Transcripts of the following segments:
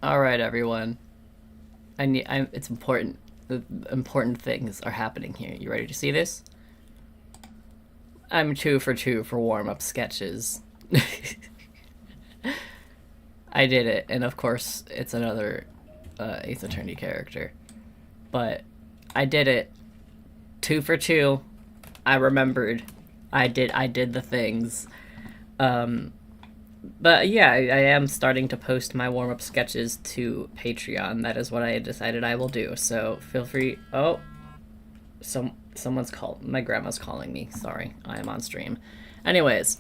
All right, everyone. It's important. The important things are happening here. You ready to see this? I'm 2 for 2 for warm-up sketches. I did it, and of course, it's another Ace Attorney character. But I did it. 2 for 2. I remembered. I did the things. But yeah, I am starting to post my warm-up sketches to Patreon. That is what I decided I will do. So feel free. Oh, someone's called. My grandma's calling me. Sorry, I am on stream. Anyways,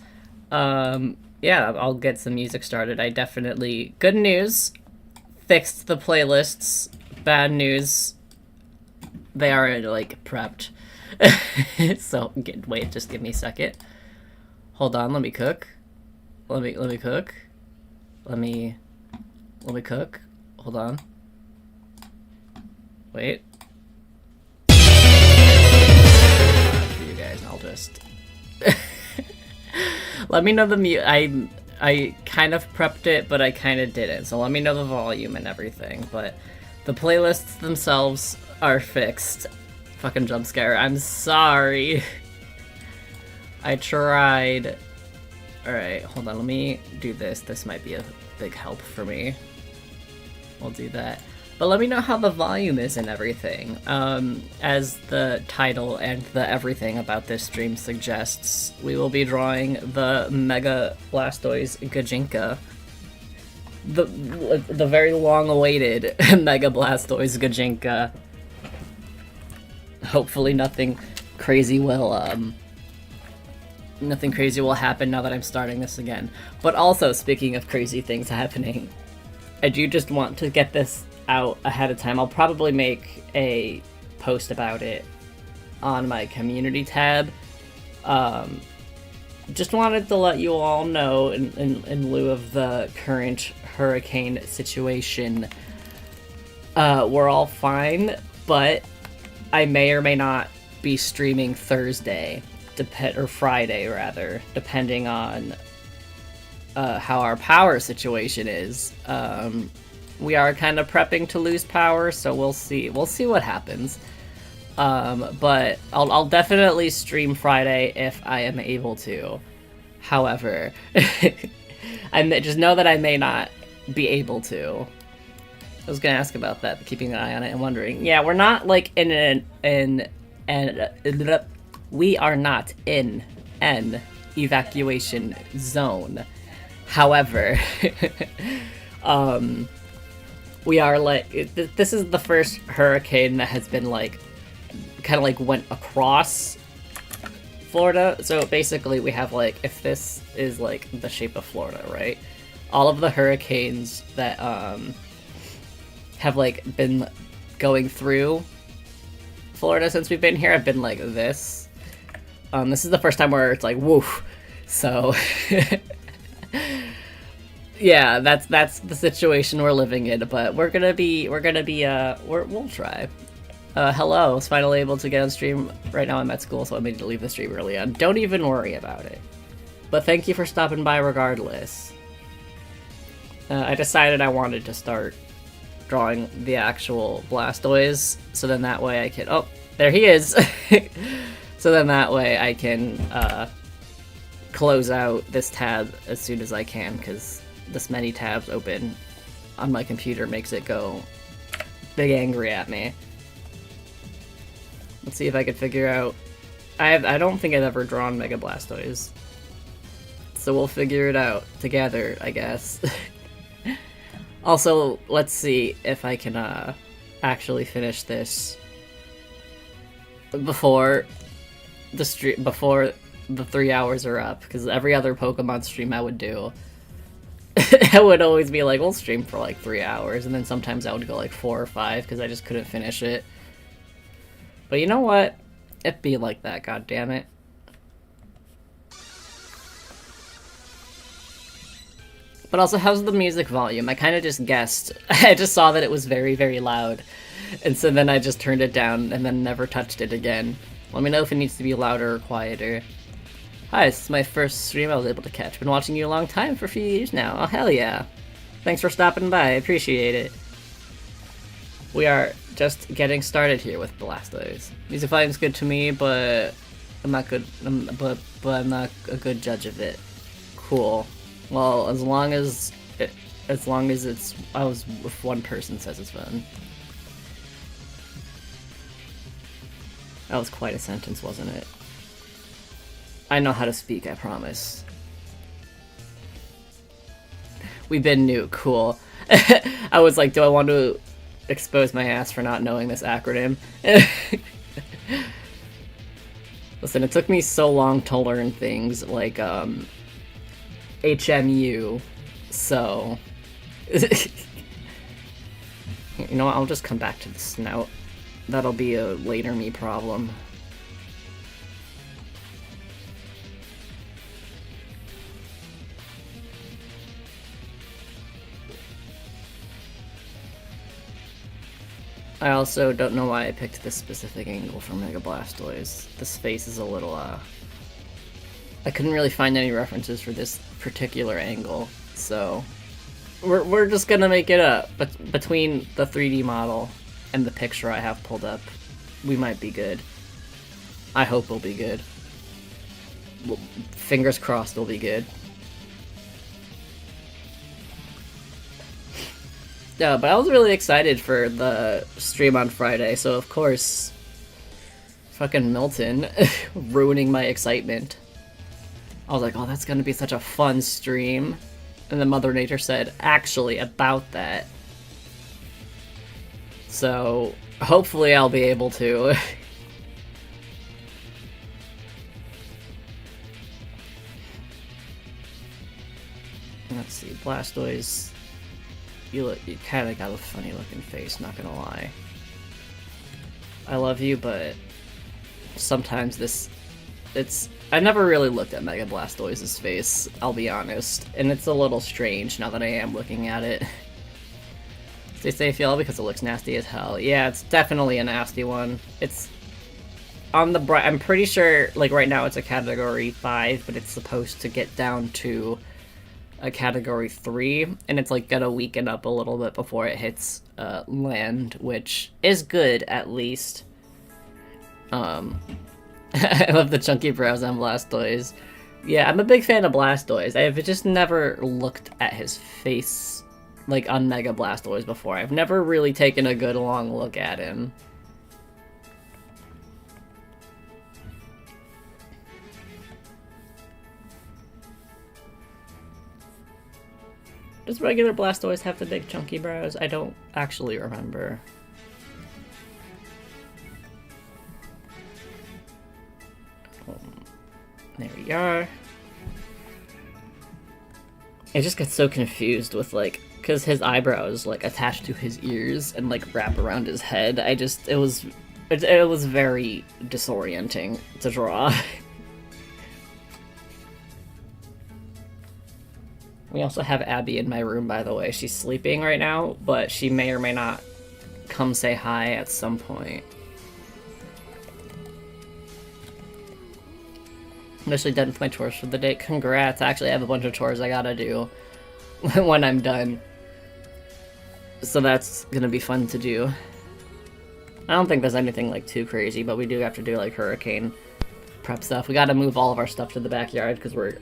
yeah, I'll get some music started. I definitely good news. Fixed the playlists. Bad news. They are like prepped. So wait, just give me a second. Hold on, let me cook. Let me cook. Let me cook. Hold on. Wait. For you guys, I'll just let me know the I kind of prepped it, but I kind of didn't. So let me know the volume and everything. But the playlists themselves are fixed. Fucking jump scare. I'm sorry. I tried. Alright, hold on, let me do this. This might be a big help for me. We'll do that. But let me know how the volume is and everything. As the title and the everything about this stream suggests, we will be drawing the Mega Blastoise Gajinka. The very long-awaited Mega Blastoise Gajinka. Hopefully nothing crazy will happen now that I'm starting this again. But also, speaking of crazy things happening, I do just want to get this out ahead of time. I'll probably make a post about it on my community tab. Just wanted to let you all know, in lieu of the current hurricane situation, we're all fine, but I may or may not be streaming Thursday. Or Friday, rather, depending on how our power situation is. We are kind of prepping to lose power, so we'll see. We'll see what happens. But I'll definitely stream Friday if I am able to. However, just know that I may not be able to. I was gonna ask about that, keeping an eye on it and wondering. Yeah, we're not like we are not in an evacuation zone. However, we are like, this is the first hurricane that has been like, kind of like went across Florida. So basically we have like, if this is like the shape of Florida, right? All of the hurricanes that have like been going through Florida since we've been here have been like this. This is the first time where it's like, woof. So, yeah, that's the situation we're living in. But we'll try. Hello, I was finally able to get on stream. Right now I'm at school, so I made to leave the stream early on. Don't even worry about it. But thank you for stopping by regardless. I decided I wanted to start drawing the actual Blastoise, so then that way I can... Oh, there he is! So then that way I can close out this tab as soon as I can, because this many tabs open on my computer makes it go big angry at me. Let's see if I can figure out... I don't think I've ever drawn Mega Blastoise. So we'll figure it out together, I guess. Also, let's see if I can actually finish this before the 3 hours are up, because every other Pokemon stream I would do, I would always be like, we'll stream for like 3 hours, and then sometimes I would go like 4 or 5 because I just couldn't finish it. But you know what? It'd be like that, god damn it. But also, how's the music volume? I kind of just guessed. I just saw that it was very, very loud. And so then I just turned it down and then never touched it again. Let me know if it needs to be louder or quieter. Hi, this is my first stream I was able to catch. Been watching you a long time, for a few years now. Oh, hell yeah. Thanks for stopping by. I appreciate it. We are just getting started here with Blastoise. Music volume's good to me, but I'm not good. But I'm not a good judge of it. Cool. Well, as long as it's if one person says it's fun. That was quite a sentence, wasn't it? I know how to speak, I promise. We've been new, cool. I was like, do I want to expose my ass for not knowing this acronym? Listen, it took me so long to learn things like, HMU, so... You know what, I'll just come back to the snout. That'll be a later me problem. I also don't know why I picked this specific angle for Mega Blastoise. This face is a little, I couldn't really find any references for this particular angle, so... We're just gonna make it up. But between the 3D model and the picture I have pulled up, we might be good. I hope we'll be good. Well, fingers crossed we'll be good. Yeah, but I was really excited for the stream on Friday, so of course... Fucking Milton ruining my excitement. I was like, oh, that's gonna be such a fun stream. And then Mother Nature said, actually, about that. So, hopefully I'll be able to. Let's see, Blastoise. You kinda got a funny looking face, not gonna lie. I love you, but sometimes I never really looked at Mega Blastoise's face, I'll be honest, and it's a little strange now that I am looking at it. Stay safe, y'all, because it looks nasty as hell. Yeah, it's definitely a nasty one. It's on the I'm pretty sure, like, right now it's a Category 5, but it's supposed to get down to a Category 3, and it's, like, gonna weaken up a little bit before it hits land, which is good, at least. I love the chunky brows on Blastoise. Yeah, I'm a big fan of Blastoise. I've just never looked at his face, like, on Mega Blastoise before. I've never really taken a good long look at him. Does regular Blastoise have the big chunky brows? I don't actually remember. There we are. I just get so confused with, like, because his eyebrows, like, attached to his ears and, like, wrap around his head. It was very disorienting to draw. We also have Abby in my room, by the way. She's sleeping right now, but she may or may not come say hi at some point. I'm actually done with my chores for the day. Congrats. Actually, I have a bunch of chores I gotta do when I'm done. So that's gonna be fun to do. I don't think there's anything, like, too crazy, but we do have to do, like, hurricane prep stuff. We gotta move all of our stuff to the backyard, because we're,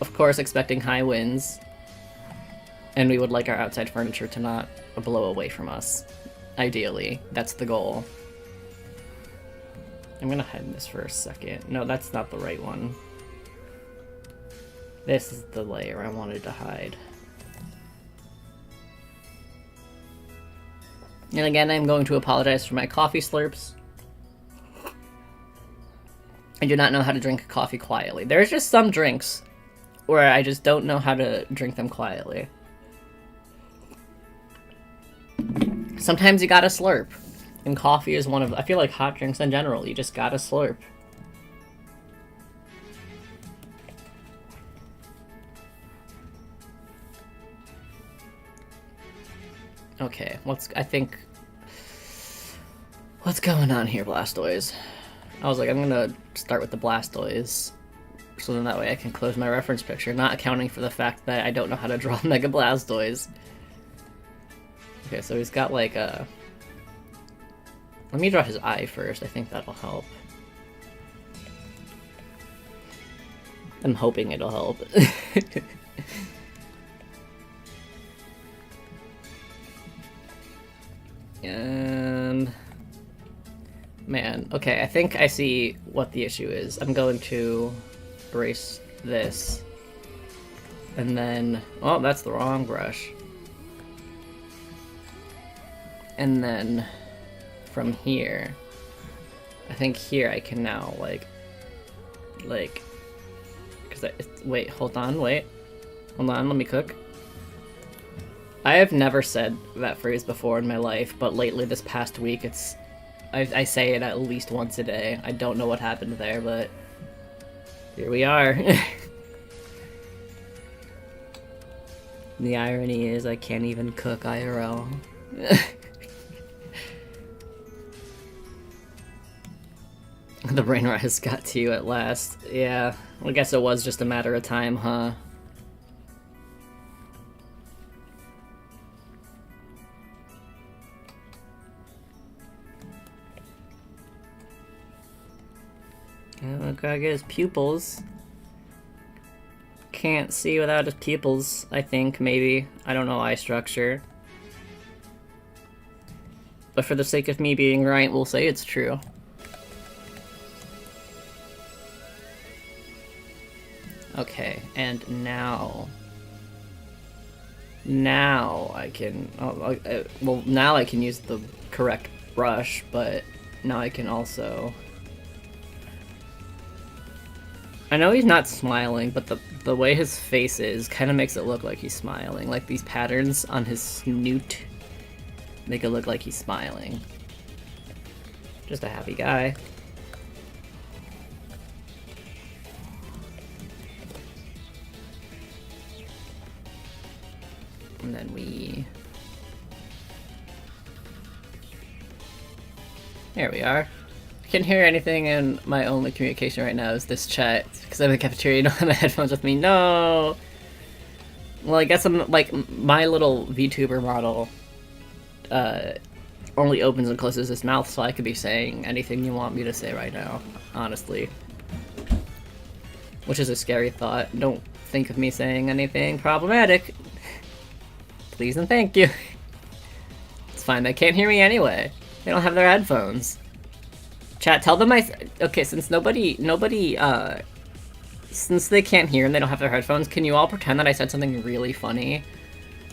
of course, expecting high winds. And we would like our outside furniture to not blow away from us. Ideally. That's the goal. I'm gonna hide this for a second. No, that's not the right one. This is the layer I wanted to hide. And again, I'm going to apologize for my coffee slurps. I do not know how to drink coffee quietly. There's just some drinks where I just don't know how to drink them quietly. Sometimes you gotta slurp. And coffee is one of... I feel like hot drinks in general, you just gotta slurp. Okay, what's going on here, Blastoise? I was like, I'm gonna start with the Blastoise So then that way I can close my reference picture, not accounting for the fact that I don't know how to draw Mega Blastoise. Okay, so he's got like a... Let me draw his eye first, I think that'll help. I'm hoping it'll help. Man, okay, I think I see what the issue is. I'm going to erase this. And then... Oh, that's the wrong brush. And then from here, I think here I can now, wait, hold on, let me cook. I have never said that phrase before in my life, but lately this past week I say it at least once a day. I don't know what happened there, but here we are. The irony is I can't even cook IRL. The brain rot has got to you at last. Yeah, I guess it was just a matter of time, huh? I gotta get his pupils. Can't see without his pupils, I think, maybe. I don't know eye structure. But for the sake of me being right, we'll say it's true. Okay, and now I can, well, now I can use the correct brush, but now I can also, I know he's not smiling, but the way his face is kind of makes it look like he's smiling. Like these patterns on his snoot make it look like he's smiling. Just a happy guy. And then there we are. I can't hear anything, and my only communication right now is this chat, because I'm in the cafeteria, I don't have my headphones with me. No! Well, I guess I'm, like, my little VTuber model, only opens and closes his mouth, so I could be saying anything you want me to say right now, honestly. Which is a scary thought. Don't think of me saying anything problematic. Please and thank you. It's fine, they can't hear me anyway. They don't have their headphones. Chat, tell them okay, since since they can't hear and they don't have their headphones, can you all pretend that I said something really funny?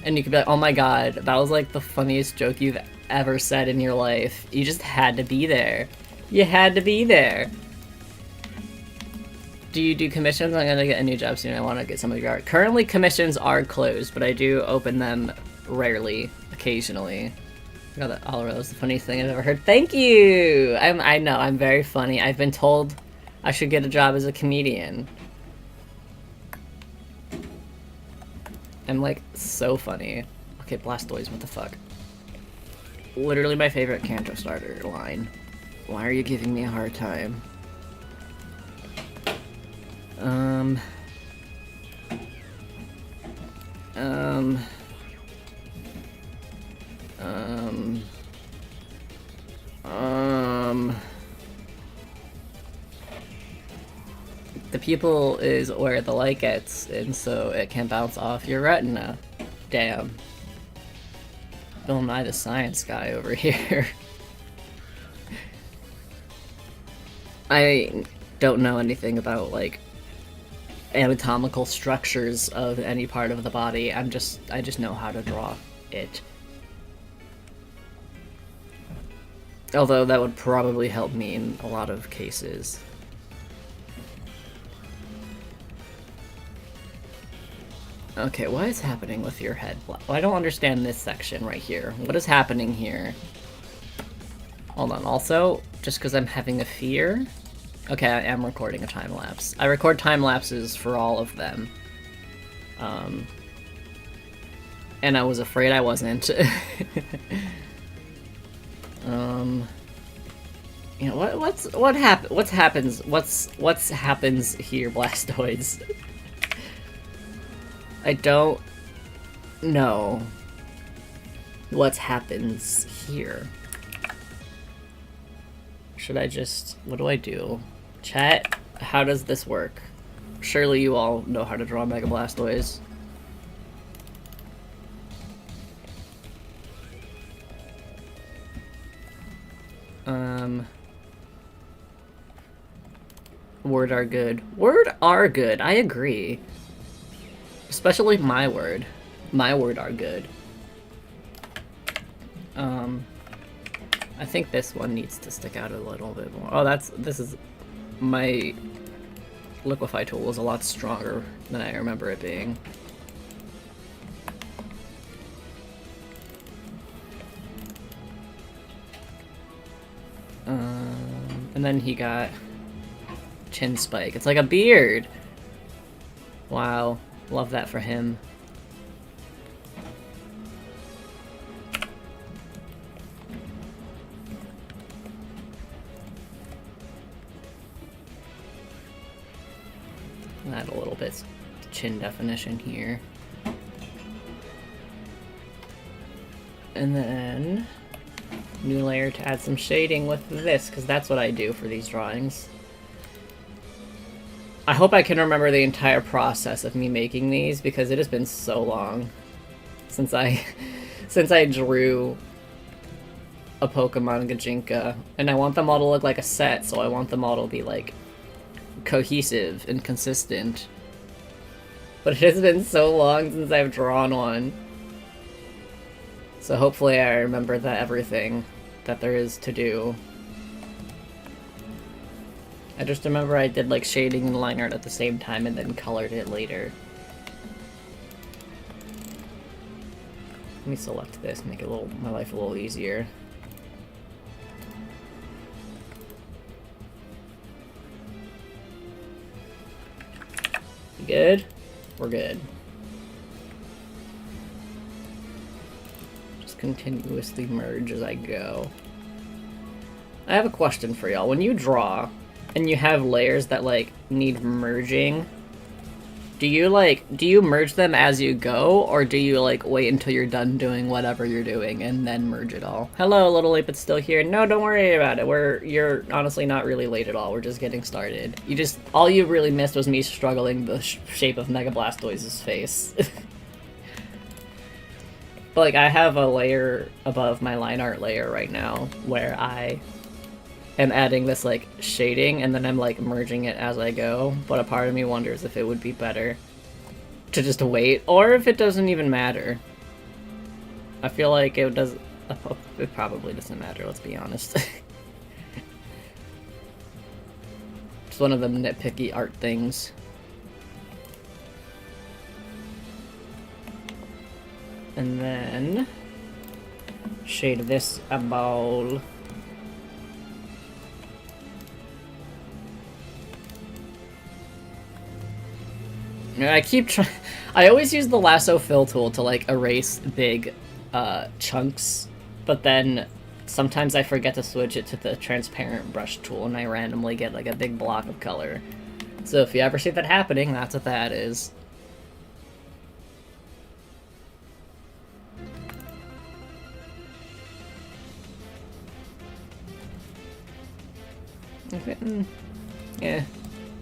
And you could be like, oh my god, that was like the funniest joke you've ever said in your life. You just had to be there. You had to be there. Do you do commissions? I'm gonna get a new job soon. I want to get some of your art. Currently, commissions are closed, but I do open them rarely, occasionally. God, that was the funniest thing I've ever heard. Thank you! I know, I'm very funny. I've been told I should get a job as a comedian. I'm, like, so funny. Okay, Blastoise, what the fuck? Literally my favorite Kanto starter line. Why are you giving me a hard time? The pupil is where the light gets, and so it can bounce off your retina. Damn. Bill Nye the Science Guy over here. I don't know anything about, like, anatomical structures of any part of the body. I just know how to draw it. Although that would probably help me in a lot of cases. Okay, what is happening with your head? Well, I don't understand this section right here. What is happening here? Hold on, also, just because I'm having a fear... Okay, I am recording a time-lapse. I record time-lapses for all of them. And I was afraid I wasn't. You know, what's happens here, Blastoise? I don't know what happens here. Should I just... what do I do? Chat, how does this work? Surely you all know how to draw Mega Blastoise. Word are good. Word are good, I agree. Especially my word. My word are good. I think this one needs to stick out a little bit more. Oh, this is... my liquefy tool is a lot stronger than I remember it being. And then he got chin spike. It's like a beard! Wow. Love that for him. Add a little bit chin definition here. And then new layer to add some shading with this, because that's what I do for these drawings. I hope I can remember the entire process of me making these, because it has been so long since I drew a Pokemon Gajinka, and I want them all to look like a set, so I want them all to be like cohesive and consistent. But it has been so long since I've drawn one. So hopefully I remember everything that there is to do. I just remember I did like shading and line art at the same time and then colored it later. Let me select this, make it my life a little easier. Good? We're good. Just continuously merge as I go. I have a question for y'all. When you draw, and you have layers that, like, need merging, do you merge them as you go, or do you, like, wait until you're done doing whatever you're doing and then merge it all? Hello, Little Ape, it's still here. No, don't worry about it. You're honestly not really late at all. We're just getting started. All you really missed was me struggling the shape of Mega Blastoise's face. But, like, I have a layer above my line art layer right now where I am adding this, like, shading, and then I'm, like, merging it as I go, but a part of me wonders if it would be better to just wait, or if it doesn't even matter. I feel like it probably doesn't matter, let's be honest. It's one of them nitpicky art things. And then shade this a ball. I always use the lasso fill tool to, like, erase big chunks, but then sometimes I forget to switch it to the transparent brush tool and I randomly get, like, a big block of color. So if you ever see that happening, that's what that is. Okay. Yeah.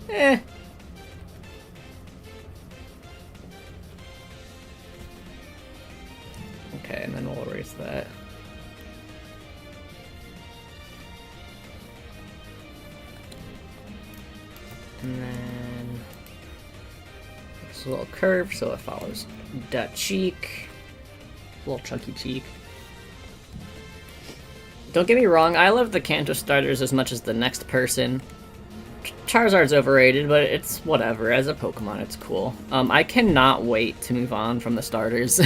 Eh. Okay, and then we'll erase that. And then it's a little curve, so it follows that cheek. A little chunky cheek. Don't get me wrong, I love the Kanto starters as much as the next person. Charizard's overrated, but it's whatever. As a Pokemon, it's cool. I cannot wait to move on from the starters.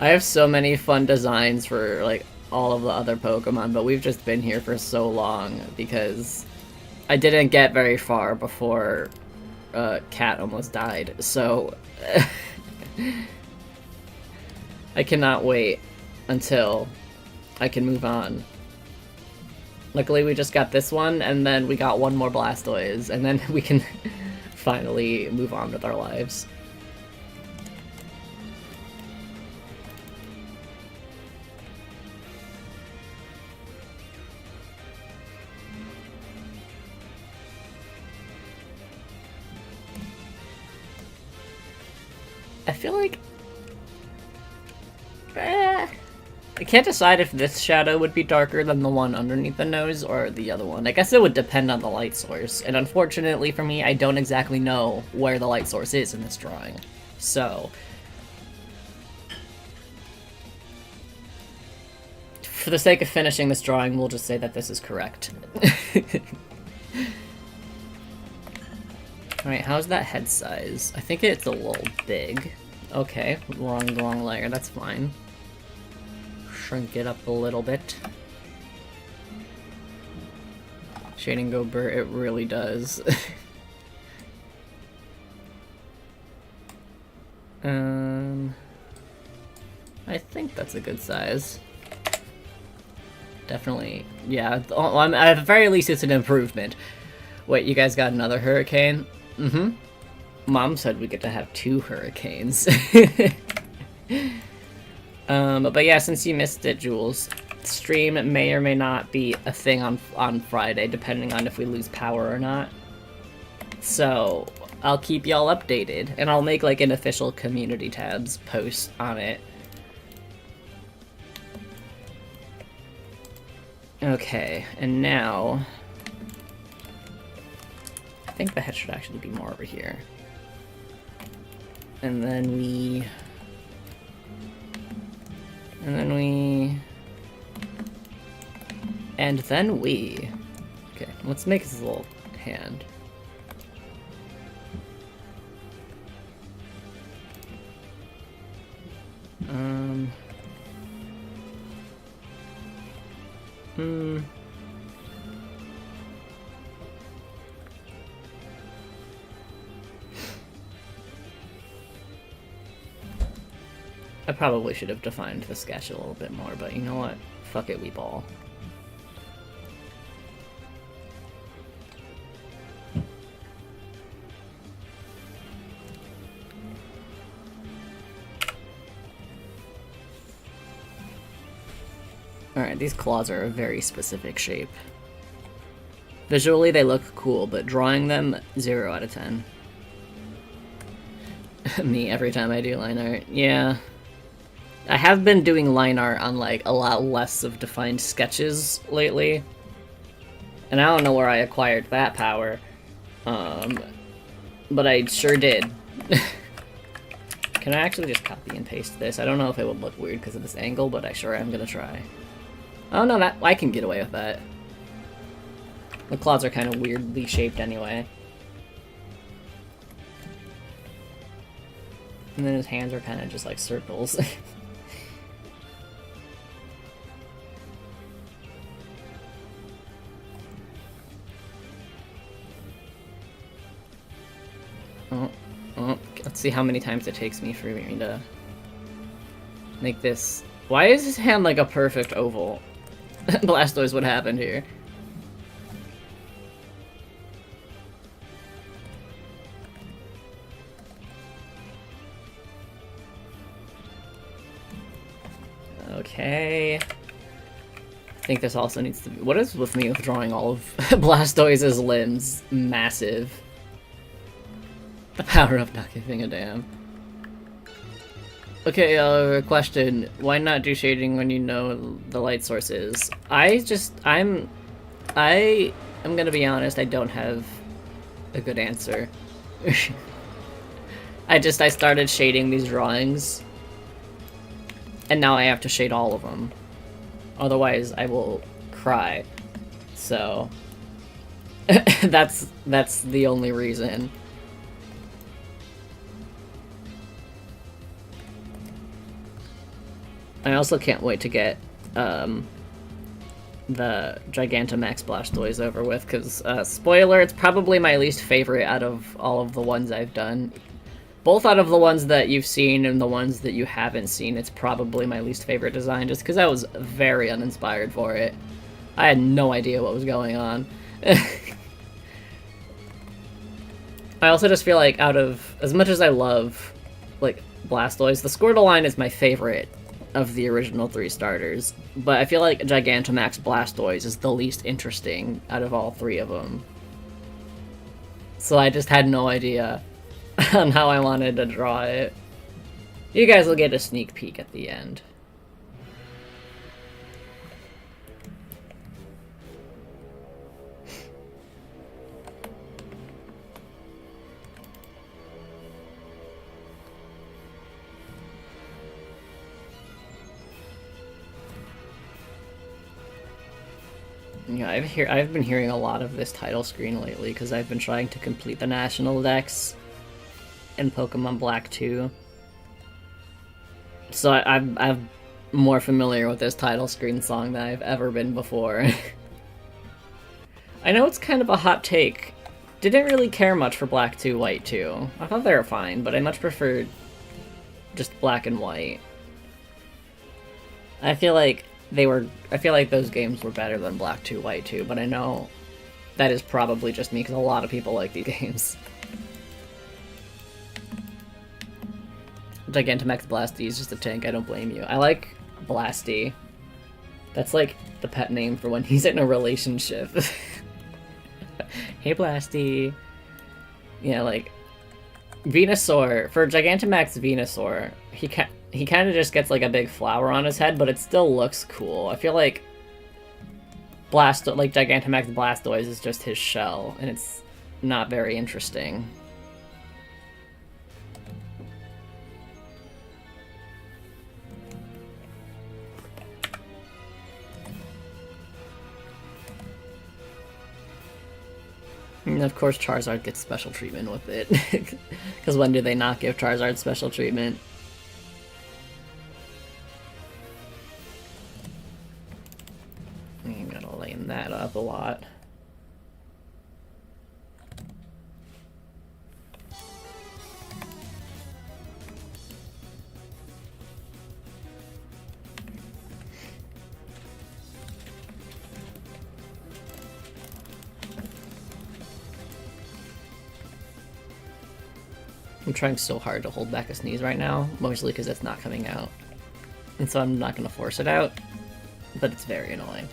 I have so many fun designs for, like, all of the other Pokemon, but we've just been here for so long because I didn't get very far before Cat almost died, so I cannot wait until I can move on. Luckily we just got this one, and then we got one more Blastoise, and then we can finally move on with our lives. I feel like... I can't decide if this shadow would be darker than the one underneath the nose or the other one. I guess it would depend on the light source, and unfortunately for me, I don't exactly know where the light source is in this drawing. So... for the sake of finishing this drawing, we'll just say that this is correct. Alright, how's that head size? I think it's a little big. Okay, wrong layer, that's fine. Shrink it up a little bit. Shading go burr, it really does. I think that's a good size. Definitely, yeah, at the very least it's an improvement. Wait, you guys got another hurricane? Mm-hmm. Mom said we get to have 2 hurricanes. But yeah, since you missed it, Jules, stream may or may not be a thing on Friday, depending on if we lose power or not. So, I'll keep y'all updated, and I'll make, like, an official community tabs post on it. Okay, and now... I think the head should actually be more over here. And then we... Okay, let's make his little hand. I probably should have defined the sketch a little bit more, but you know what? Fuck it, we ball. Alright, these claws are a very specific shape. Visually, they look cool, but drawing them, 0 out of 10. Me, every time I do line art. Yeah. I have been doing line art on, like, a lot less of defined sketches lately. And I don't know where I acquired that power. But I sure did. Can I actually just copy and paste this? I don't know if it would look weird because of this angle, but I sure am gonna try. Oh no, I can get away with that. The claws are kind of weirdly shaped anyway. And then his hands are kind of just like circles. Let's see how many times it takes me for me to make this. Why is his hand like a perfect oval? Blastoise, what happened here? Okay. I think this also needs to be... What is with me with drawing all of Blastoise's limbs? Massive. The power of not giving a damn. Okay, question. Why not do shading when you know the light source is? I am gonna be honest, I don't have a good answer. I started shading these drawings, and now I have to shade all of them. Otherwise, I will cry. So, that's the only reason. I also can't wait to get the Gigantamax Blastoise over with, because, spoiler, it's probably my least favorite out of all of the ones I've done. Both out of the ones that you've seen and the ones that you haven't seen, it's probably my least favorite design, just because I was very uninspired for it. I had no idea what was going on. I also just feel like out of, as much as I love, like, Blastoise, the Squirtle line is my favorite of the original 3 starters, but I feel like Gigantamax Blastoise is the least interesting out of all 3 of them. So I just had no idea on how I wanted to draw it. You guys will get a sneak peek at the end. Yeah, I've been hearing a lot of this title screen lately because I've been trying to complete the national dex in Pokemon Black 2. So I'm more familiar with this title screen song than I've ever been before. I know it's kind of a hot take. Didn't really care much for Black 2, White 2. I thought they were fine, but I much preferred just Black and White. I feel like those games were better than Black 2, White 2, but I know that is probably just me because a lot of people like these games. Gigantamax Blasty is just a tank, I don't blame you. I like Blasty. That's like the pet name for when he's in a relationship. Hey Blasty. Yeah, like Venusaur, for Gigantamax Venusaur, he kind of just gets like a big flower on his head, but it still looks cool. I feel like Gigantamax Blastoise is just his shell, and it's not very interesting. And of course Charizard gets special treatment with it. Because when do they not give Charizard special treatment? You gotta lane that up a lot. I'm trying so hard to hold back a sneeze right now, mostly because it's not coming out. And so I'm not going to force it out, but it's very annoying.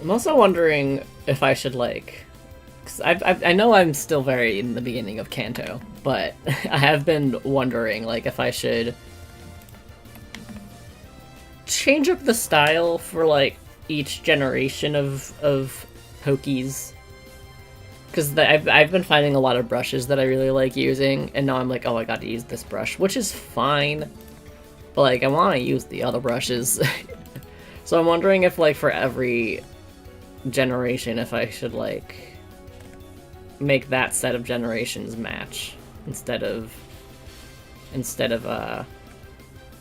I'm also wondering if I should, like... Cause I know I'm still very in the beginning of Kanto, but I have been wondering, like, if I should change up the style for, like, each generation of Pokies. Because I've been finding a lot of brushes that I really like using, and now I'm like, oh, I gotta use this brush, which is fine, but, like, I want to use the other brushes. So I'm wondering if, like, for every generation, if I should, like, make that set of generations match, instead of,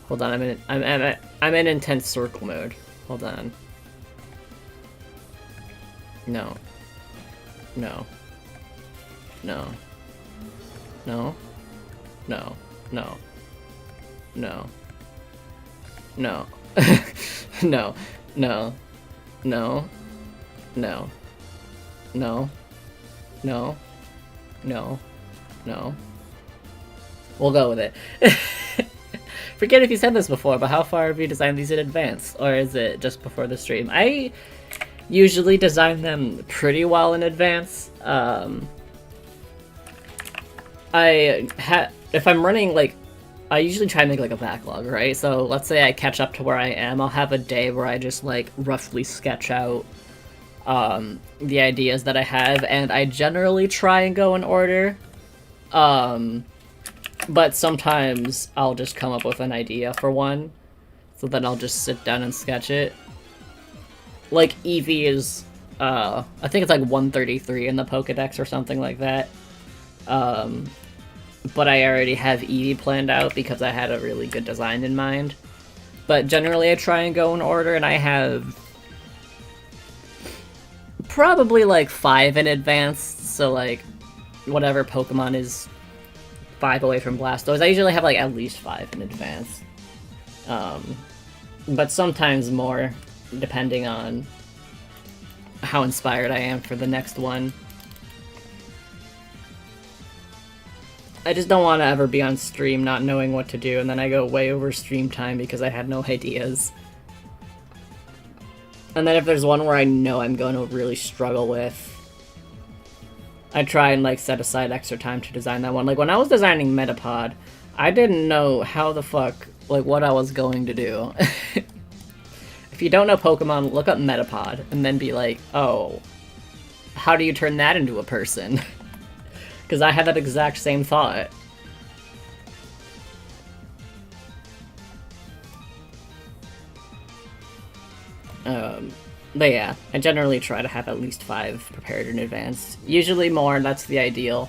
hold on, I'm in intense circle mode. Hold on. No. No. No. No. No. No. No. No. No. No. No. No. No. No. No. No. We'll go with it. Forget if you said this before, but how far have you designed these in advance? Or is it just before the stream? I usually design them pretty well in advance. If I'm running, like, I usually try and make, like, a backlog, right? So let's say I catch up to where I am, I'll have a day where I just, like, roughly sketch out the ideas that I have, and I generally try and go in order. But sometimes I'll just come up with an idea for one, so then I'll just sit down and sketch it. Like, Eevee is, I think it's like 133 in the Pokedex or something like that. But I already have Eevee planned out because I had a really good design in mind. But generally I try and go in order, and I have probably like 5 in advance, so like whatever Pokemon is 5 away from Blastoise, I usually have like at least 5 in advance. But sometimes more, depending on how inspired I am for the next one. I just don't want to ever be on stream not knowing what to do, and then I go way over stream time because I had no ideas. And then if there's one where I know I'm going to really struggle with, I try and like set aside extra time to design that one. Like when I was designing Metapod, I didn't know how the fuck, like what I was going to do. If you don't know Pokemon, look up Metapod and then be like, oh, how do you turn that into a person? Because I had that exact same thought. But yeah, I generally try to have at least 5 prepared in advance. Usually more, that's the ideal.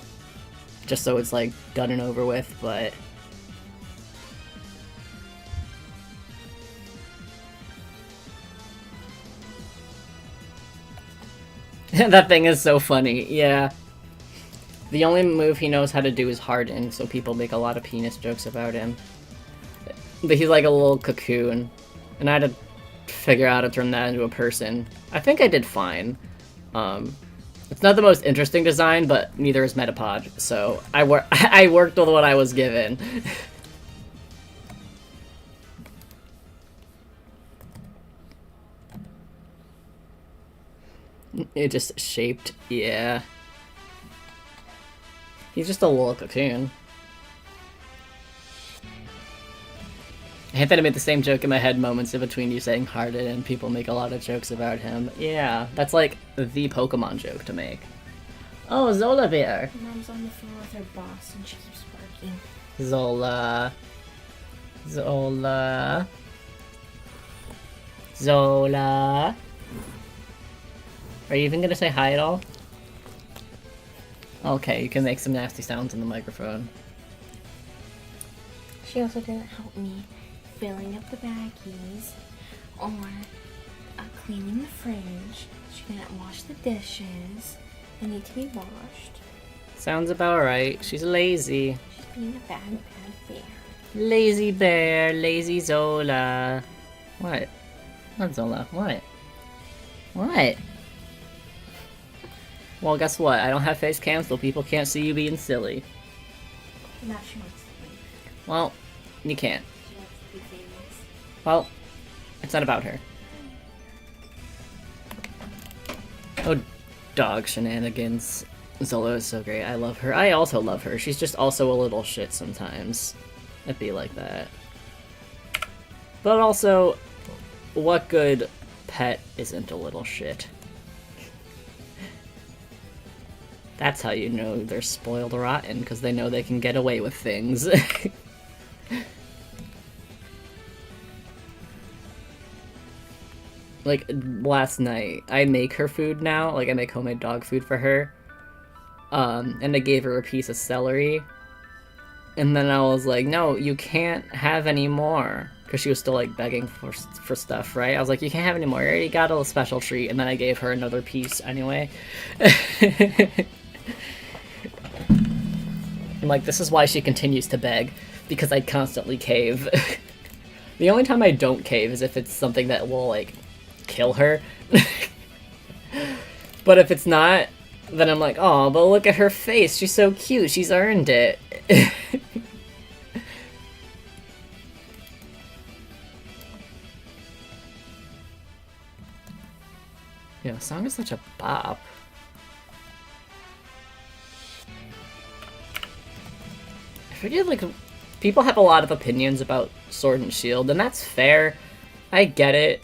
Just so it's like done and over with, but... That thing is so funny, yeah. The only move he knows how to do is Harden, so people make a lot of penis jokes about him. But he's like a little cocoon, and I had to figure out how to turn that into a person. I think I did fine. It's not the most interesting design, but neither is Metapod, so I worked with what I was given. It just shaped, yeah. He's just a little cocoon. I hate that I made the same joke in my head moments in between you saying Hearted and people make a lot of jokes about him. Yeah, that's like the Pokemon joke to make. Oh, Zola Bear! Mom's on the phone with her boss and she keeps barking. Zola. Zola. Zola. Are you even gonna say hi at all? Okay, you can make some nasty sounds in the microphone. She also didn't help me filling up the baggies or cleaning the fridge. She didn't wash the dishes. They need to be washed. Sounds about right. She's lazy. She's being a bad bear. Lazy bear, lazy Zola. What? What, Zola? What? What? Well, guess what? I don't have face cam, so people can't see you being silly. Now she wants to leave. Well, you can't. She wants to be famous. Well, it's not about her. Oh, dog shenanigans. Zola is so great. I love her. I also love her. She's just also a little shit sometimes. It'd be like that. But also, what good pet isn't a little shit? That's how you know they're spoiled rotten, because they know they can get away with things. Like, last night, I make her food now, like I make homemade dog food for her, and I gave her a piece of celery, and then I was like, no, you can't have any more, because she was still, like, begging for stuff, right? I was like, you can't have any more, you already got a special treat, and then I gave her another piece anyway. I'm like, this is why she continues to beg, because I constantly cave. The only time I don't cave is if it's something that will, like, kill her. But if it's not, then I'm like, oh, but look at her face, she's so cute, she's earned it. Yeah, the song is such a bop. I forget, like, people have a lot of opinions about Sword and Shield, and that's fair. I get it.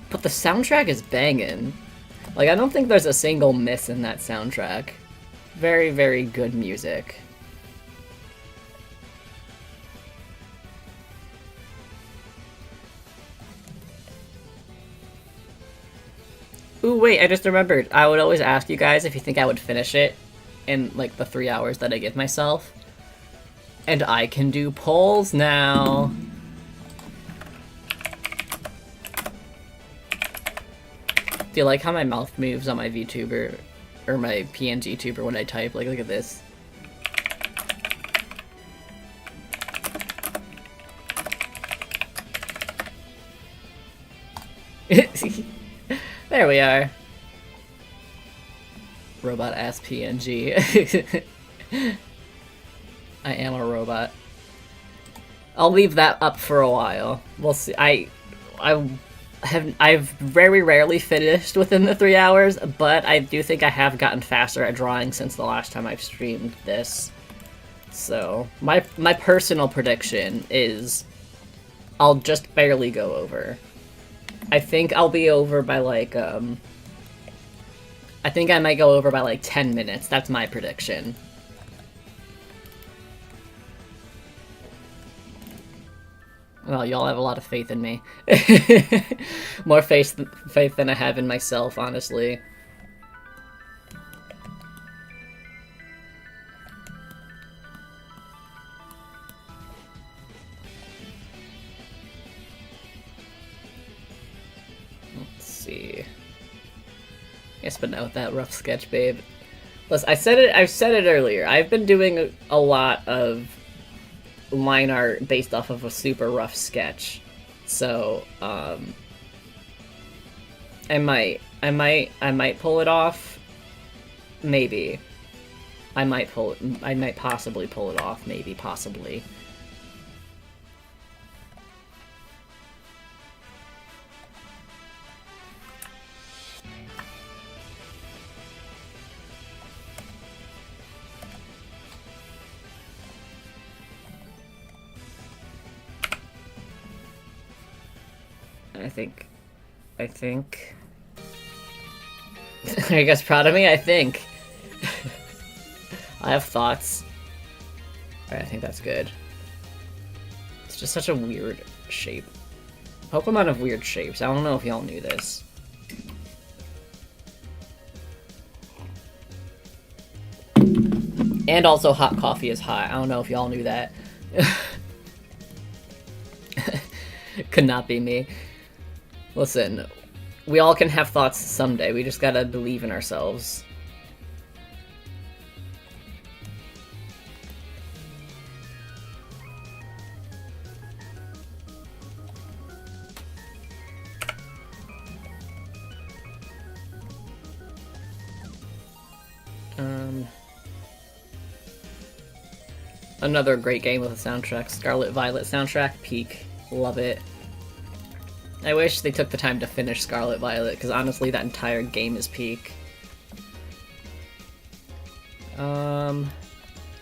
But the soundtrack is banging. Like, I don't think there's a single miss in that soundtrack. Very, very good music. Ooh, wait, I just remembered. I would always ask you guys if you think I would finish it in, like, the 3 hours that I give myself. And I can do polls now. Do you like how my mouth moves on my VTuber or my PNG tuber when I type? Like, look at this. There we are. Robot ass PNG. I am a robot. I'll leave that up for a while. We'll see. I've very rarely finished within the 3 hours, but I do think I have gotten faster at drawing since the last time I've streamed this. So my personal prediction is I'll just barely go over. I think I'll be over by like I think I might go over by like 10 minutes. That's my prediction. Well, y'all have a lot of faith in me. More faith than I have in myself, honestly. Let's see. Yes, but not with that rough sketch, babe. Listen, I've said it earlier. I've been doing a lot of line art based off of a super rough sketch. So, I might pull it off. Maybe. I might possibly pull it off. Maybe, possibly. I think... Are you guys proud of me? I think. I have thoughts. Alright, I think that's good. It's just such a weird shape. Pokemon have weird shapes. I don't know if y'all knew this. And also hot coffee is hot. I don't know if y'all knew that. Could not be me. Listen, we all can have thoughts someday. We just gotta believe in ourselves. Another great game with a soundtrack. Scarlet Violet soundtrack, peak. Love it. I wish they took the time to finish Scarlet Violet, because honestly that entire game is peak. Alright.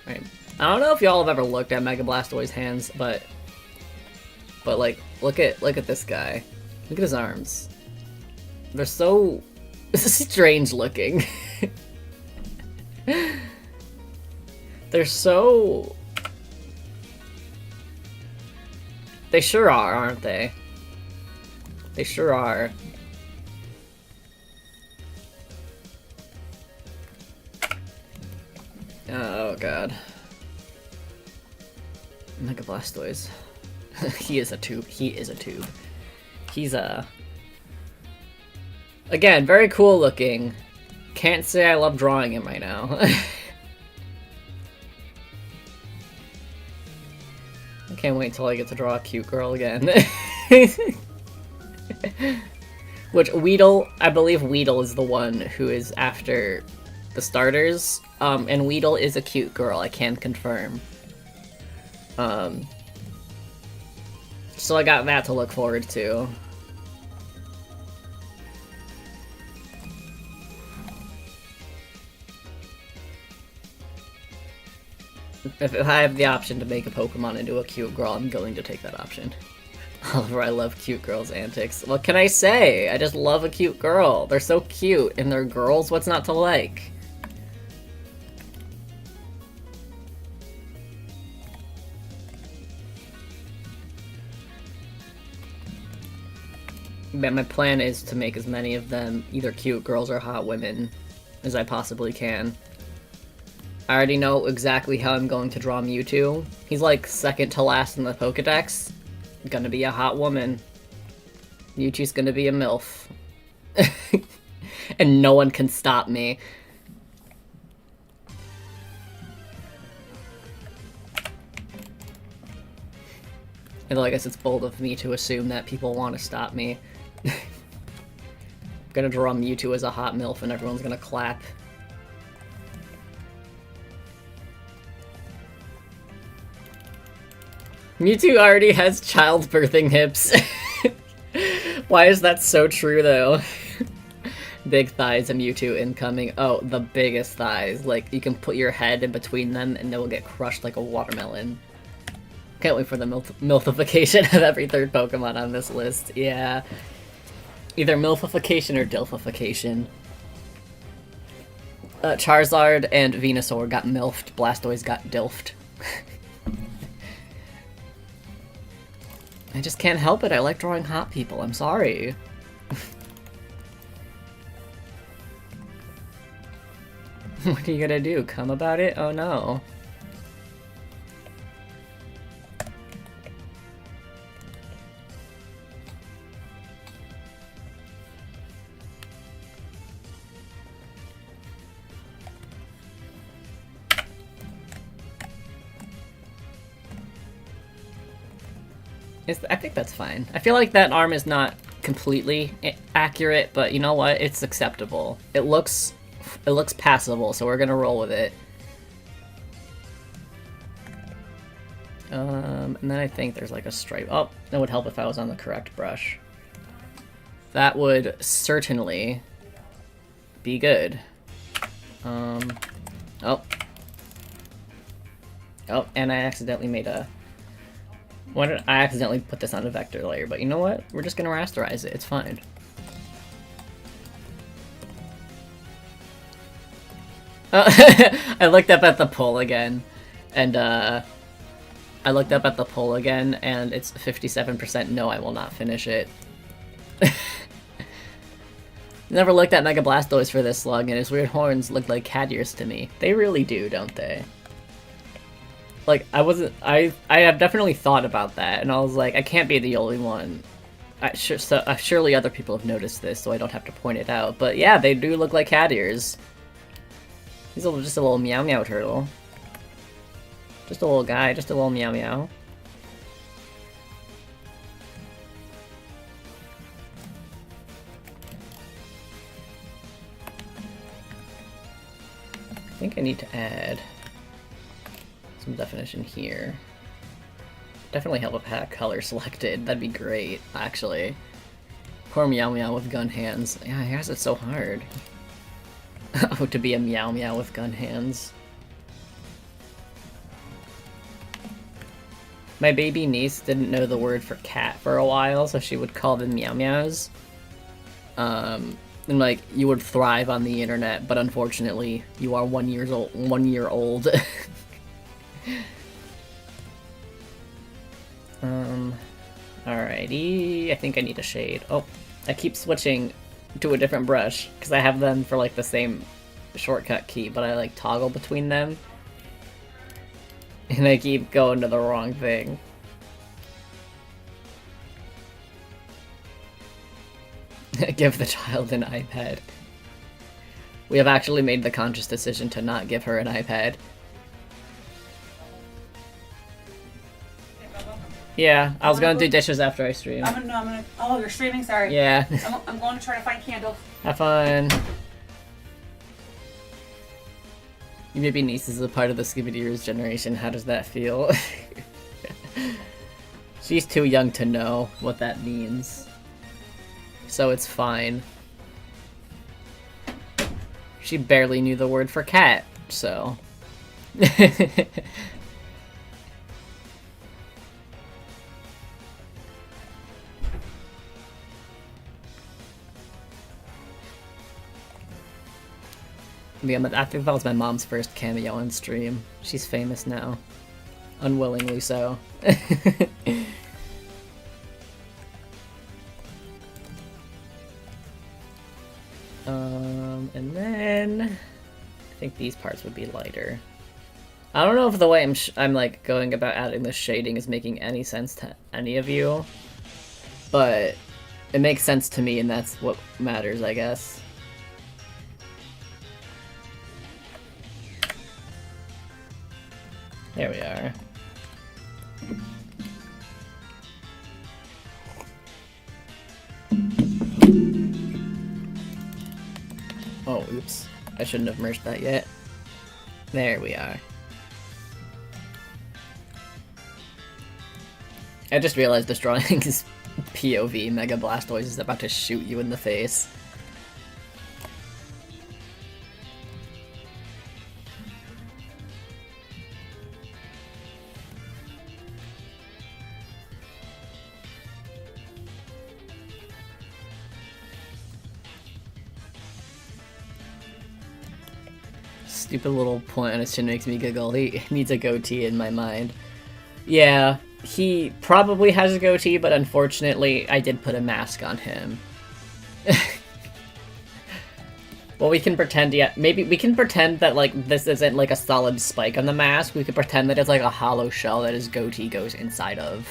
I don't know if y'all have ever looked at Mega Blastoise hands, but like, look at this guy. Look at his arms. They're so strange looking. They're so... They sure are, aren't they? They sure are. Oh god. Mega Blastoise. He is a tube. He is a tube. He's again, very cool looking. Can't say I love drawing him right now. I can't wait until I get to draw a cute girl again. Which Weedle, I believe Weedle is the one who is after the starters. And Weedle is a cute girl, I can confirm. So I got that to look forward to. If I have the option to make a Pokemon into a cute girl, I'm going to take that option. Oliver, I love cute girls' antics. What can I say? I just love a cute girl. They're so cute, and they're girls. What's not to like? But my plan is to make as many of them either cute girls or hot women as I possibly can. I already know exactly how I'm going to draw Mewtwo. He's like second to last in the Pokedex. Gonna be a hot woman. Mewtwo's gonna be a MILF. And no one can stop me. And I guess it's bold of me to assume that people want to stop me. gonna draw Mewtwo as a hot MILF and everyone's gonna clap. Mewtwo already has childbirthing hips. Why is that so true, though? Big thighs and Mewtwo incoming. Oh, the biggest thighs. Like, you can put your head in between them and they will get crushed like a watermelon. Can't wait for the milfification of every third Pokemon on this list. Yeah. Either milfification or dilfification. Charizard and Venusaur got milfed. Blastoise got dilfed. I just can't help it. I like drawing hot people. I'm sorry. What are you gonna do? Come about it? Oh no. I think that's fine. I feel like that arm is not completely accurate, but you know what? It's acceptable. It looks passable, so we're gonna roll with it. And then I think there's like a stripe. Oh, that would help if I was on the correct brush. That would certainly be good. Oh. Oh, and I accidentally made a... I accidentally put this on a vector layer, but you know what? We're just gonna rasterize it. It's fine. I looked up at the poll again, and it's 57% no, I will not finish it. Never looked at Mega Blastoise for this long, and his weird horns look like cat ears to me. They really do, don't they? Like, I have definitely thought about that, and I was like, I can't be the only one. Surely other people have noticed this, so I don't have to point it out. But yeah, they do look like cat ears. He's just a little meow meow turtle. Just a little guy, just a little meow meow. I think I need to add some definition here. Definitely help if I had color selected. That'd be great, actually. Poor Meow Meow with gun hands. Yeah, I guess it's so hard. Oh, to be a Meow Meow with gun hands. My baby niece didn't know the word for cat for a while, so she would call them Meow Meows. And like, you would thrive on the internet, but unfortunately, you are 1 year old. Alrighty, I think I need a shade. Oh, I keep switching to a different brush, because I have them for like the same shortcut key, but I like toggle between them. And I keep going to the wrong thing. Give the child an iPad. We have actually made the conscious decision to not give her an iPad. Yeah, I was gonna do dishes after I stream. Oh, you're streaming? Sorry. Yeah. I'm going to try to find candles. Have fun. You may be niece is a part of the Scooby-Doo's generation. How does that feel? She's too young to know what that means. So it's fine. She barely knew the word for cat, so... Yeah, I think that was my mom's first cameo on stream. She's famous now. Unwillingly so. And then... I think these parts would be lighter. I don't know if the way I'm like going about adding the shading is making any sense to any of you. But it makes sense to me, and that's what matters, I guess. There we are. oops. I shouldn't have merged that yet. There we are. I just realized destroying his POV Mega Blastoise is about to shoot you in the face. Stupid little point on his chin makes me giggle. He needs a goatee in my mind. Yeah, he probably has a goatee, but unfortunately, I did put a mask on him. Well, we can pretend, yeah, maybe we can pretend that, like, this isn't, like, a solid spike on the mask. We could pretend that it's, like, a hollow shell that his goatee goes inside of.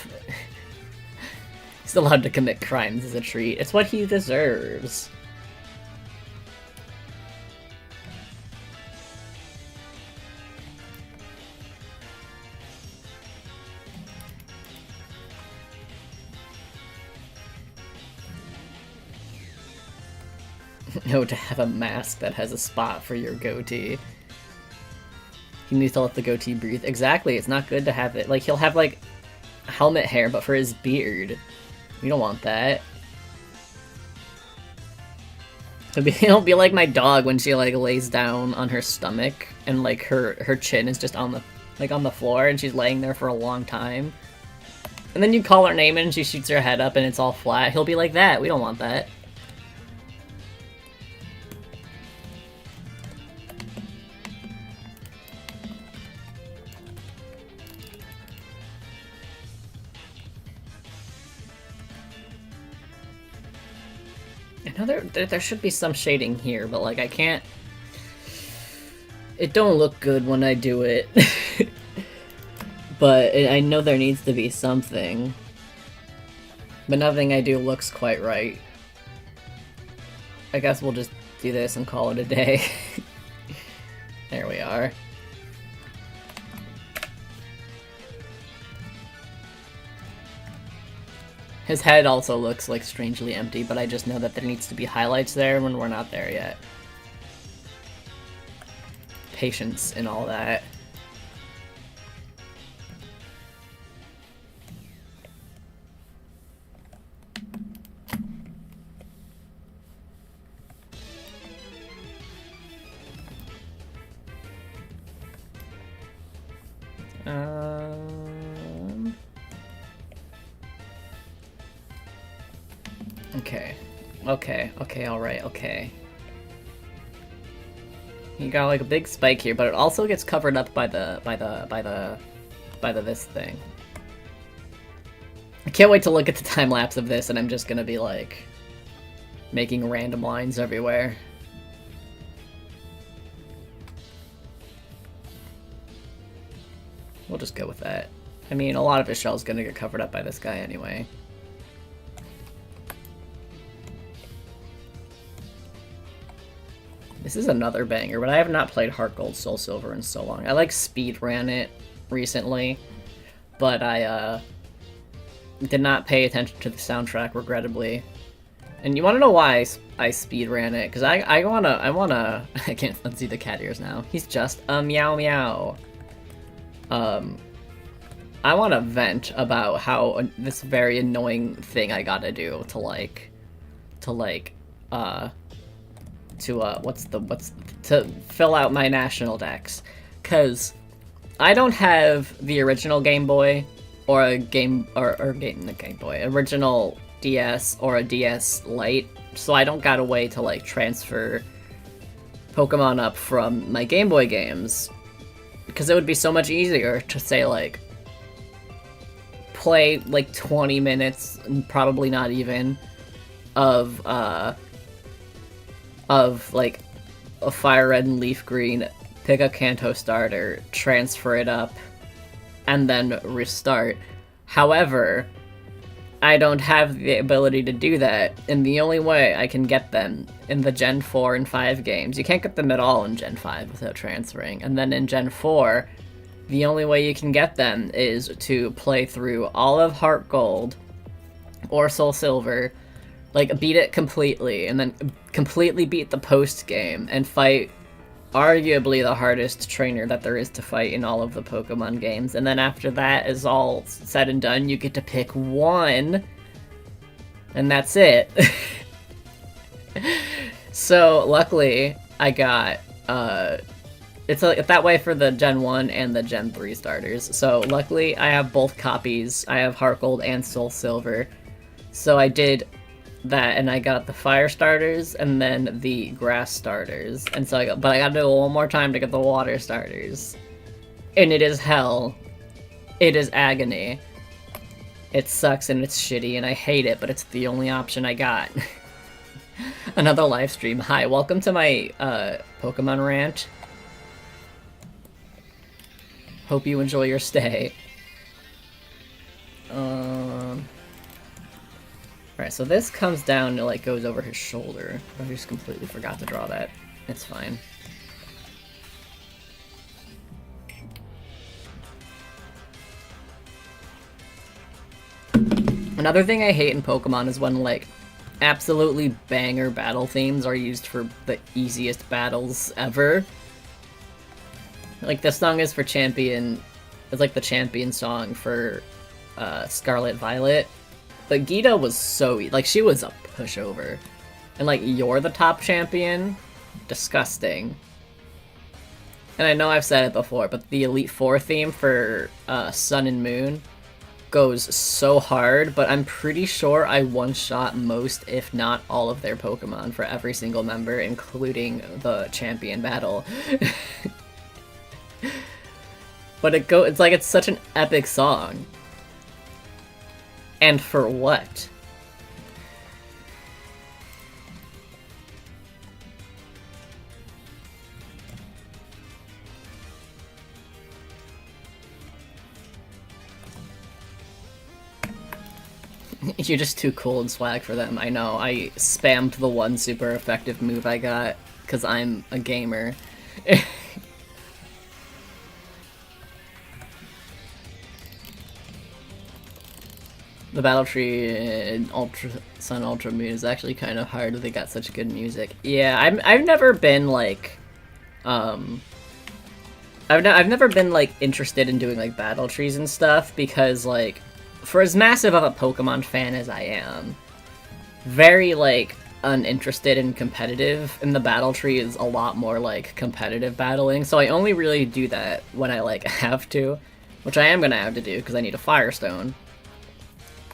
He's allowed to commit crimes as a treat. It's what he deserves. No, to have a mask that has a spot for your goatee. He needs to let the goatee breathe. Exactly, it's not good to have it. Like, he'll have, like, helmet hair, but for his beard. We don't want that. It'll be like my dog when she, like, lays down on her stomach, and, like, her chin is just on the, like, on the floor, and she's laying there for a long time. And then you call her name and she shoots her head up and it's all flat. He'll be like that. We don't want that. I know there should be some shading here, but, like, I can't... It don't look good when I do it. But I know there needs to be something. But nothing I do looks quite right. I guess we'll just do this and call it a day. There we are. His head also looks, like, strangely empty, but I just know that there needs to be highlights there when we're not there yet. Patience and all that. Okay, alright, okay. You got, like, a big spike here, but it also gets covered up by the this thing. I can't wait to look at the time lapse of this and I'm just gonna be, like, making random lines everywhere. We'll just go with that. I mean, a lot of his shell's gonna get covered up by this guy anyway. This is another banger, but I have not played Heart Gold Soul Silver in so long. I, like, speedran it recently, but I did not pay attention to the soundtrack, regrettably. And you want to know why I speedran it? Because I wanna I can't unsee the cat ears now. He's just a meow meow. I want to vent about how this very annoying thing I gotta do to fill out my national dex, cause I don't have the original Game Boy or a original DS or a DS Lite, so I don't got a way to, like, transfer Pokemon up from my Game Boy games, because it would be so much easier to say, like, play like 20 minutes, and probably not even, of like a Fire Red and Leaf Green, pick a Kanto starter, transfer it up, and then restart. However, I don't have the ability to do that, and the only way I can get them in the Gen 4 and 5 games, you can't get them at all in Gen 5 without transferring, and then in Gen 4, the only way you can get them is to play through all of Heart Gold, or Soul Silver, Like, beat it completely, and then completely beat the post-game, and fight arguably the hardest trainer that there is to fight in all of the Pokemon games. And then after that is all said and done, you get to pick one, and that's it. So, luckily, I got, it's that way for the Gen 1 and the Gen 3 starters. So, luckily, I have both copies. I have Heart Gold and Soul Silver. So I did that, and I got the fire starters and then the grass starters. And so but I gotta do it one more time to get the water starters. And it is hell. It is agony. It sucks and it's shitty and I hate it, but it's the only option I got. Another live stream. Hi, welcome to my Pokemon rant. Hope you enjoy your stay. Alright, so this comes down and like goes over his shoulder. I just completely forgot to draw that. It's fine. Another thing I hate in Pokemon is when like absolutely banger battle themes are used for the easiest battles ever. Like the song is for Champion, it's like the Champion song for Scarlet Violet. But Geeta was so like she was a pushover. And like you're the top champion? Disgusting. And I know I've said it before, but the Elite Four theme for Sun and Moon goes so hard, but I'm pretty sure I one-shot most, if not all of their Pokemon for every single member, including the champion battle. But it's like it's such an epic song. And for what? You're just too cool and swag for them, I know. I spammed the one super effective move I got, because I'm a gamer. The battle tree in Ultra Sun, Ultra Moon is actually kind of hard. They got such good music. Yeah, I've never been like, I've never been like interested in doing like battle trees and stuff because like, for as massive of a Pokemon fan as I am, very like uninterested in competitive, and the battle tree is a lot more like competitive battling. So I only really do that when I like have to, which I am gonna have to do because I need a Firestone.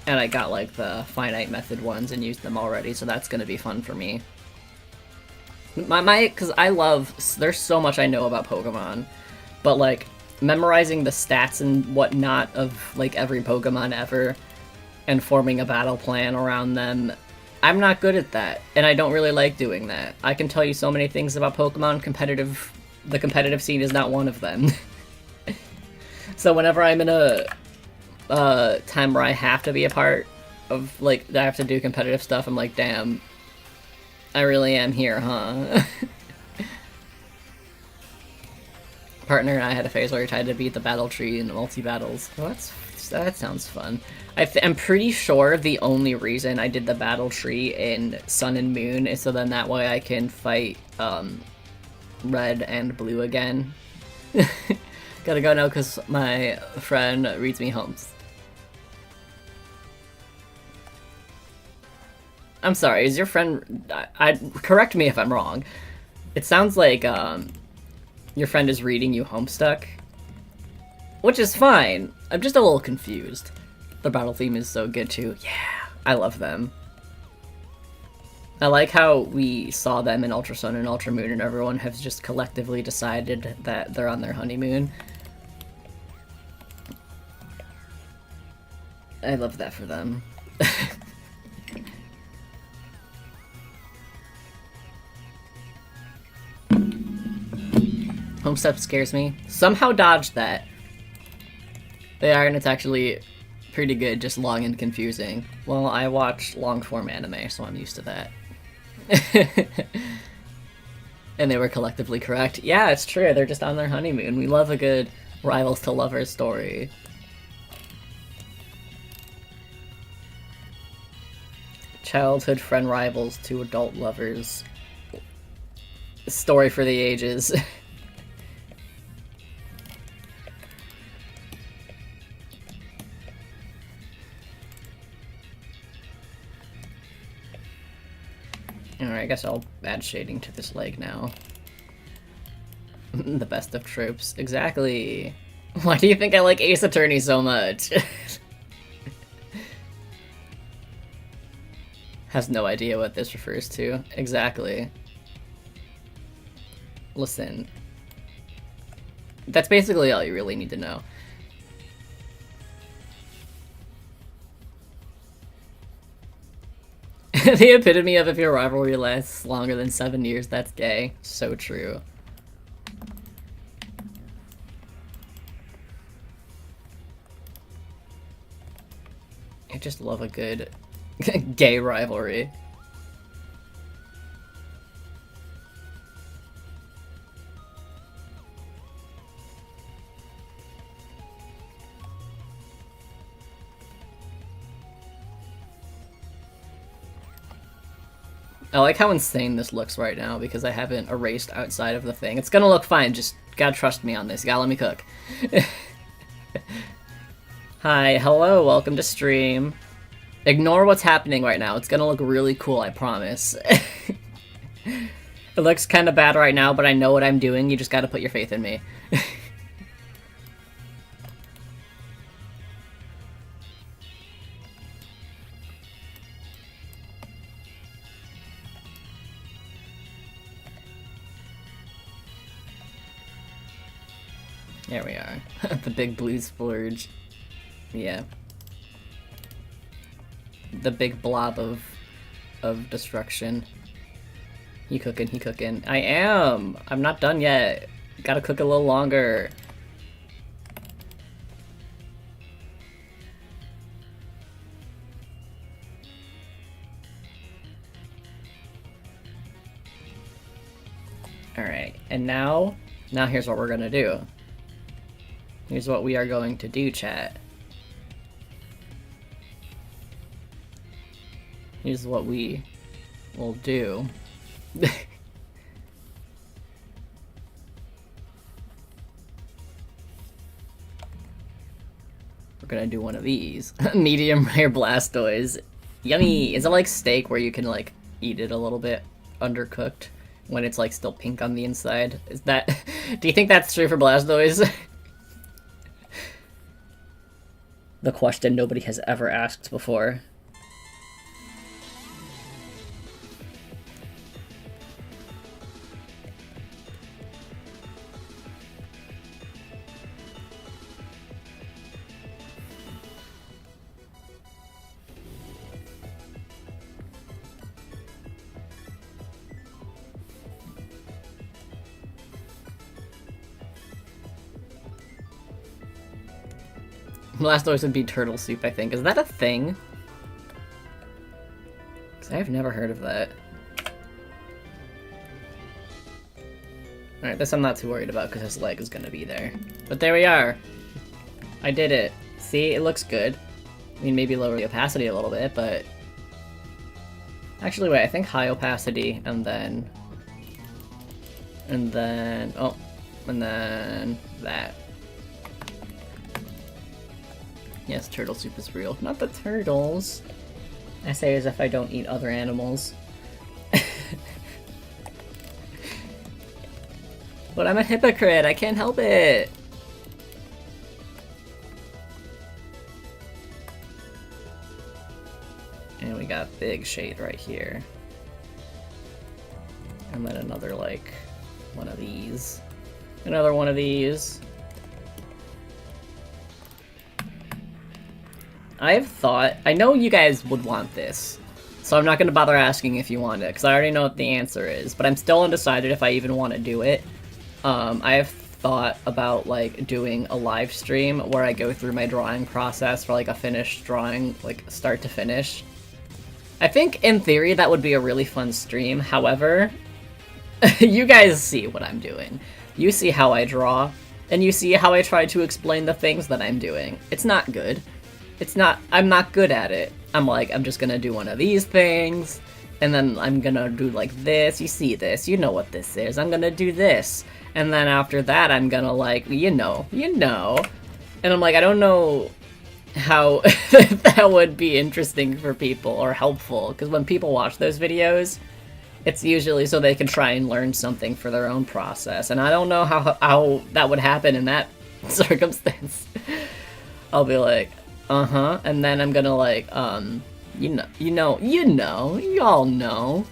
And I got, like, the finite method ones and used them already, so that's gonna be fun for me. Because I love... There's so much I know about Pokemon, but, like, memorizing the stats and whatnot of, like, every Pokemon ever, and forming a battle plan around them, I'm not good at that, and I don't really like doing that. I can tell you so many things about Pokemon, the competitive scene is not one of them. So whenever I'm in a... time where I have to be a part of, like, I have to do competitive stuff, I'm like, damn, I really am here, huh? Partner and I had a phase where we tried to beat the battle tree in multi-battles. Well, that sounds fun. I'm pretty sure the only reason I did the battle tree in Sun and Moon is so then that way I can fight, Red and Blue again. Gotta go now because my friend reads me homes. I'm sorry, is your friend... correct me if I'm wrong. It sounds like, your friend is reading you Homestuck. Which is fine. I'm just a little confused. The battle theme is so good too. Yeah, I love them. I like how we saw them in Ultra Sun and Ultra Moon and everyone has just collectively decided that they're on their honeymoon. I love that for them. Homestep scares me. Somehow dodged that. They are, and it's actually pretty good, just long and confusing. Well, I watch long-form anime, so I'm used to that. And they were collectively correct. Yeah, it's true, they're just on their honeymoon. We love a good rivals to lovers story. Childhood friend rivals to adult lovers. Story for the ages. Alright, I guess I'll add shading to this leg now. The best of tropes. Exactly. Why do you think I like Ace Attorney so much? Has no idea what this refers to. Exactly. Listen. That's basically all you really need to know. The epitome of if your rivalry lasts longer than 7 years, that's gay. So true. I just love a good gay rivalry. I like how insane this looks right now because I haven't erased outside of the thing. It's gonna look fine, just gotta trust me on this. You gotta let me cook. Hi, hello, welcome to stream. Ignore what's happening right now. It's gonna look really cool, I promise. It looks kind of bad right now, but I know what I'm doing. You just gotta put your faith in me. There we are. The big blue splurge. Yeah. The big blob of destruction. He cooking, he cooking. I am! I'm not done yet. Gotta cook a little longer. Alright, and now here's what we're gonna do. Here's what we are going to do, chat. Here's what we will do. We're gonna do one of these. Medium rare Blastoise. Yummy! Is it like steak where you can like eat it a little bit undercooked when it's like still pink on the inside? Is that... Do you think that's true for Blastoise? The question nobody has ever asked before. Blastoise would be turtle soup, I think. Is that a thing? Because I've never heard of that. Alright, this I'm not too worried about because his leg is going to be there. But there we are! I did it. See, it looks good. I mean, maybe lower the opacity a little bit, but... Actually, wait, I think high opacity, and then... oh, and then that. Yes, turtle soup is real. Not the turtles. I say as if I don't eat other animals. But I'm a hypocrite, I can't help it! And we got big shade right here. And then another, like, one of these. Another one of these. I've thought... I know you guys would want this, so I'm not going to bother asking if you want it, because I already know what the answer is, but I'm still undecided if I even want to do it. I have thought about, like, doing a live stream where I go through my drawing process for, like, a finished drawing, like, start to finish. I think, in theory, that would be a really fun stream. However, you guys see what I'm doing. You see how I draw, and you see how I try to explain the things that I'm doing. It's not good. I'm not good at it. I'm like, I'm just gonna do one of these things, and then I'm gonna do like this, you see this, you know what this is, I'm gonna do this, and then after that I'm gonna like, you know, and I'm like, I don't know how that would be interesting for people or helpful, because when people watch those videos, it's usually so they can try and learn something for their own process, and I don't know how that would happen in that circumstance. I'll be like, and then I'm gonna like, you all know.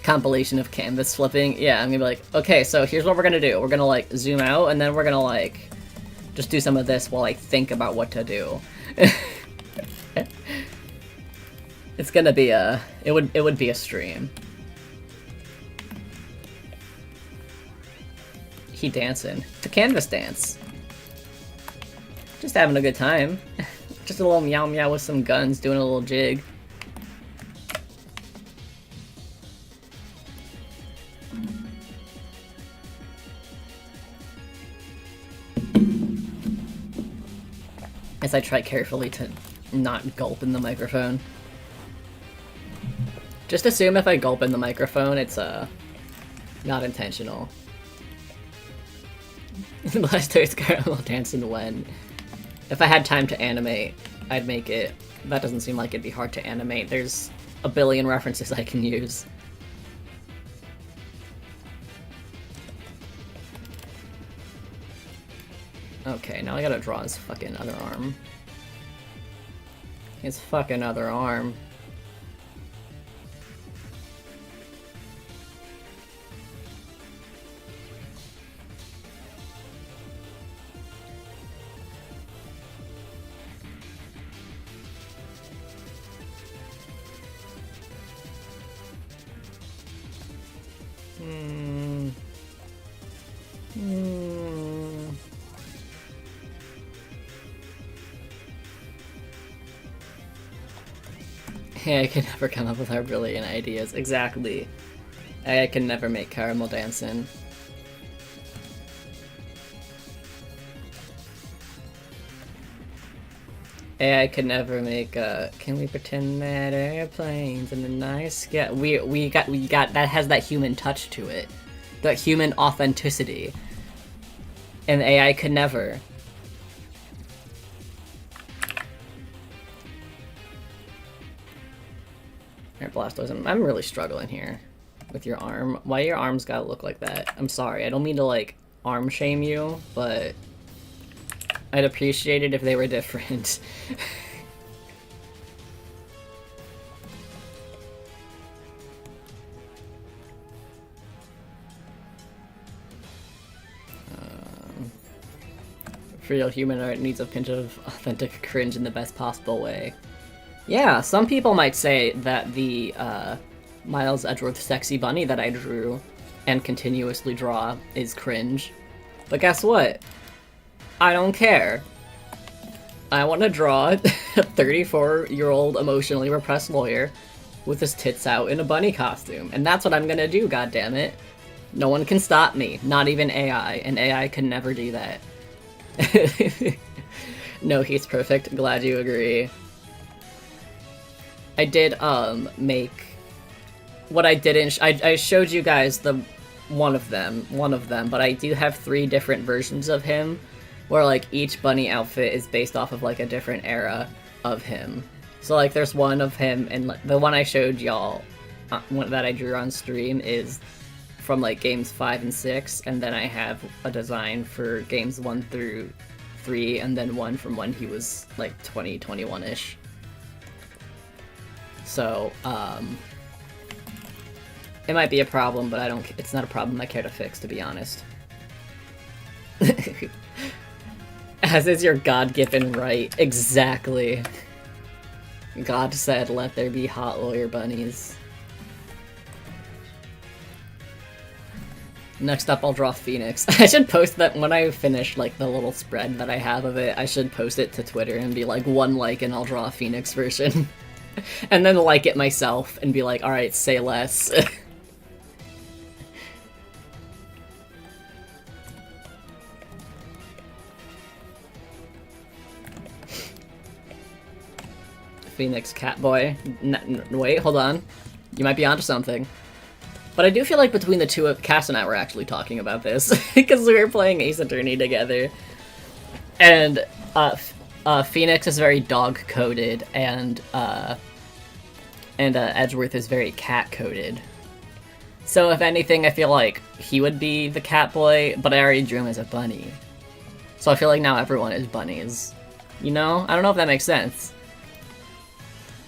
Compilation of canvas flipping. Yeah, I'm gonna be like, okay, so here's what we're gonna do. We're gonna like zoom out, and then we're gonna like just do some of this while I think about what to do. It's gonna be it would be a stream. He dancing. It's a canvas dance. Just having a good time. Just a little meow meow with some guns, doing a little jig. As I try carefully to not gulp in the microphone. Just assume if I gulp in the microphone, it's not intentional. Blastoise caramel dancing when. If I had time to animate, I'd make it. That doesn't seem like it'd be hard to animate. There's a billion references I can use. Okay, now I gotta draw his fucking other arm. His fucking other arm. Hey, I can never come up with our brilliant ideas. Exactly. I can never make caramel dancing. AI could never make can we pretend that airplanes in the night sky? We got that has that human touch to it. That human authenticity. And AI could never. Alright, Blastoise, I'm really struggling here with your arm. Why your arms gotta look like that? I'm sorry, I don't mean to like arm shame you, but I'd appreciate it if they were different. Real human art needs a pinch of authentic cringe in the best possible way. Yeah, some people might say that the Miles Edgeworth sexy bunny that I drew and continuously draw is cringe. But guess what? I don't care. I want to draw a 34-year-old emotionally repressed lawyer with his tits out in a bunny costume. And that's what I'm gonna do, goddammit. No one can stop me, not even AI, and AI can never do that. No, he's perfect. Glad you agree. I did make what I didn't. I showed you guys the one of them, but I do have 3 different versions of him, where like each bunny outfit is based off of like a different era of him. So like there's one of him, and the one I showed y'all that I drew on stream is from like games 5 and 6, and then I have a design for games 1 through 3, and then one from when he was like 20, 21-ish. So, it might be a problem, but it's not a problem I care to fix, to be honest. As is your God-given right. Exactly. God said, let there be hot lawyer bunnies. Next up, I'll draw Phoenix. I should post that when I finish, like, the little spread that I have of it. I should post it to Twitter and be like, 1 like and I'll draw a Phoenix version. And then like it myself and be like, alright, say less. Phoenix Catboy. Wait, hold on. You might be onto something. But I do feel like between the two of Cass and I were actually talking about this because we were playing Ace Attorney together. And Phoenix is very dog-coded and Edgeworth is very cat-coded. So if anything, I feel like he would be the cat boy, but I already drew him as a bunny. So I feel like now everyone is bunnies. You know? I don't know if that makes sense.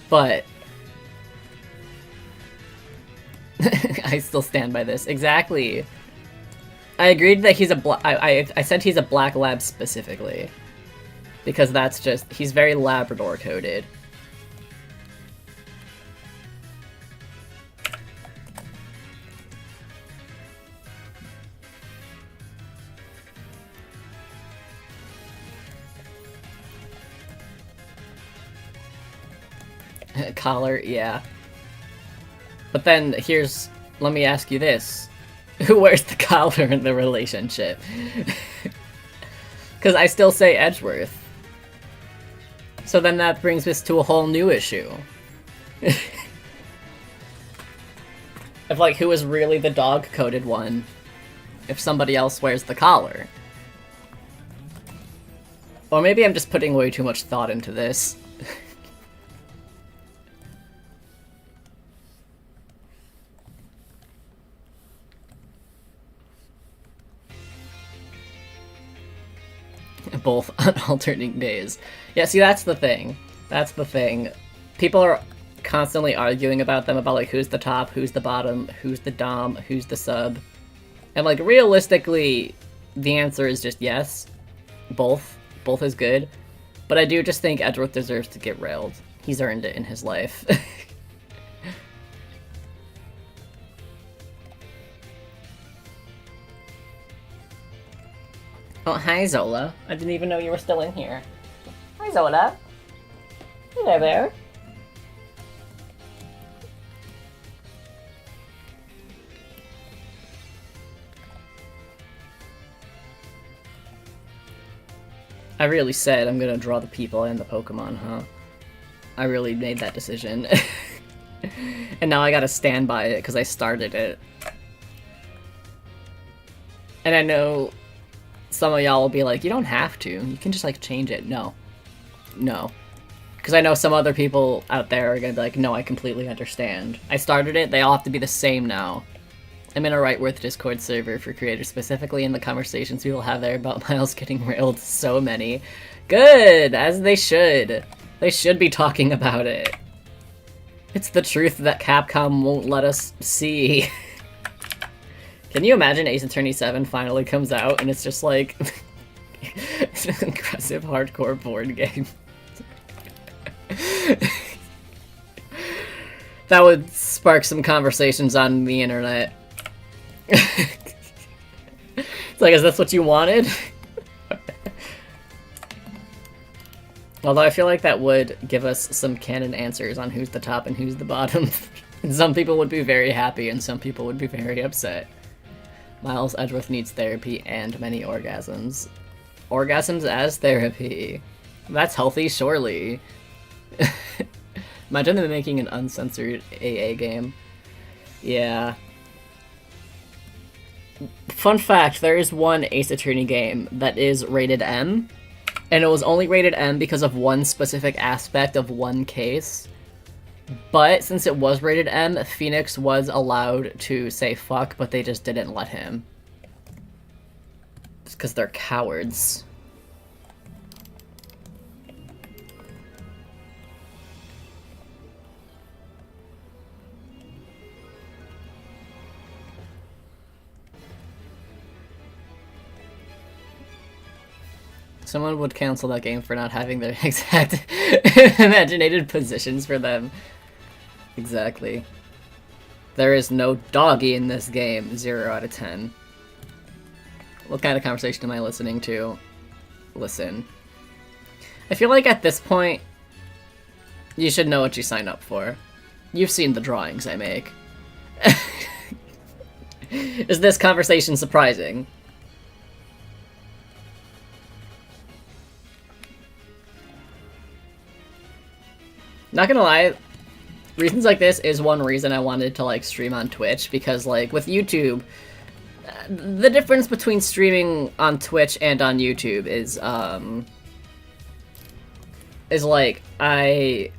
But I still stand by this. Exactly. I agreed that he's a I said he's a black lab specifically. Because that's just, he's very Labrador coded. Collar, yeah. But then let me ask you this. Who wears the collar in the relationship? Because I still say Edgeworth. So then that brings us to a whole new issue. Of like, who is really the dog-coded one if somebody else wears the collar? Or maybe I'm just putting way too much thought into this. Both on alternating days. Yeah, see, that's the thing. That's the thing. People are constantly arguing about them, about, like, who's the top, who's the bottom, who's the dom, who's the sub. And, like, realistically, the answer is just yes. Both. Both is good. But I do just think Edgeworth deserves to get railed. He's earned it in his life. Oh, hi, Zola. I didn't even know you were still in here. Hi, Zola. Hello there. I really said I'm gonna draw the people and the Pokemon, huh? I really made that decision. And now I gotta stand by it because I started it. And I know some of y'all will be like, you don't have to. You can just, like, change it. No. No. Because I know some other people out there are gonna be like, no, I completely understand. I started it, they all have to be the same now. I'm in a Rightworth Discord server for creators, specifically in the conversations we will have there about Miles getting railed so many. Good! As they should. They should be talking about it. It's the truth that Capcom won't let us see. Can you imagine Ace Attorney 7 finally comes out and it's just like it's an aggressive hardcore board game? That would spark some conversations on the internet. It's like, is this what you wanted? Although I feel like that would give us some canon answers on who's the top and who's the bottom. And some people would be very happy and some people would be very upset. Miles Edgeworth needs therapy and many orgasms. Orgasms as therapy. That's healthy, surely. Imagine them making an uncensored AA game. Yeah. Fun fact, there is one Ace Attorney game that is rated M, and it was only rated M because of one specific aspect of one case. But since it was rated M, Phoenix was allowed to say fuck, but they just didn't let him. It's because they're cowards. Someone would cancel that game for not having their exact imaginated positions for them. Exactly. There is no doggy in this game. 0 out of 10. What kind of conversation am I listening to? Listen. I feel like at this point, you should know what you sign up for. You've seen the drawings I make. Is this conversation surprising? Not gonna lie, reasons like this is one reason I wanted to, like, stream on Twitch, because, like, with YouTube, the difference between streaming on Twitch and on YouTube is like,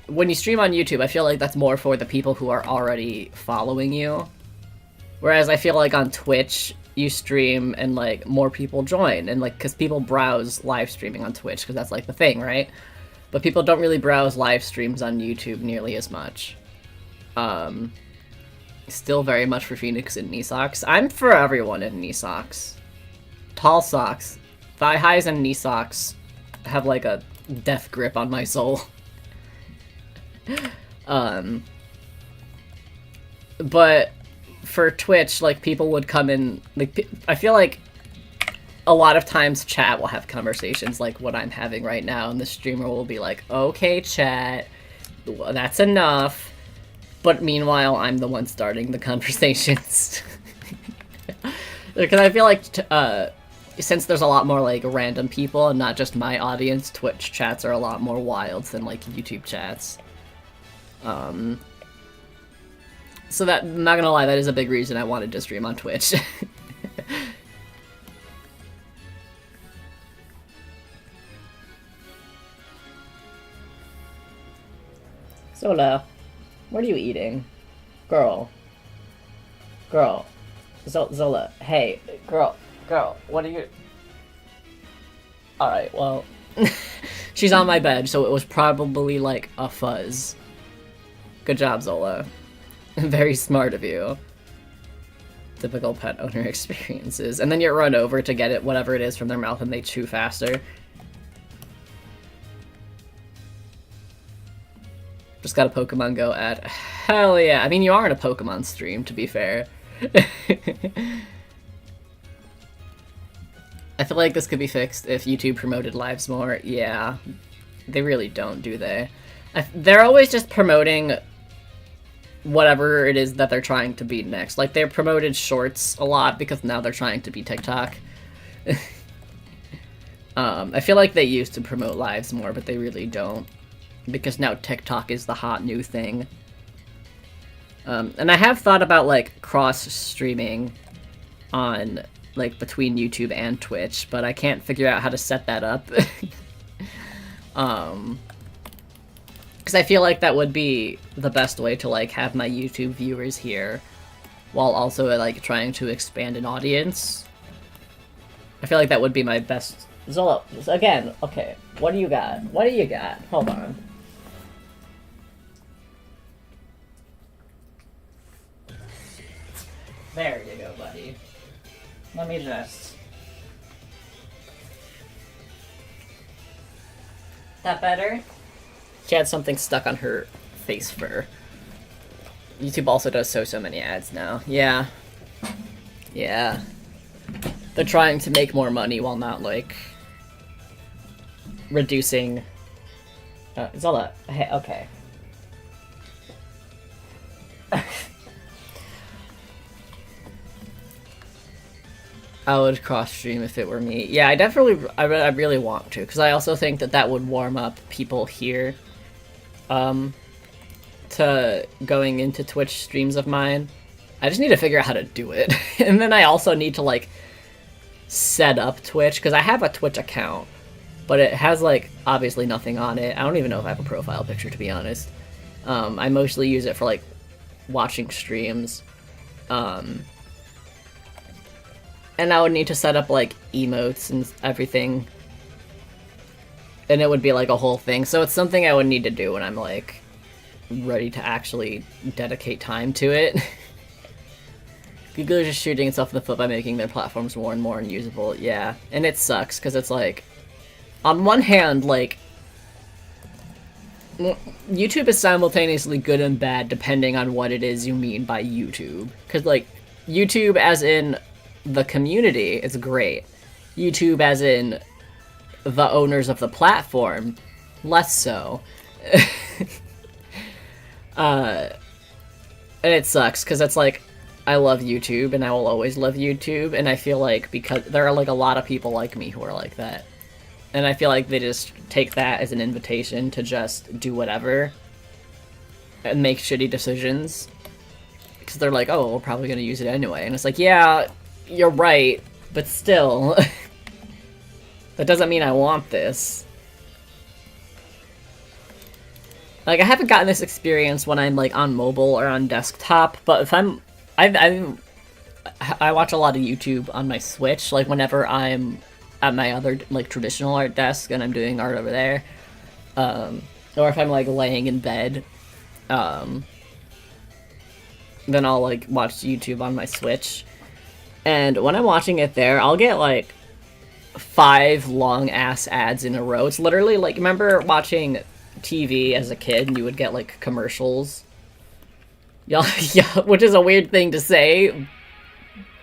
when you stream on YouTube, I feel like that's more for the people who are already following you. Whereas I feel like on Twitch, you stream and, like, more people join, and, like, because people browse live streaming on Twitch, because that's, like, the thing, right? But people don't really browse live streams on YouTube nearly as much. Still very much for Phoenix in knee socks. I'm for everyone in knee socks. Tall socks. Thigh highs and knee socks have, like, a death grip on my soul. But for Twitch, like, people would come in, like, I feel like a lot of times chat will have conversations like what I'm having right now, and the streamer will be like, okay, chat, that's enough. But meanwhile, I'm the one starting the conversations. Because I feel like, since there's a lot more, like, random people and not just my audience, Twitch chats are a lot more wild than, like, YouTube chats. So that, I'm not gonna lie, that is a big reason I wanted to stream on Twitch. Zola, what are you eating? Girl. Zola, hey, girl, what are you... Alright, well... She's on my bed, so it was probably, like, a fuzz. Good job, Zola. Very smart of you. Typical pet owner experiences. And then you run over to get it, whatever it is, from their mouth, and they chew faster. Just got a Pokemon Go ad. Hell yeah. I mean, you are in a Pokemon stream, to be fair. I feel like this could be fixed if YouTube promoted lives more. Yeah. They really don't, do they? They're always just promoting whatever it is that they're trying to be next. Like, they promoted Shorts a lot because now they're trying to be TikTok. I feel like they used to promote lives more, but they really don't. Because now TikTok is the hot new thing. And I have thought about, like, cross-streaming on, like, between YouTube and Twitch, but I can't figure out how to set that up. Because I feel like that would be the best way to, like, have my YouTube viewers here, while also, like, trying to expand an audience. I feel like that would be my best... Zola, again, okay, what do you got? What do you got? Hold on. There you go, buddy. Let me just... That better? She had something stuck on her face fur. YouTube also does so many ads now. Yeah. Yeah. They're trying to make more money while not, like, reducing... Zola, hey, okay. I would cross-stream if it were me. Yeah, I really want to, because I also think that that would warm up people here, to going into Twitch streams of mine. I just need to figure out how to do it. And then I also need to, like, set up Twitch, because I have a Twitch account, but it has, like, obviously nothing on it. I don't even know if I have a profile picture, to be honest. I mostly use it for, like, watching streams. And I would need to set up, like, emotes and everything. And it would be, like, a whole thing. So it's something I would need to do when I'm, like, ready to actually dedicate time to it. Google is just shooting itself in the foot by making their platforms more and more unusable. Yeah, and it sucks, because it's, like, on one hand, like, YouTube is simultaneously good and bad depending on what it is you mean by YouTube. Because, like, YouTube as in the community is great. YouTube as in the owners of the platform, less so. And it sucks, because it's like, I love YouTube, and I will always love YouTube, and I feel like, because there are, like, a lot of people like me who are like that. And I feel like they just take that as an invitation to just do whatever. and make shitty decisions. Because they're like, oh, we're probably going to use it anyway. And it's like, yeah, you're right, but still. That doesn't mean I want this. Like, I haven't gotten this experience when I'm, like, on mobile or on desktop, but if I watch a lot of YouTube on my Switch, like, whenever I'm at my other, like, traditional art desk and I'm doing art over there. Or if I'm, like, laying in bed, then I'll, like, watch YouTube on my Switch. And when I'm watching it there, I'll get, like, 5 long-ass ads in a row. It's literally, like, remember watching TV as a kid and you would get, like, commercials? Y'all, yeah, which is a weird thing to say,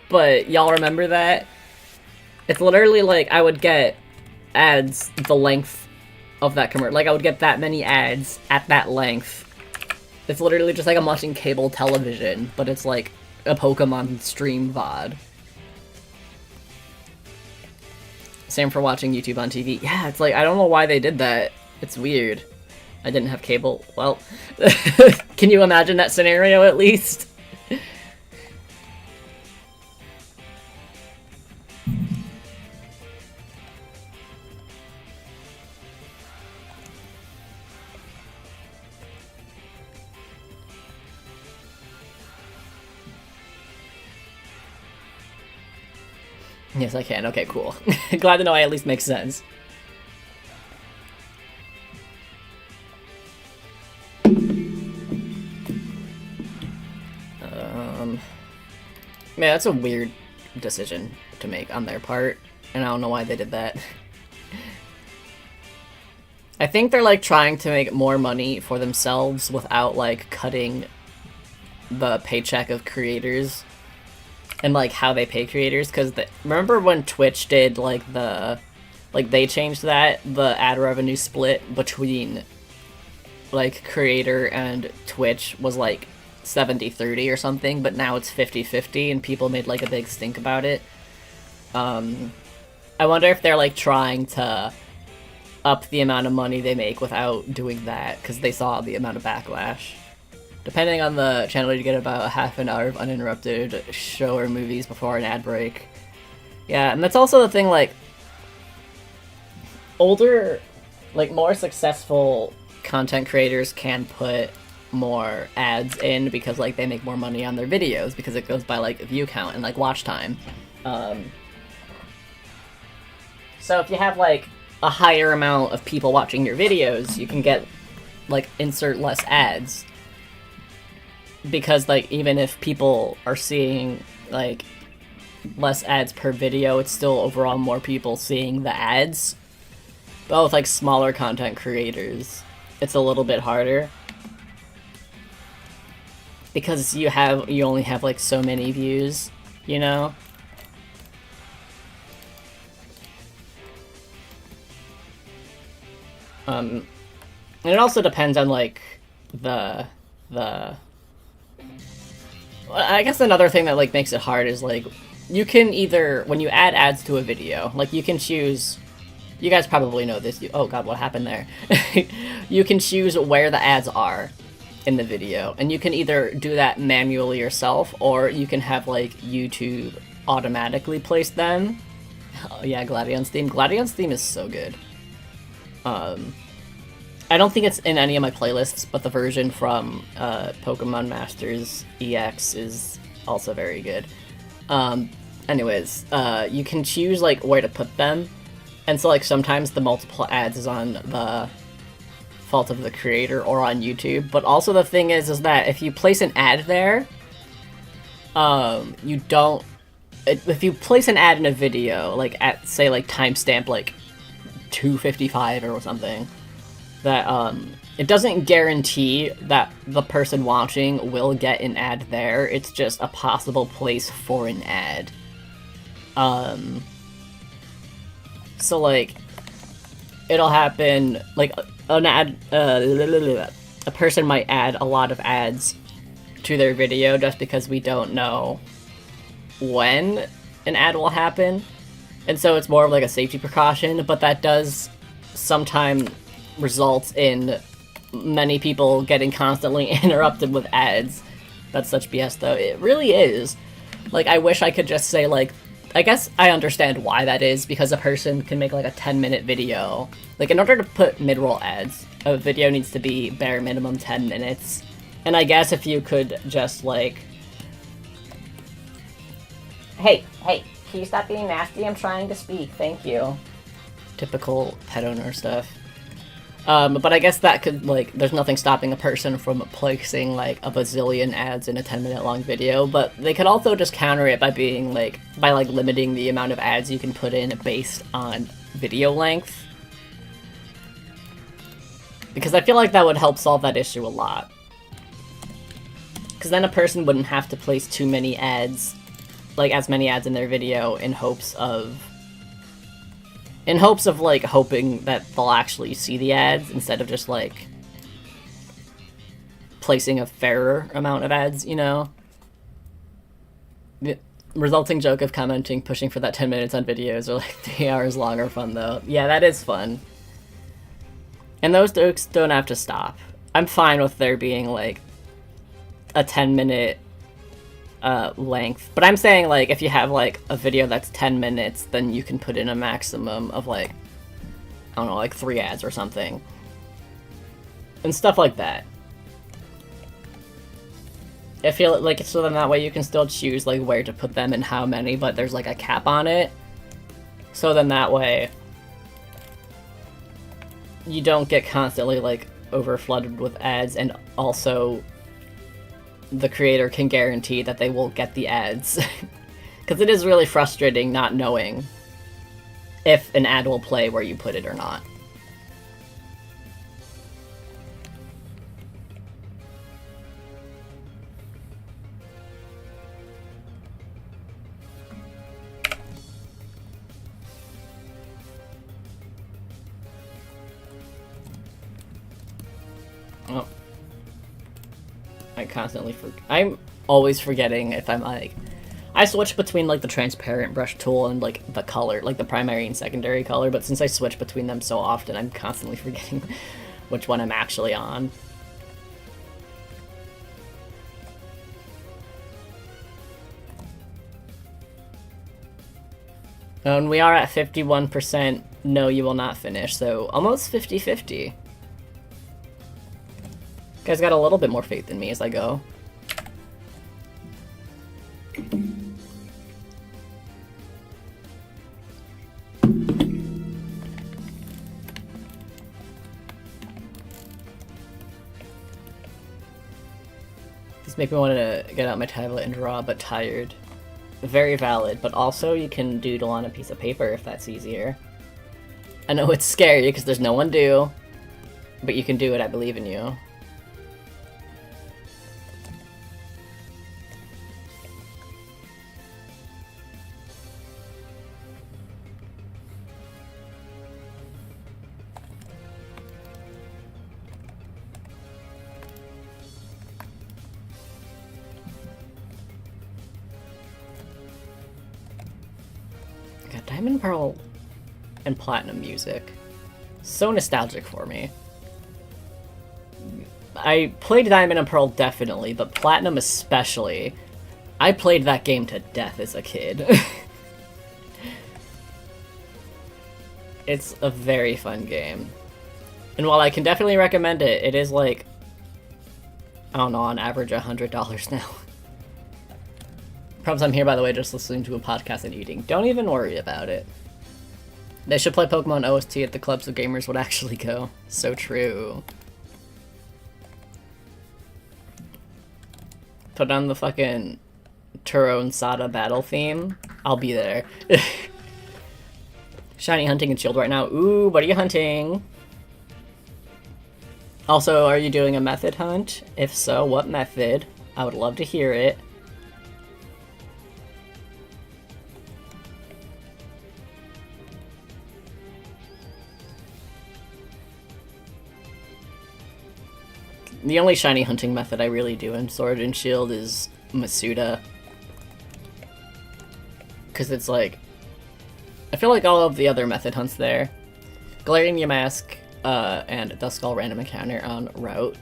but y'all remember that? It's literally, like, I would get ads the length of that commercial. Like, I would get that many ads at that length. It's literally just like I'm watching cable television, but it's like a Pokemon stream VOD. Same for watching YouTube on TV. Yeah, it's like, I don't know why they did that. It's weird. I didn't have cable. Well, can you imagine that scenario at least? Yes, I can. Okay, cool. Glad to know I at least make sense. Man, that's a weird decision to make on their part, and I don't know why they did that. I think they're, like, trying to make more money for themselves without, like, cutting the paycheck of creators. And, like, how they pay creators, because remember when Twitch did, like, they changed the ad revenue split between, like, creator and Twitch was, like, 70-30 or something, but now it's 50-50, and people made, like, a big stink about it. I wonder if they're, like, trying to up the amount of money they make without doing that, because they saw the amount of backlash. Depending on the channel, you get about a half an hour of uninterrupted show or movies before an ad break. Yeah, and that's also the thing, like, older, like, more successful content creators can put more ads in because, like, they make more money on their videos because it goes by, like, view count and, like, watch time. So if you have, like, a higher amount of people watching your videos, you can get, like, insert less ads. Because, like, even if people are seeing, like, less ads per video, it's still overall more people seeing the ads. But with, like, smaller content creators, it's a little bit harder. Because you only have, like, so many views, you know? And it also depends on, like, I guess another thing that, like, makes it hard is, like, you can either, when you add ads to a video, like, you can choose, you guys probably know this, oh god, what happened there? You can choose where the ads are in the video, and you can either do that manually yourself, or you can have, like, YouTube automatically place them. Oh, yeah, Gladion's theme. Gladion's theme is so good. I don't think it's in any of my playlists, but the version from Pokemon Masters EX is also very good. Anyways, you can choose, like, where to put them, and so, like, sometimes the multiple ads is on the fault of the creator or on YouTube, but also the thing is that if you place an ad there, you don't... If you place an ad in a video, like, at, say, like, timestamp, like, 2:55 or something, that, it doesn't guarantee that the person watching will get an ad there, it's just a possible place for an ad. So, like, it'll happen, like, an ad, a person might add a lot of ads to their video just because we don't know when an ad will happen, and so it's more of, like, a safety precaution, but that does sometimes result in many people getting constantly interrupted with ads. That's such BS, though. It really is. Like, I wish I could just say, like, I guess I understand why that is, because a person can make, like, a 10-minute video. Like, in order to put mid-roll ads, a video needs to be bare minimum 10 minutes. And I guess if you could just, like... Hey, can you stop being nasty? I'm trying to speak, thank you. Typical pet owner stuff. But I guess that could, like, there's nothing stopping a person from placing, like, a bazillion ads in a 10-minute long video, but they could also just counter it by being, like, limiting the amount of ads you can put in based on video length. Because I feel like that would help solve that issue a lot. Because then a person wouldn't have to place too many ads, like, as many ads in their video in hopes of, like, hoping that they'll actually see the ads instead of just, like, placing a fairer amount of ads, you know? The resulting joke of commenting, pushing for that 10 minutes on videos or, like, 3 hours long are fun, though. Yeah, that is fun. And those jokes don't have to stop. I'm fine with there being, like, a 10-minute length. But I'm saying, like, if you have, like, a video that's 10 minutes, then you can put in a maximum of, like, I don't know, like 3 ads or something. And stuff like that. I feel like, so then that way you can still choose, like, where to put them and how many, but there's, like, a cap on it. So then that way you don't get constantly, like, overflooded with ads, and also the creator can guarantee that they will get the ads. Because it is really frustrating not knowing if an ad will play where you put it or not. Oh. I'm always forgetting if I'm, like... I switch between, like, the transparent brush tool and, like, the color, like, the primary and secondary color, but since I switch between them so often, I'm constantly forgetting which one I'm actually on. And we are at 51%, no, you will not finish, so almost 50-50. You guys got a little bit more faith in me as I go. These make me want to get out my tablet and draw, but tired. Very valid, but also you can doodle on a piece of paper if that's easier. I know it's scary because there's no one do, but you can do it, I believe in you. God, Diamond, Pearl, and Platinum music. So nostalgic for me. I played Diamond and Pearl definitely, but Platinum especially. I played that game to death as a kid. It's a very fun game. And while I can definitely recommend it, it is like, I don't know, on average $100 now. Probs, I'm here, by the way, just listening to a podcast and eating. Don't even worry about it. They should play Pokemon OST at the club so gamers would actually go. So true. Put on the fucking Turo and Sada battle theme. I'll be there. Shiny hunting and shield right now. Ooh, what are you hunting? Also, are you doing a method hunt? If so, what method? I would love to hear it. The only shiny hunting method I really do in Sword and Shield is Masuda. Because it's like, I feel like all of the other method hunts there, Galarian Mask, and Duskull random encounter on Route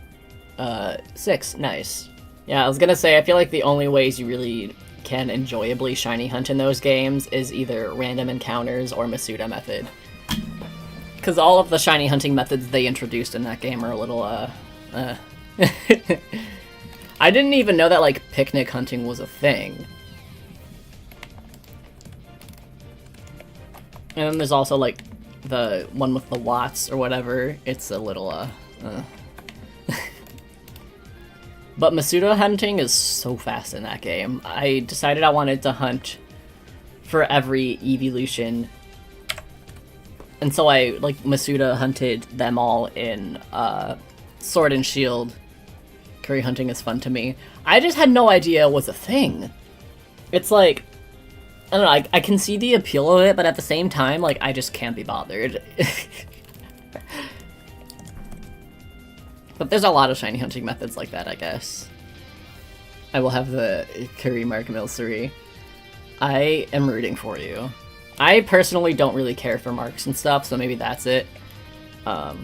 6. Nice. Yeah, I was gonna say, I feel like the only ways you really can enjoyably shiny hunt in those games is either random encounters or Masuda method. Because all of the shiny hunting methods they introduced in that game are a little, I didn't even know that, like, picnic hunting was a thing. And then there's also, like, the one with the Watts or whatever. It's a little, But Masuda hunting is so fast in that game. I decided I wanted to hunt for every evolution. And so I, like, Masuda hunted them all in, Sword and Shield. Curry hunting is fun to me. I just had no idea it was a thing. It's like, I don't know, I can see the appeal of it, but at the same time, like, I just can't be bothered. But there's a lot of shiny hunting methods like that, I guess. I will have the Curry Mark Milcery. I am rooting for you. I personally don't really care for marks and stuff, so maybe that's it. But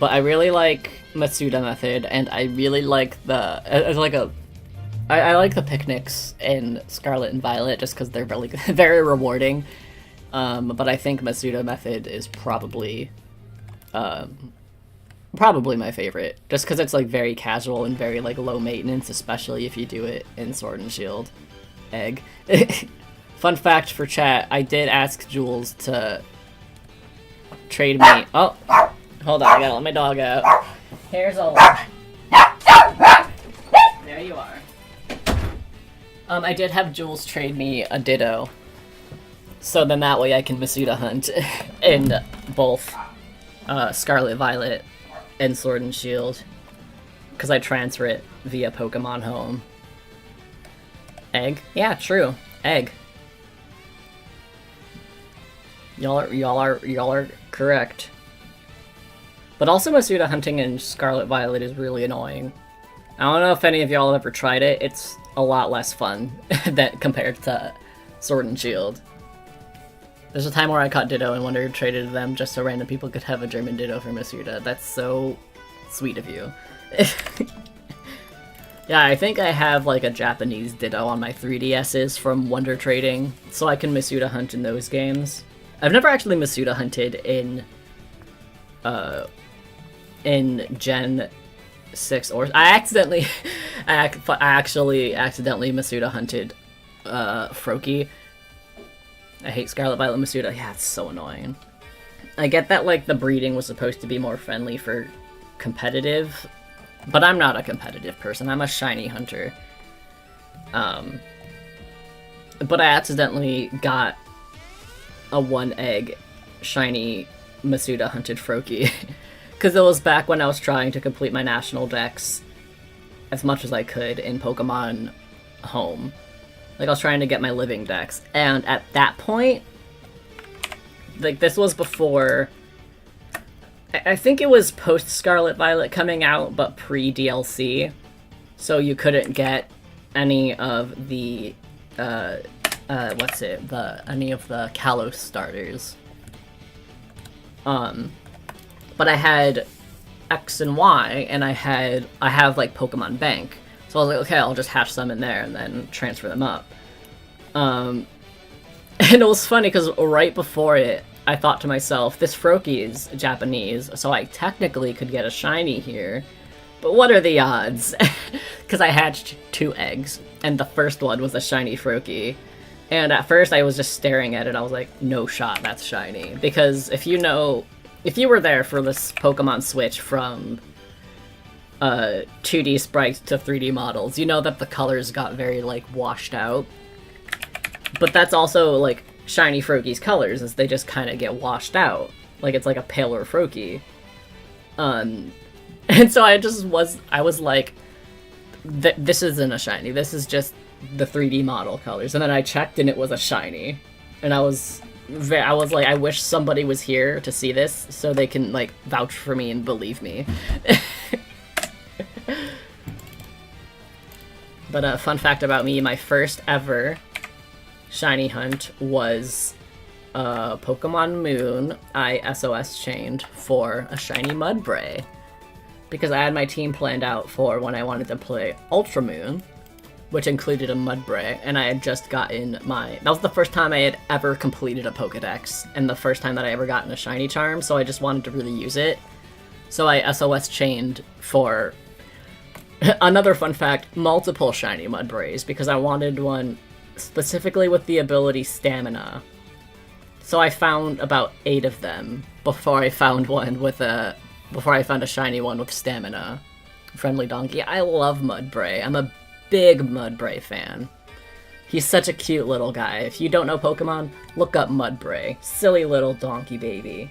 I really like Masuda method, and I really like the I like the picnics in Scarlet and Violet just because they're really very rewarding. But I think Masuda method is probably my favorite, just because it's like very casual and very like low maintenance, especially if you do it in Sword and Shield. Egg. Fun fact for chat, I did ask Jules to trade me. Oh, hold on, I gotta let my dog out. Here's a. There you are. I did have Jules trade me a Ditto, so then that way I can Masuda hunt in both Scarlet Violet and Sword and Shield, because I transfer it via Pokemon Home. Egg? Yeah, true. Egg. Y'all are correct. But also Masuda hunting in Scarlet Violet is really annoying. I don't know if any of y'all have ever tried it. It's a lot less fun that compared to Sword and Shield. There's a time where I caught Ditto and wanted to trade it to them just so random people could have a German Ditto for Masuda. That's so sweet of you. Yeah, I think I have like a Japanese Ditto on my 3DSs from Wonder Trading, so I can Masuda hunt in those games. I've never actually Masuda hunted in Gen 6 or I actually accidentally Masuda hunted Froakie. I hate Scarlet Violet Masuda. Yeah, it's so annoying. I get that like the breeding was supposed to be more friendly for competitive, but I'm not a competitive person. I'm a shiny hunter. But I accidentally got a 1-egg shiny Masuda hunted Froakie. Because it was back when I was trying to complete my national dex as much as I could in Pokemon Home. Like, I was trying to get my living dex. And at that point, like, this was before... I think it was post-Scarlet Violet coming out, but pre-DLC. So you couldn't get any of the, any of the Kalos starters. But I had X and Y, and I have, like, Pokemon Bank. So I was like, okay, I'll just hatch some in there and then transfer them up. And it was funny, because right before it, I thought to myself, this Froakie is Japanese, so I technically could get a shiny here. But what are the odds? Because I hatched 2 eggs, and the first one was a shiny Froakie. And at first I was just staring at it, I was like, no shot, that's shiny. Because if you were there for this Pokemon switch from 2D sprites to 3D models, you know that the colors got very, like, washed out. But that's also, like, shiny Froakie's colors, is they just kind of get washed out. Like, it's like a paler Froakie. And so I was like, this isn't a shiny, this is just the 3D model colors. And then I checked and it was a shiny. And I was like, I wish somebody was here to see this so they can, like, vouch for me and believe me. But a fun fact about me, my first ever shiny hunt was Pokemon Moon, I SOS chained for a shiny Mudbray. Because I had my team planned out for when I wanted to play Ultra Moon, which included a Mudbray, and I had just gotten my... That was the first time I had ever completed a Pokedex, and the first time that I ever gotten a shiny charm, so I just wanted to really use it. So I SOS chained for... Another fun fact, multiple shiny Mudbrays, because I wanted one specifically with the ability Stamina. So I found about 8 of them before I found one with a... Before I found a shiny one with Stamina. Friendly Donkey. I love Mudbray. I'm a big Mudbray fan. He's such a cute little guy. If you don't know Pokemon, look up Mudbray. Silly little donkey baby.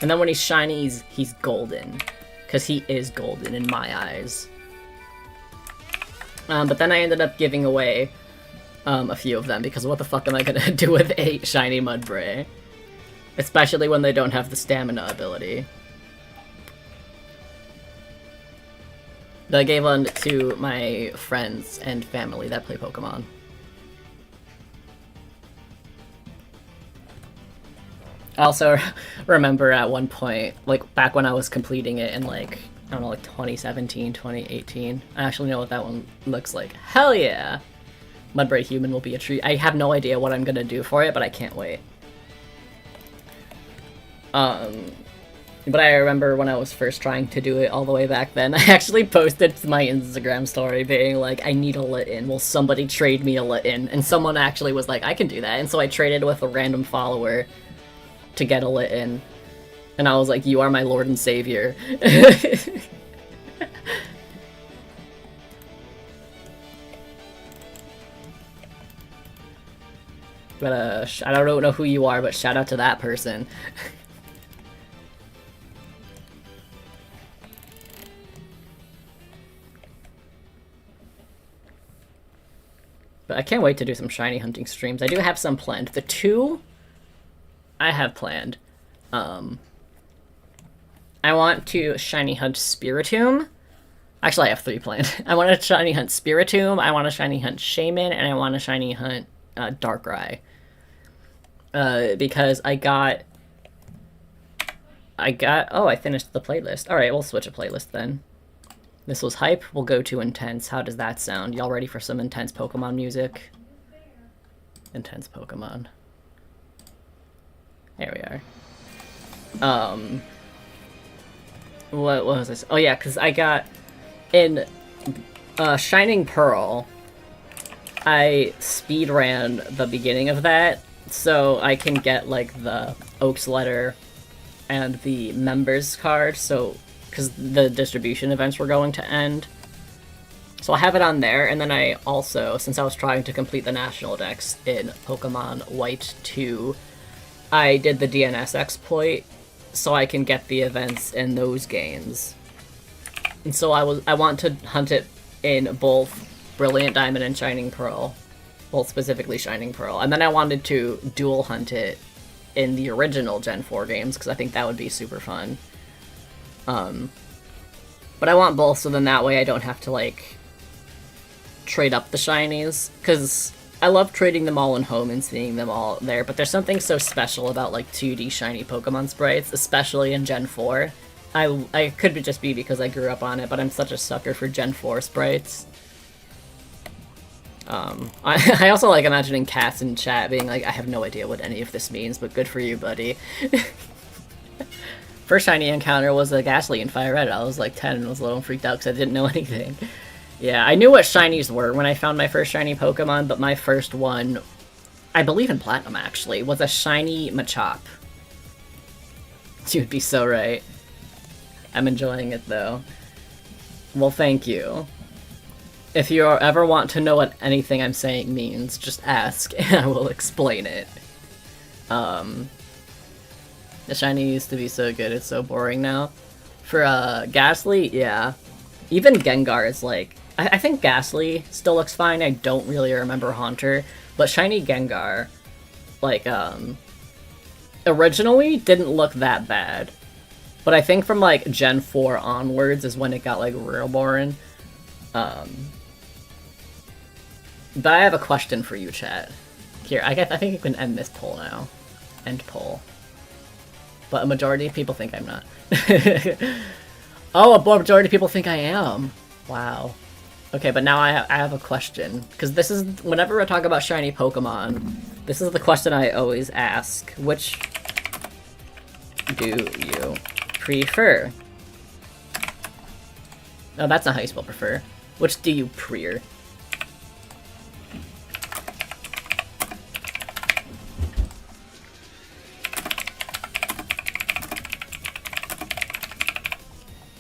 And then when he's shiny, he's golden. Because he is golden in my eyes. But then I ended up giving away a few of them, because what the fuck am I gonna do with 8 shiny Mudbray? Especially when they don't have the Stamina ability. But I gave one to my friends and family that play Pokemon. I also remember at one point, like, back when I was completing it in, like, I don't know, like 2017, 2018. I actually know what that one looks like. Hell yeah! Mudbray Human will be a treat. I have no idea what I'm gonna do for it, but I can't wait. But I remember when I was first trying to do it all the way back then, I actually posted to my Instagram story being like, I need a Lit-In. Will somebody trade me a Lit-In? And someone actually was like, I can do that. And so I traded with a random follower to get a Lit-In. And I was like, you are my lord and savior. But, I don't know who you are, but shout out to that person. But I can't wait to do some shiny hunting streams. I do have some planned. The 2 I have planned. I want to shiny hunt Spiritomb. Actually, I have 3 planned. I want to shiny hunt Spiritomb, I want to shiny hunt Shaman, and I want to shiny hunt Darkrai. Because I got... Oh, I finished the playlist. Alright, we'll switch a playlist then. This was hype, we'll go to intense. How does that sound? Y'all ready for some intense Pokemon music? Intense Pokemon. There we are. What was this? Oh yeah, because I got... In Shining Pearl, I speedran the beginning of that, so I can get, like, the Oak's Letter and the members card, so... because the distribution events were going to end. So I have it on there, and then I also, since I was trying to complete the National Dex in Pokemon White 2, I did the DNS exploit, so I can get the events in those games. And so I want to hunt it in both Brilliant Diamond and Shining Pearl. Well, specifically Shining Pearl. And then I wanted to dual hunt it in the original Gen 4 games, because I think that would be super fun. But I want both, so then that way I don't have to, like, trade up the shinies, because I love trading them all in home and seeing them all there, but there's something so special about, like, 2D shiny Pokemon sprites, especially in Gen 4. I could just be because I grew up on it, but I'm such a sucker for Gen 4 sprites. I also like imagining Cass in chat being like, I have no idea what any of this means, but good for you, buddy. First shiny encounter was a Ghastly in Fire Red. I was like 10 and was a little freaked out because I didn't know anything. Yeah, I knew what shinies were when I found my first shiny Pokemon, but my first one, I believe in Platinum actually, was a shiny Machop. You'd be so right. I'm enjoying it though. Well, thank you. If you ever want to know what anything I'm saying means, just ask and I will explain it. The shiny used to be so good, it's so boring now. For Ghastly, yeah. Even Gengar is like... I think Ghastly still looks fine, I don't really remember Haunter. But shiny Gengar, like, originally didn't look that bad. But I think from, like, Gen 4 onwards is when it got, like, real boring. But I have a question for you, chat. Here, I think you can end this poll now. end poll. But a majority of people think I'm not. Oh, a majority of people think I am. Wow. Okay, but now I have a question. Because this is, whenever I talk about shiny Pokemon, this is the question I always ask. Which do you prefer? No, that's not how you spell prefer. Which do you prefer?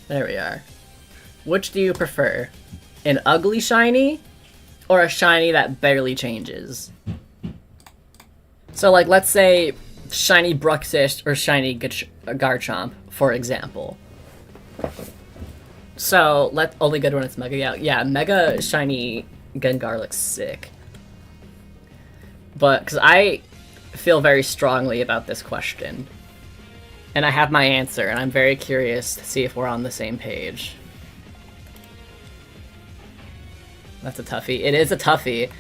There we are. Which do you prefer? An ugly shiny or a shiny that barely changes? So, like, let's say shiny Bruxish or shiny Garchomp, for example. So, only good when it's Mega. Yeah, Mega shiny Gengar looks sick. But, because I feel very strongly about this question. And I have my answer, and I'm very curious to see if we're on the same page. That's a toughie. It is a toughie.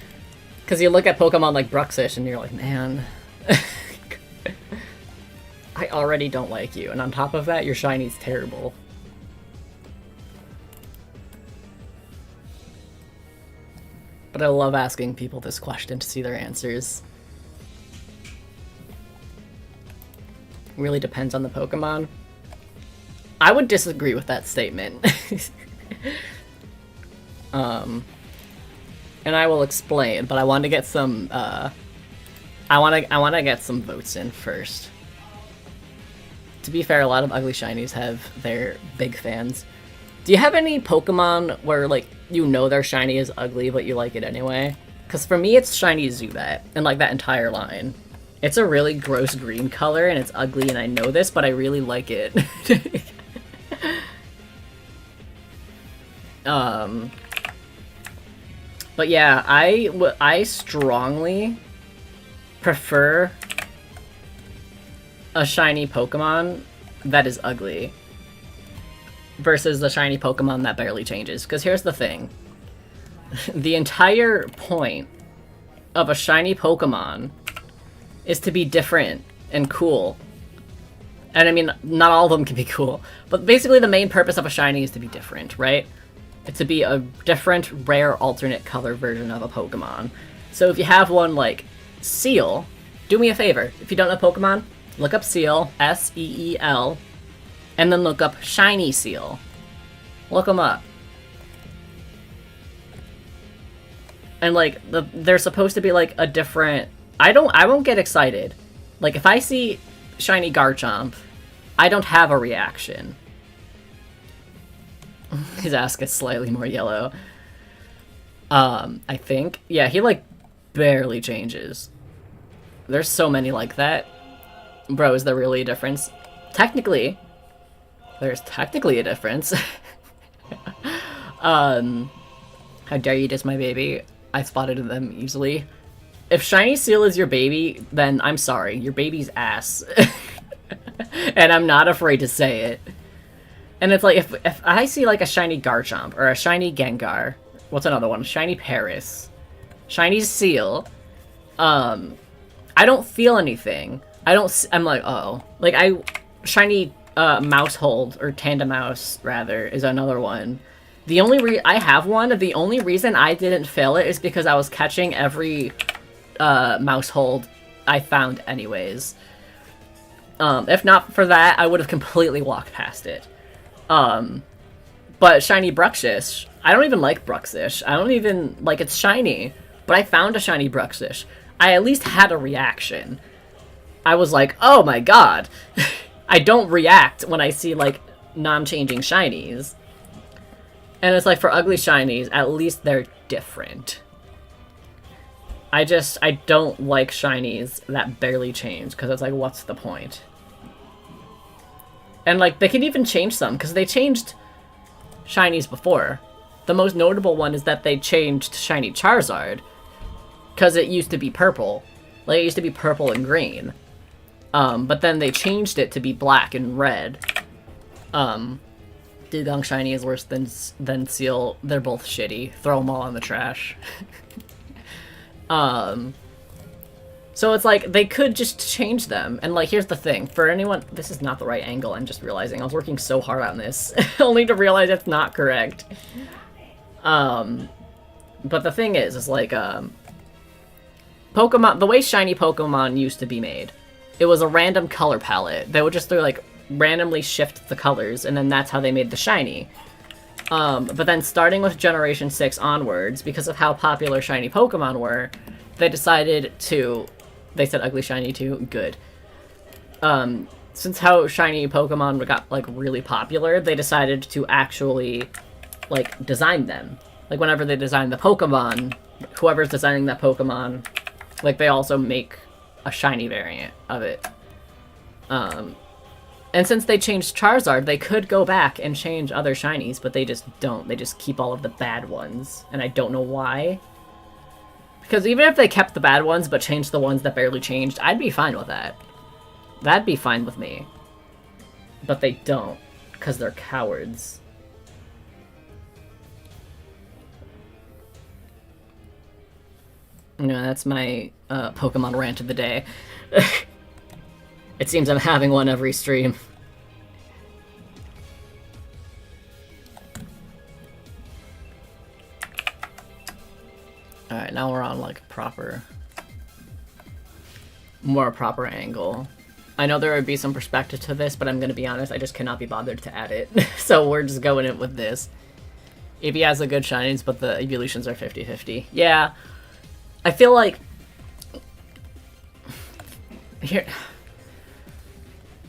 Because you look at Pokemon like Bruxish, and you're like, man... I already don't like you, and on top of that, your shiny's terrible. But I love asking people this question to see their answers. Really depends on the Pokemon. I would disagree with that statement. And I will explain, but I want to get some I want to get some votes in first. To be fair, a lot of ugly shinies have their big fans. Do you have any Pokemon where, like, you know their shiny is ugly, but you like it anyway? Because for me, it's shiny Zubat, and, like, that entire line. It's a really gross green color, and it's ugly, and I know this, but I really like it. But yeah, I strongly prefer a shiny Pokemon that is ugly versus the shiny Pokemon that barely changes. Because here's the thing. The entire point of a shiny Pokemon is to be different and cool. And I mean, not all of them can be cool, but basically the main purpose of a shiny is to be different, right? It's to be a different, rare, alternate color version of a Pokemon. So if you have one like Seal, do me a favor. If you don't know Pokemon, look up Seal, S-E-E-L, and then look up Shiny Seal. Look them up. And like, they're supposed to be like a different... I won't get excited. Like, if I see shiny Garchomp, I don't have a reaction. His ass gets slightly more yellow. I think. Yeah, he, like, barely changes. There's so many like that. Bro, is there really a difference? Technically. There's technically a difference. How dare you diss my baby? I spotted them easily. If Shiny Seal is your baby, then I'm sorry. Your baby's ass. And I'm not afraid to say it. And it's like, if I see like a shiny Garchomp, or a shiny Gengar, what's another one? Shiny Paris, shiny Seal, I don't feel anything. I'm like, oh. Like, shiny Mousehold, or Tandemouse, rather, is another one. The only I have one, the only reason I didn't fail it is because I was catching every Mousehold I found anyways. If not for that, I would have completely walked past it. But shiny Bruxish, I don't even like Bruxish. I don't even, like, it's shiny, but I found a shiny Bruxish. I at least had a reaction. I was like, oh my god. I don't react when I see, like, non-changing shinies. And it's like, for ugly shinies, at least they're different. I don't like shinies that barely change, because it's like, what's the point? And, like, they can even change some, because they changed shinies before. The most notable one is that they changed shiny Charizard, because it used to be purple. Like, it used to be purple and green. But then they changed it to be black and red. Dugong shiny is worse than Seal. They're both shitty. Throw them all in the trash. So it's like, they could just change them. And like, here's the thing. For anyone... This is not the right angle, I'm just realizing. I was working so hard on this, only to realize it's not correct. But the thing is like, Pokemon... The way shiny Pokemon used to be made, it was a random color palette. They would just, like, randomly shift the colors, and then that's how they made the shiny. But then starting with Generation 6 onwards, because of how popular shiny Pokemon were, they decided to... They said ugly shiny too? Good. Since how shiny Pokemon got, like, really popular, they decided to actually, like, design them. Like, whenever they design the Pokemon, whoever's designing that Pokemon, like, they also make a shiny variant of it. And since they changed Charizard, they could go back and change other shinies, but they just don't. They just keep all of the bad ones, and I don't know why. Because even if they kept the bad ones, but changed the ones that barely changed, I'd be fine with that. That'd be fine with me. But they don't, because they're cowards. No, that's my Pokemon rant of the day. It seems I'm having one every stream. Alright, now we're on, like, more proper angle. I know there would be some perspective to this, but I'm gonna be honest, I just cannot be bothered to add it. So we're just going in with this. Eevee has the good shinies, but the evolutions are 50-50. Yeah, I feel like... Here...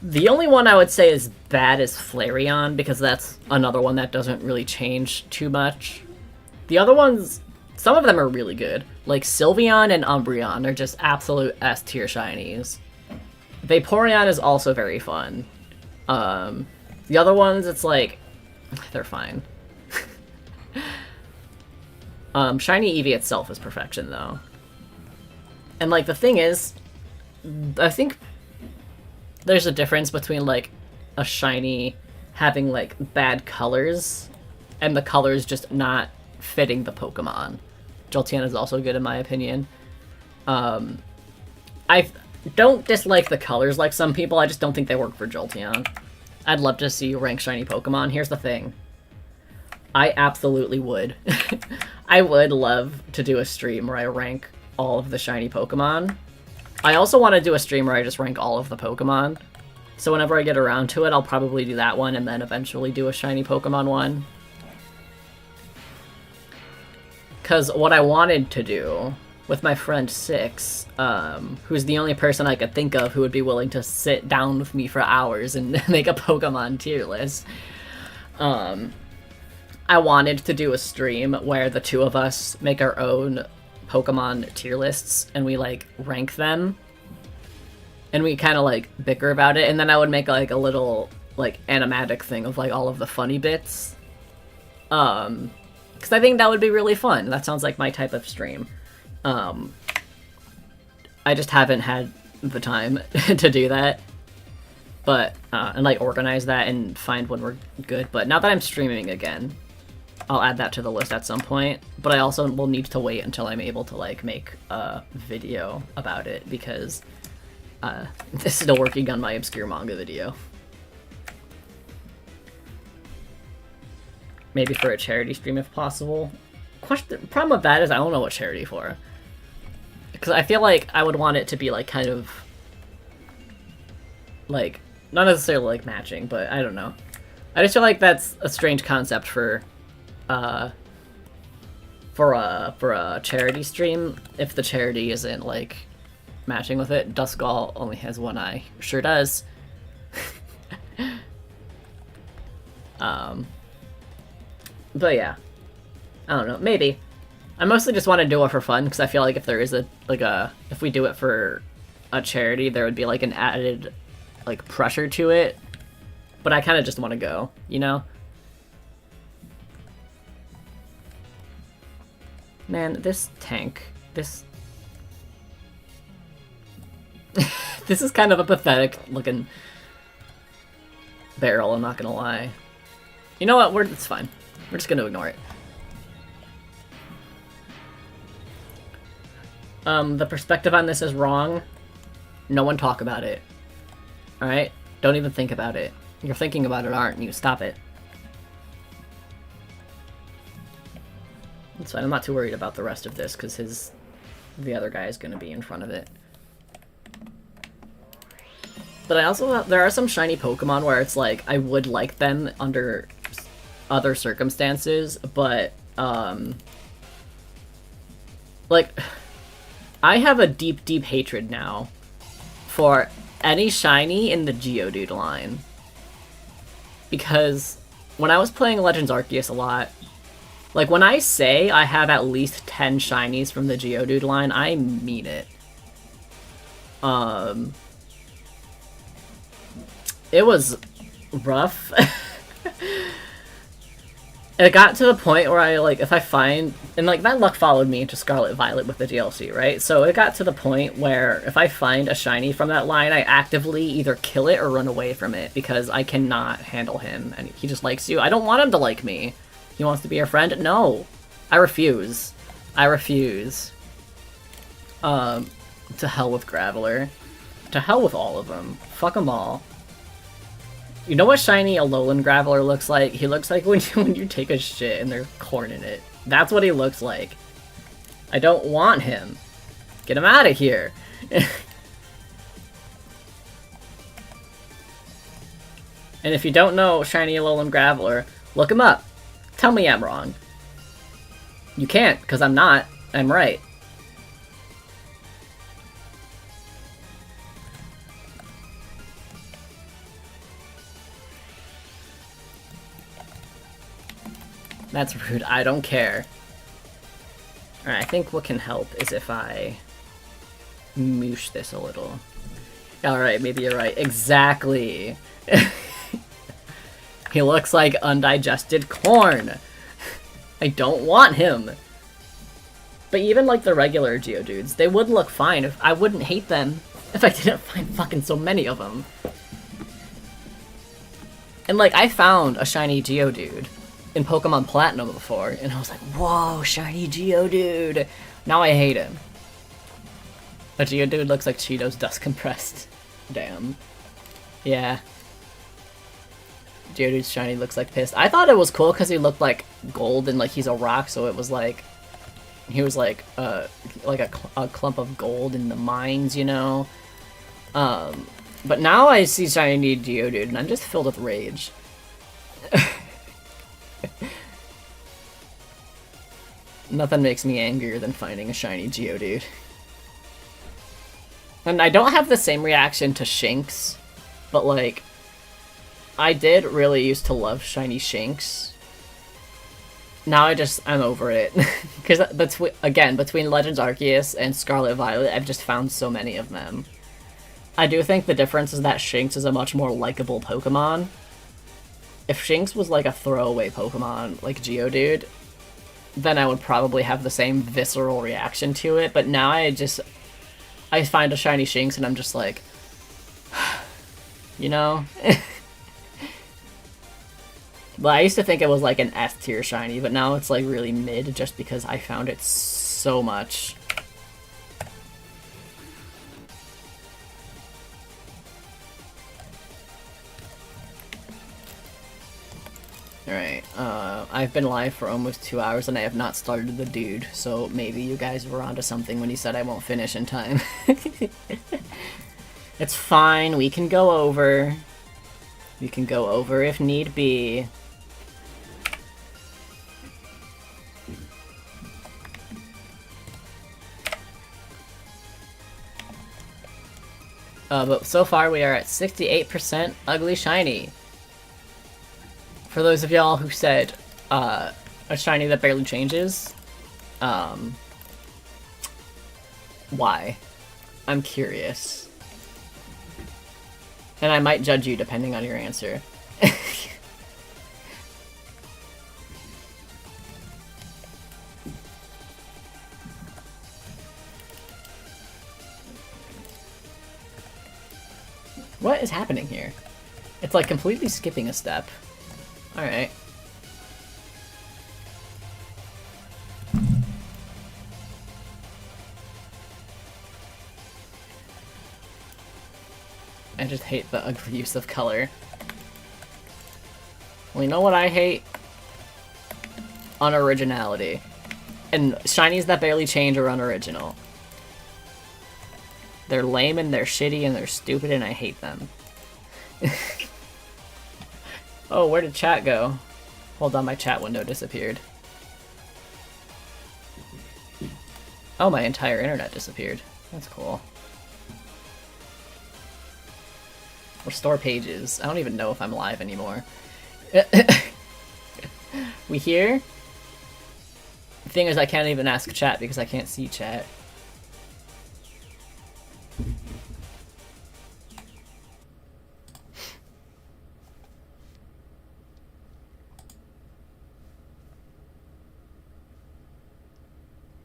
The only one I would say is bad is Flareon, because that's another one that doesn't really change too much. The other ones... Some of them are really good. Like, Sylveon and Umbreon are just absolute S-tier shinies. Vaporeon is also very fun. The other ones, it's like... They're fine. Shiny Eevee itself is perfection, though. And, like, the thing is... I think there's a difference between, like, a shiny having, like, bad colors and the colors just not fitting the Pokemon. Jolteon is also good in my opinion. I don't dislike the colors like some people, I just don't think they work for Jolteon. I'd love to see you rank shiny Pokemon. Here's the thing. I absolutely would. I would love to do a stream where I rank all of the shiny Pokemon. I also want to do a stream where I just rank all of the Pokemon. So whenever I get around to it, I'll probably do that one and then eventually do a shiny Pokemon one. Because what I wanted to do with my friend Six, who's the only person I could think of who would be willing to sit down with me for hours and make a Pokemon tier list, I wanted to do a stream where the two of us make our own Pokemon tier lists and we, like, rank them. And we kind of, like, bicker about it. And then I would make, like, a little, like, animatic thing of, like, all of the funny bits. Because I think that would be really fun. That sounds like my type of stream. I just haven't had the time to do that. But, and, like, organize that and find when we're good. But now that I'm streaming again, I'll add that to the list at some point. But I also will need to wait until I'm able to, like, make a video about it. Because, still working on my obscure manga video. Maybe for a charity stream if possible. Problem with that is I don't know what charity for. Because I feel like I would want it to be, like, kind of... Like, not necessarily, like, matching, but I don't know. I just feel like that's a strange concept for a charity stream, if the charity isn't, like, matching with it. Duskull only has one eye. Sure does. But yeah, I don't know, maybe. I mostly just want to do it for fun, because I feel like if there is if we do it for a charity, there would be, like, an added, like, pressure to it. But I kind of just want to go, you know? Man, this tank, this is kind of a pathetic looking barrel, I'm not gonna lie. You know what, it's fine. We're just gonna ignore it. The perspective on this is wrong. No one talk about it. Alright? Don't even think about it. You're thinking about it, aren't you? Stop it. That's fine. I'm not too worried about the rest of this, because the other guy is going to be in front of it. But I also... There are some shiny Pokemon where it's like, I would like them under other circumstances, but, like, I have a deep, deep hatred now for any shiny in the Geodude line. Because when I was playing Legends Arceus a lot, like, when I say I have at least 10 shinies from the Geodude line, I mean it. It was rough. It got to the point where I, like, if I find... And, like, that luck followed me into Scarlet Violet with the DLC, right? So it got to the point where if I find a shiny from that line, I actively either kill it or run away from it, because I cannot handle him. And he just likes you. I don't want him to like me. He wants to be your friend? No. I refuse. I refuse. To hell with Graveler. To hell with all of them. Fuck them all. You know what shiny Alolan Graveler looks like? He looks like when you take a shit and there's corn in it. That's what he looks like. I don't want him. Get him out of here. And if you don't know shiny Alolan Graveler, look him up. Tell me I'm wrong. You can't, because I'm not. I'm right. That's rude. I don't care. Alright, I think what can help is if I moosh this a little. Alright, maybe you're right. Exactly! He looks like undigested corn! I don't want him! But even like the regular Geodudes, they would look fine. If I wouldn't hate them if I didn't find fucking so many of them. And like, I found a shiny Geodude in Pokemon Platinum before, and I was like, whoa, shiny Geodude! Now I hate him. A Geodude looks like Cheetos dust compressed. Damn. Yeah. Geodude's shiny looks like piss. I thought it was cool because he looked like gold and like he's a rock, so it was like... He was like a clump of gold in the mines, you know? But now I see shiny Geodude and I'm just filled with rage. Nothing makes me angrier than finding a shiny Geodude. And I don't have the same reaction to Shinx, but like, I did really used to love shiny Shinx. Now I'm over it. Because again, between Legends Arceus and Scarlet Violet, I've just found so many of them. I do think the difference is that Shinx is a much more likable Pokemon. If Shinx was like a throwaway Pokemon, like Geodude, then I would probably have the same visceral reaction to it, but now I find a shiny Shinx and I'm just like, you know? But I used to think it was like an S tier shiny, but now it's like really mid just because I found it so much. Alright, I've been live for almost 2 hours and I have not started the dude, so maybe you guys were onto something when you said I won't finish in time. It's fine, we can go over. We can go over if need be. But so far we are at 68% ugly shiny. For those of y'all who said, a shiny that barely changes, why? I'm curious. And I might judge you depending on your answer. What is happening here? It's like completely skipping a step. Alright. just hate the ugly use of color. Well, you know what I hate? Unoriginality. And shinies that barely change are unoriginal. They're lame and they're shitty and they're stupid and I hate them. Oh, where did chat go? Hold on, my chat window disappeared. Oh, my entire internet disappeared. That's cool. Restore pages. I don't even know if I'm live anymore. We here? The thing is, I can't even ask chat because I can't see chat.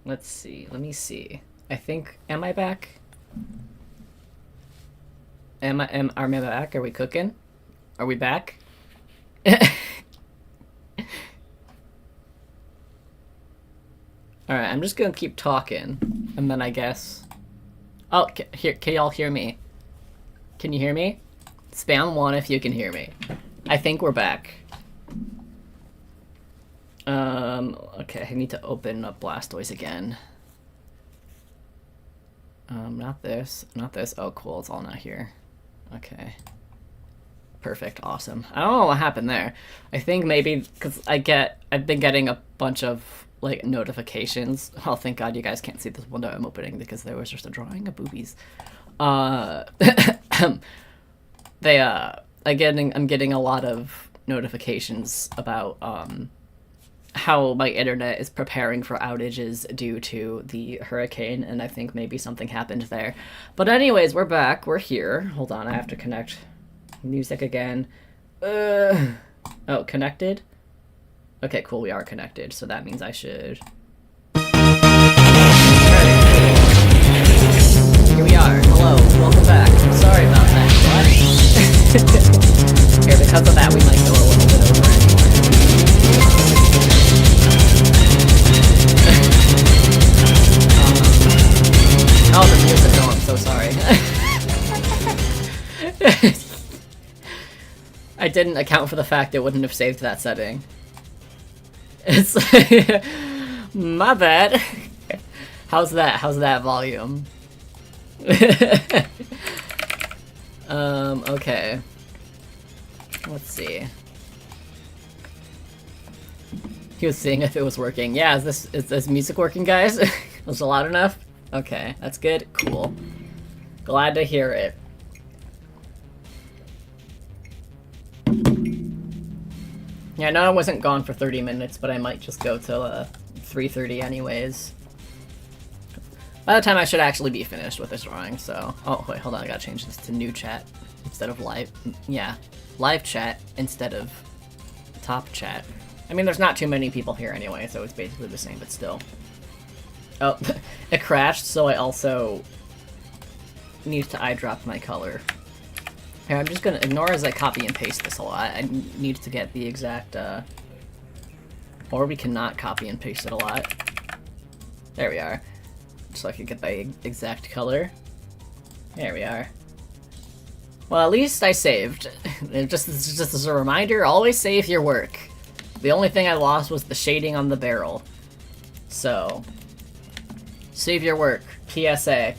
Let's see. Let me see. I think... Am I back? Are we back? Are we cooking? Are we back? Alright, I'm just gonna keep talking. And then I guess... Oh, can y'all hear me? Can you hear me? Spam 1 if you can hear me. I think we're back. Okay, I need to open up Blastoise again. Not this, not this. Oh, cool, it's all not here. Okay. Perfect, awesome. I don't know what happened there. I think maybe, because I've been getting a bunch of, like, notifications. Oh, thank God you guys can't see this window I'm opening because there was just a drawing of boobies. I'm getting a lot of notifications about, how my internet is preparing for outages due to the hurricane, and I think maybe something happened there. But anyways, we're back. We're here. Hold on, I have to connect. Music again. Oh, connected? Okay, cool, we are connected, so that means I should... Here we are. Hello, welcome back. Sorry about that. What? Here, because of that, we might go a little bit over anyway. Oh, the music. Oh, I'm so sorry. I didn't account for the fact it wouldn't have saved that setting. It's my bad. How's that? How's that volume? Okay. Let's see. He was seeing if it was working. Yeah, is this music working, guys? Was it loud enough? Okay, that's good. Cool. Glad to hear it. Yeah, I know I wasn't gone for 30 minutes, but I might just go till 3:30 anyways. By the time I should actually be finished with this drawing, so... Oh, wait, hold on, I gotta change this to new chat instead of live... Yeah, live chat instead of top chat. I mean, there's not too many people here anyway, so it's basically the same, but still. Oh, it crashed, so I also need to eyedrop my color. Here, I'm just gonna ignore as I copy and paste this a lot. I need to get the exact, or we cannot copy and paste it a lot. There we are. So I can get the exact color. There we are. Well, at least I saved. Just as a reminder, always save your work. The only thing I lost was the shading on the barrel. So... Save your work. PSA.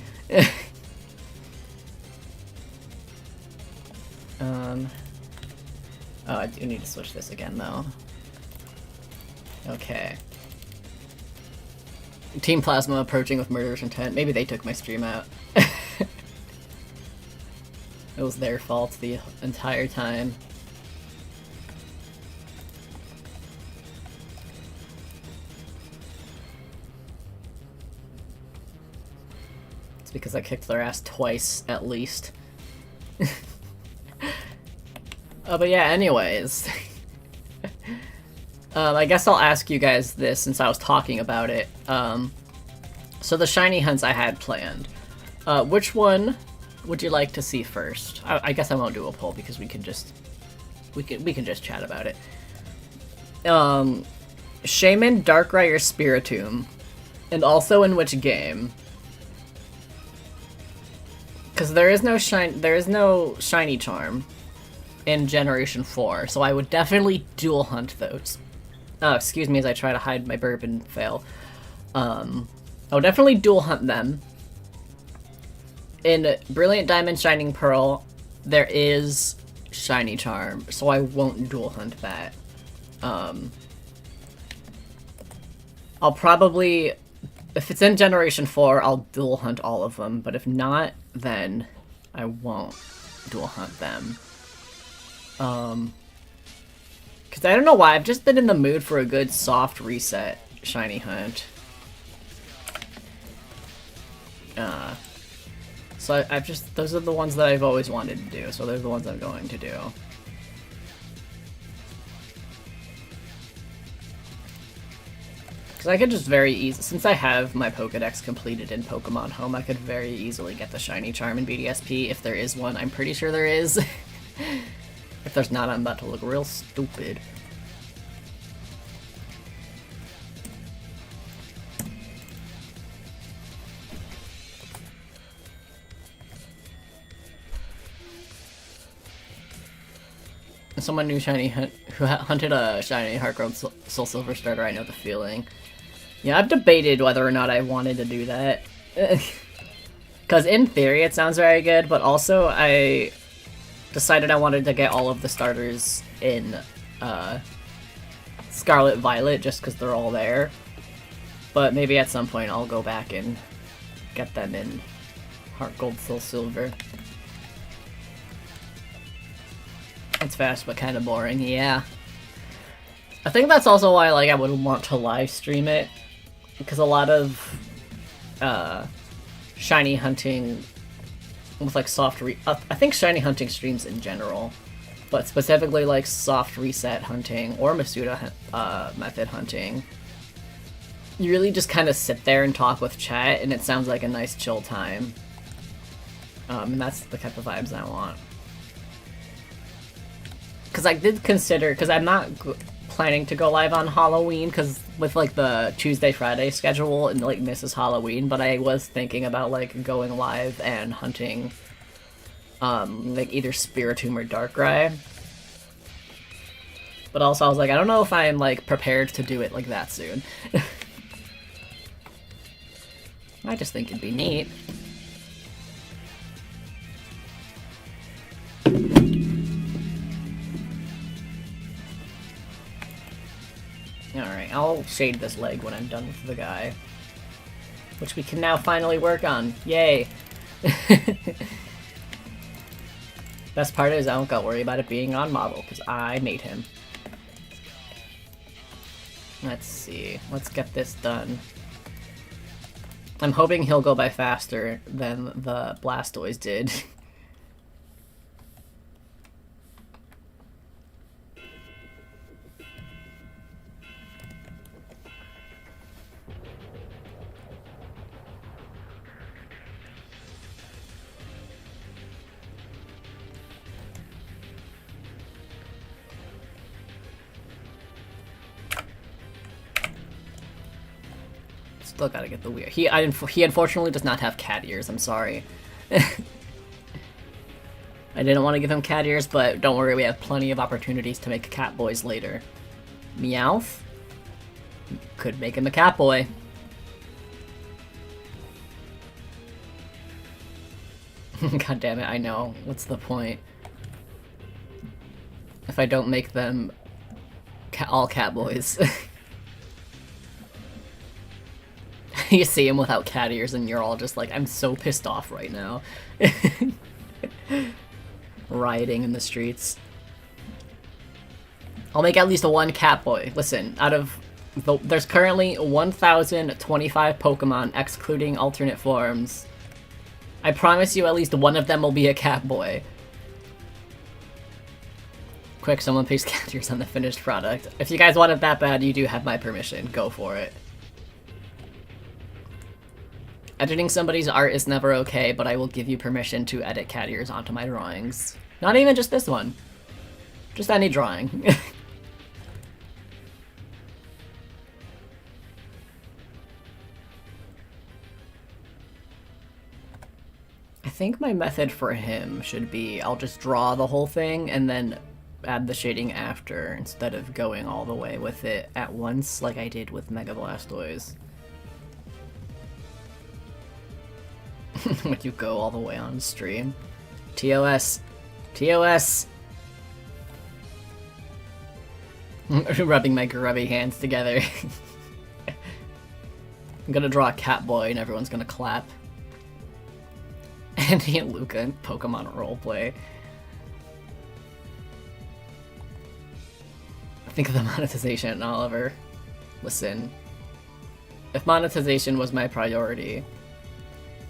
Oh, I do need to switch this again, though. Okay. Team Plasma approaching with murderous intent. Maybe they took my stream out. It was their fault the entire time. It's because I kicked their ass twice, at least. But yeah, anyways. I guess I'll ask you guys this since I was talking about it. So the shiny hunts I had planned. Which one would you like to see first? I guess I won't do a poll because we can just chat about it. Shaman, Darkrai, or Spiritomb, and also in which game? Because there is no shiny charm in Generation 4, so I would definitely dual hunt those. Oh, excuse me as I try to hide my burp and fail. I would definitely dual hunt them. In Brilliant Diamond Shining Pearl, there is shiny charm, so I won't dual hunt that. I'll probably, if it's in Generation 4, I'll dual hunt all of them, but if not, then I won't dual hunt them. Because I don't know why, I've just been in the mood for a good soft reset shiny hunt. So I've just, those are the ones that I've always wanted to do, so they're the ones I'm going to do. Because I could just very easily, since I have my Pokedex completed in Pokemon Home, I could very easily get the shiny charm in BDSP if there is one. I'm pretty sure there is. If there's not, I'm about to look real stupid. Someone new shiny who hunted a shiny Heartgrown Soul Silver starter, I know the feeling. Yeah, I've debated whether or not I wanted to do that. Because in theory it sounds very good, but also I decided I wanted to get all of the starters in Scarlet Violet just because they're all there. But maybe at some point I'll go back and get them in Heart Gold Soul Silver. It's fast but kind of boring, yeah. I think that's also why like I would want to live stream it, because a lot of shiny hunting with like soft I think shiny hunting streams in general, but specifically like soft reset hunting or Masuda method hunting, you really just kind of sit there and talk with chat and it sounds like a nice chill time. And that's the type of vibes I want. Because I did consider, because I'm not planning to go live on Halloween, because with like the Tuesday-Friday schedule and like misses Halloween, but I was thinking about like going live and hunting like either Spiritomb or Darkrai. But also I was like, I don't know if I'm like prepared to do it like that soon. I just think it'd be neat. Alright, I'll shade this leg when I'm done with the guy. Which we can now finally work on. Yay! Best part is I don't gotta worry about it being on model, because I made him. Let's see. Let's get this done. I'm hoping he'll go by faster than the Blastoise did. Still gotta get the weird. He unfortunately does not have cat ears, I'm sorry. I didn't want to give him cat ears, but don't worry, we have plenty of opportunities to make cat boys later. Meowth? Could make him a cat boy. God damn it, I know. What's the point? If I don't make them all cat boys. You see him without cat ears and you're all just like, I'm so pissed off right now. Rioting in the streets. I'll make at least one cat boy. Listen, out of there's currently 1,025 Pokemon, excluding alternate forms. I promise you at least one of them will be a cat boy. Quick, someone paste cat ears on the finished product. If you guys want it that bad, you do have my permission. Go for it. Editing somebody's art is never okay, but I will give you permission to edit cat ears onto my drawings. Not even just this one. Just any drawing. I think my method for him should be I'll just draw the whole thing and then add the shading after instead of going all the way with it at once like I did with Mega Blastoise. Would you go all the way on stream? TOS! TOS! Rubbing my grubby hands together. I'm gonna draw a Catboy and everyone's gonna clap. Andy and Luca in Pokemon roleplay. Think of the monetization, Oliver. Listen. If monetization was my priority,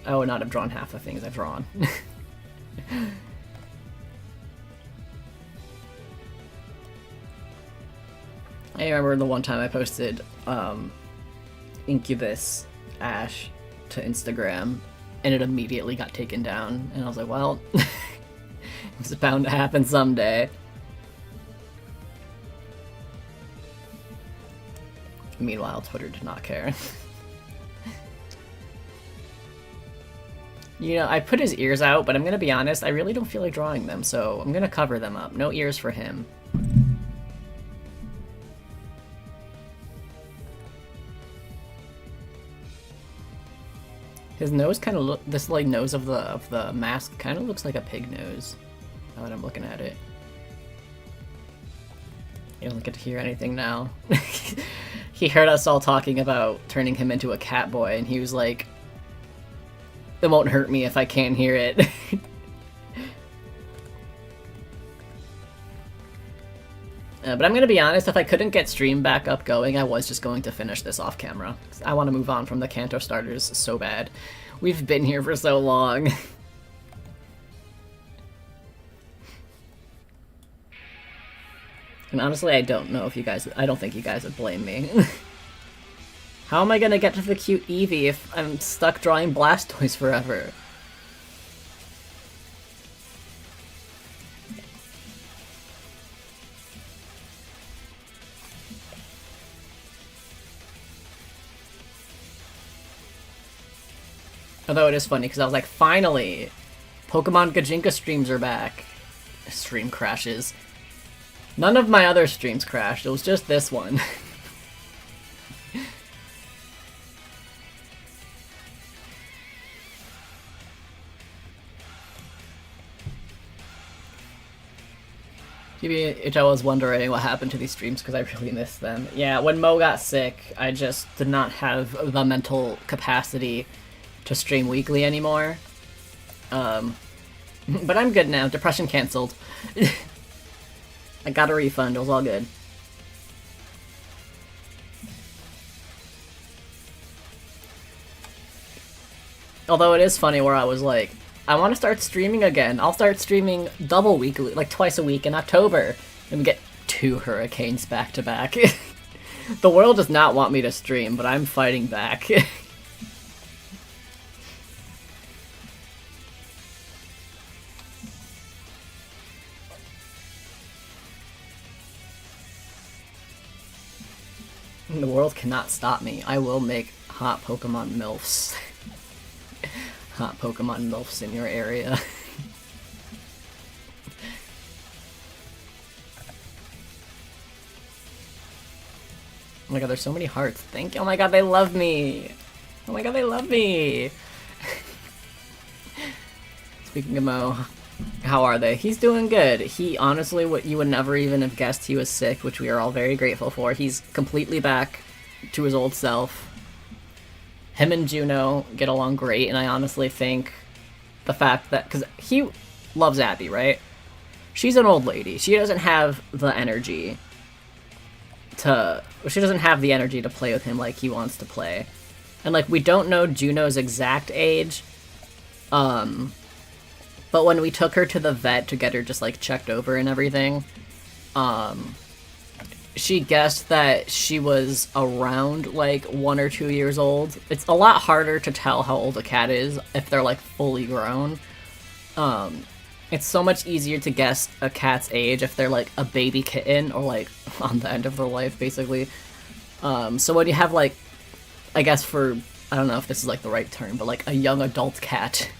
I would not have drawn half the things I've drawn. I remember the one time I posted Incubus Ash to Instagram, and it immediately got taken down, and I was like, well, it's bound to happen someday. Meanwhile, Twitter did not care. You know, I put his ears out, but I'm gonna be honest, I really don't feel like drawing them, so I'm gonna cover them up. No ears for him. His nose kind of look. This like nose of the mask kind of looks like a pig nose. Now that I'm looking at it, you don't get to hear anything now. He heard us all talking about turning him into a cat boy, and he was like, "It won't hurt me if I can't hear it." But I'm gonna be honest, if I couldn't get stream back up going, I was just going to finish this off camera. I want to move on from the Kanto starters so bad. We've been here for so long. And honestly, I don't think you guys would blame me. How am I gonna get to the cute Eevee if I'm stuck drawing Blastoise forever? Although it is funny, because I was like, finally! Pokemon Gajinka streams are back. Stream crashes. None of my other streams crashed, it was just this one. I was wondering what happened to these streams because I really missed them. Yeah, when Mo got sick, I just did not have the mental capacity to stream weekly anymore. But I'm good now. Depression cancelled. I got a refund. It was all good. Although it is funny where I was like, I want to start streaming again. I'll start streaming double weekly, like twice a week in October. And we get 2 hurricanes back to back. The world does not want me to stream, but I'm fighting back. The world cannot stop me. I will make hot Pokemon MILFs. Hot Pokemon MILFs in your area. Oh my god, there's so many hearts. Thank you. Oh my god, they love me. Oh my god, they love me. Speaking of Mo, how are they? He's doing good. He, honestly, what you would never even have guessed he was sick, which we are all very grateful for. He's completely back to his old self. Him and Juno get along great, and I honestly think the fact that... Because he loves Abby, right? She's an old lady. She doesn't have the energy to... She doesn't have the energy to play with him like he wants to play. And, like, we don't know Juno's exact age. But when we took her to the vet to get her just, like, checked over and everything, she guessed that she was around, like, 1 or 2 years old. It's a lot harder to tell how old a cat is if they're, like, fully grown. It's so much easier to guess a cat's age if they're, like, a baby kitten or, like, on the end of their life, basically. So when you have, like, I guess for, I don't know if this is, like, the right term, but, like, a young adult cat,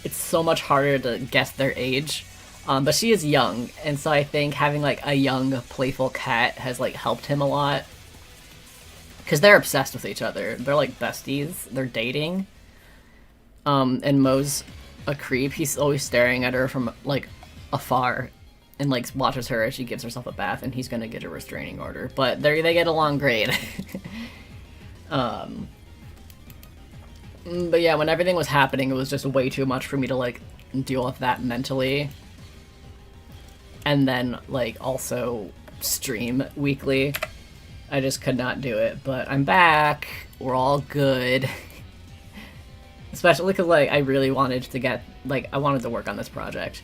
it's so much harder to guess their age. But she is young, and so I think having like a young, playful cat has like helped him a lot. Because they're obsessed with each other. They're like besties. They're dating. And Mo's a creep. He's always staring at her from like afar, and like watches her as she gives herself a bath, and he's gonna get a restraining order. But they get along great. But yeah, when everything was happening, it was just way too much for me to like deal with that mentally. And then like also stream weekly. I just could not do it, but I'm back. We're all good. Especially because like I really wanted to get I wanted to work on this project.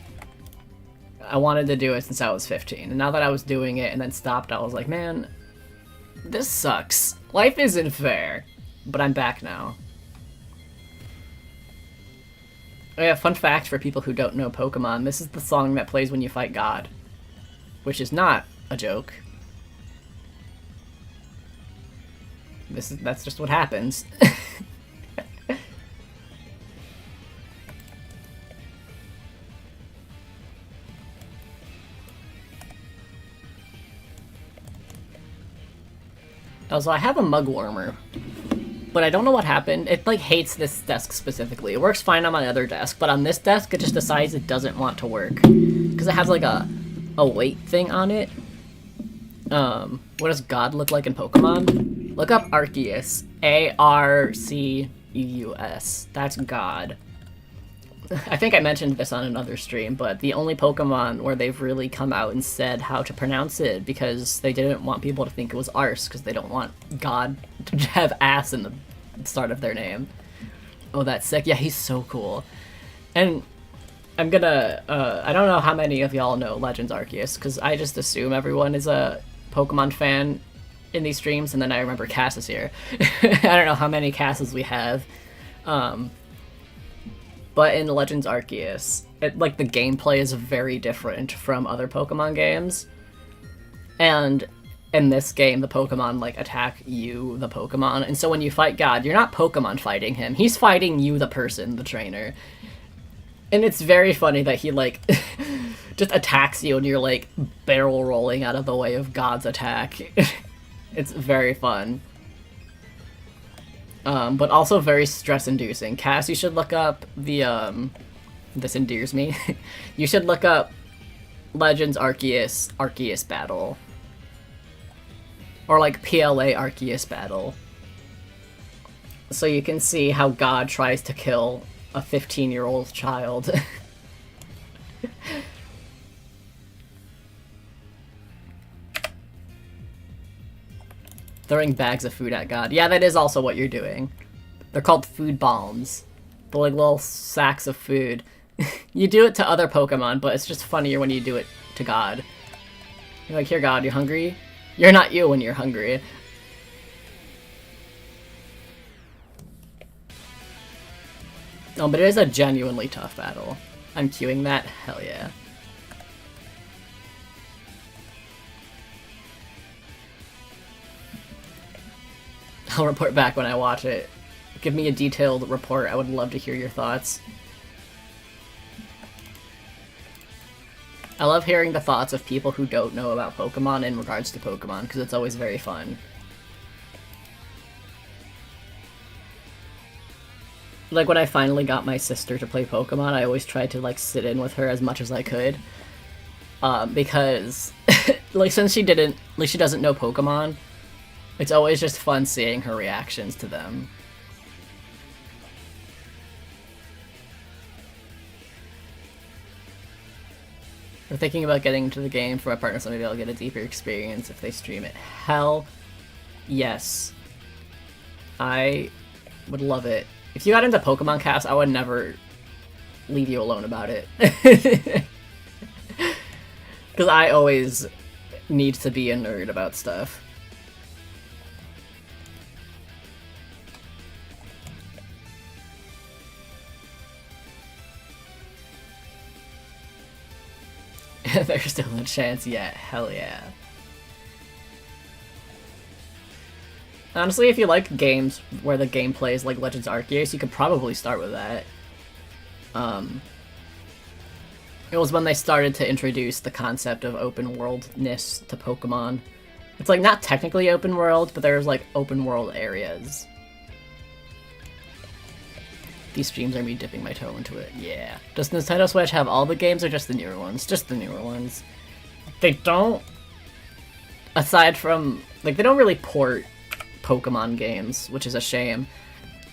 I wanted to do it since I was 15, and now that I was doing it and then stopped, I was like, man, this sucks. Life isn't fair. But I'm back now. Oh yeah, fun fact for people who don't know Pokemon, this is the song that plays when you fight God. Which is not a joke. That's just what happens. Also, I have a Mugwormer, but I don't know what happened. It like hates this desk specifically. It works fine on my other desk, but on this desk it just decides it doesn't want to work. Because it has like a weight thing on it. What does God look like in Pokemon? Look up Arceus. Arceus. That's God. I think I mentioned this on another stream, but the only Pokemon where they've really come out and said how to pronounce it, because they didn't want people to think it was Arse, because they don't want God to have ass in the start of their name. Oh, that's sick. Yeah, he's so cool. And I'm gonna, I don't know how many of y'all know Legends Arceus, because I just assume everyone is a Pokemon fan in these streams, and then I remember Cass is here. I don't know how many Casses we have. But in Legends Arceus, the gameplay is very different from other Pokemon games. And in this game, the Pokemon, attack you, the Pokemon. And so when you fight God, you're not Pokemon fighting him. He's fighting you, the person, the trainer. And it's very funny that he, just attacks you and you're, barrel rolling out of the way of God's attack. It's very fun. But also very stress-inducing. Cass, you should look up the, this endears me. You should look up Legends Arceus Battle. Or, PLA Arceus Battle. So you can see how God tries to kill a 15-year-old child. Throwing bags of food at God. Yeah, that is also what you're doing. They're called food bombs. They're little sacks of food. You do it to other Pokemon, but it's just funnier when you do it to God. You're like, here, God, you hungry? You're not you when you're hungry. No, but it is a genuinely tough battle. I'm queuing that? Hell yeah. I'll report back when I watch it. Give me a detailed report. I would love to hear your thoughts. I love hearing the thoughts of people who don't know about Pokemon in regards to Pokemon, because it's always very fun. When I finally got my sister to play Pokemon, I always tried to, sit in with her as much as I could. Because, since she doesn't know Pokemon, it's always just fun seeing her reactions to them. We're thinking about getting into the game for my partner, so maybe I'll get a deeper experience if they stream it. Hell yes. I would love it. If you got into Pokemon Cast, I would never leave you alone about it. Because I always need to be a nerd about stuff. There's still a chance yet. Hell yeah. Honestly, if you like games where the gameplay is like Legends Arceus, you could probably start with that. It was when they started to introduce the concept of open worldness to Pokemon. It's like not technically open world, but there's like open world areas. These streams are me dipping my toe into it. Yeah. Does Nintendo Switch have all the games or just the newer ones? Just the newer ones. They don't... Aside from... Like, they don't really port Pokemon games, which is a shame.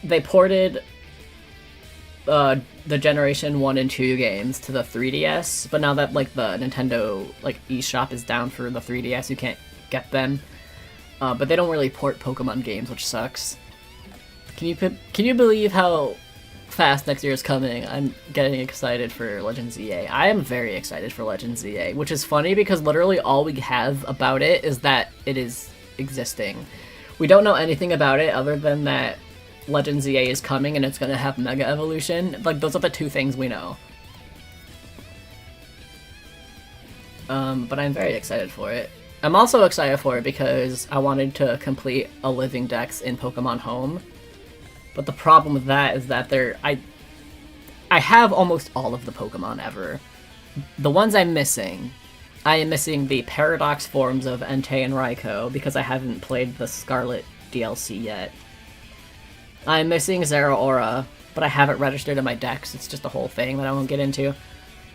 They ported the Generation 1 and 2 games to the 3DS, but now that, like, the Nintendo, like, eShop is down for the 3DS, you can't get them. But they don't really port Pokemon games, which sucks. Can you believe how fast next year is coming? I'm getting excited for Legends EA. I am very excited for Legends EA, which is funny because literally all we have about it is that it is existing. We don't know anything about it other than that Legends EA is coming and it's going to have Mega Evolution. Like, those are the two things we know. But I'm very excited for it. I'm also excited for it because I wanted to complete a living dex in Pokemon Home. But the problem with that is that I have almost all of the Pokemon ever. The ones I'm missing, I am missing the Paradox forms of Entei and Raikou because I haven't played the Scarlet DLC yet. I'm missing Zeraora, but I haven't registered in my dex. It's just a whole thing that I won't get into.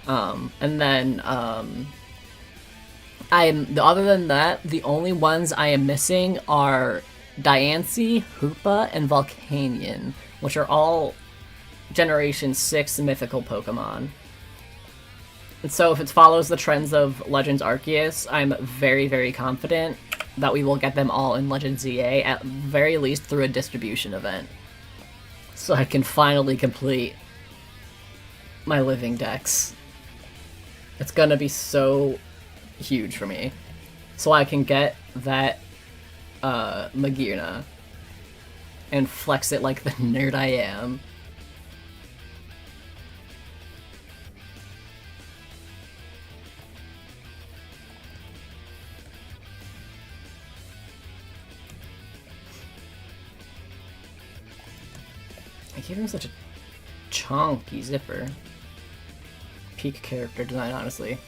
And then, other than that, the only ones I am missing are Diancie, Hoopa, and Volcanion, which are all Generation 6 mythical Pokemon. And so if it follows the trends of Legends Arceus, I'm very, very confident that we will get them all in Legends EA, at very least through a distribution event. So I can finally complete my living dex. It's gonna be so huge for me. So I can get that Magearna and flex it like the nerd I am. I gave him such a chonky zipper. Peak character design, honestly.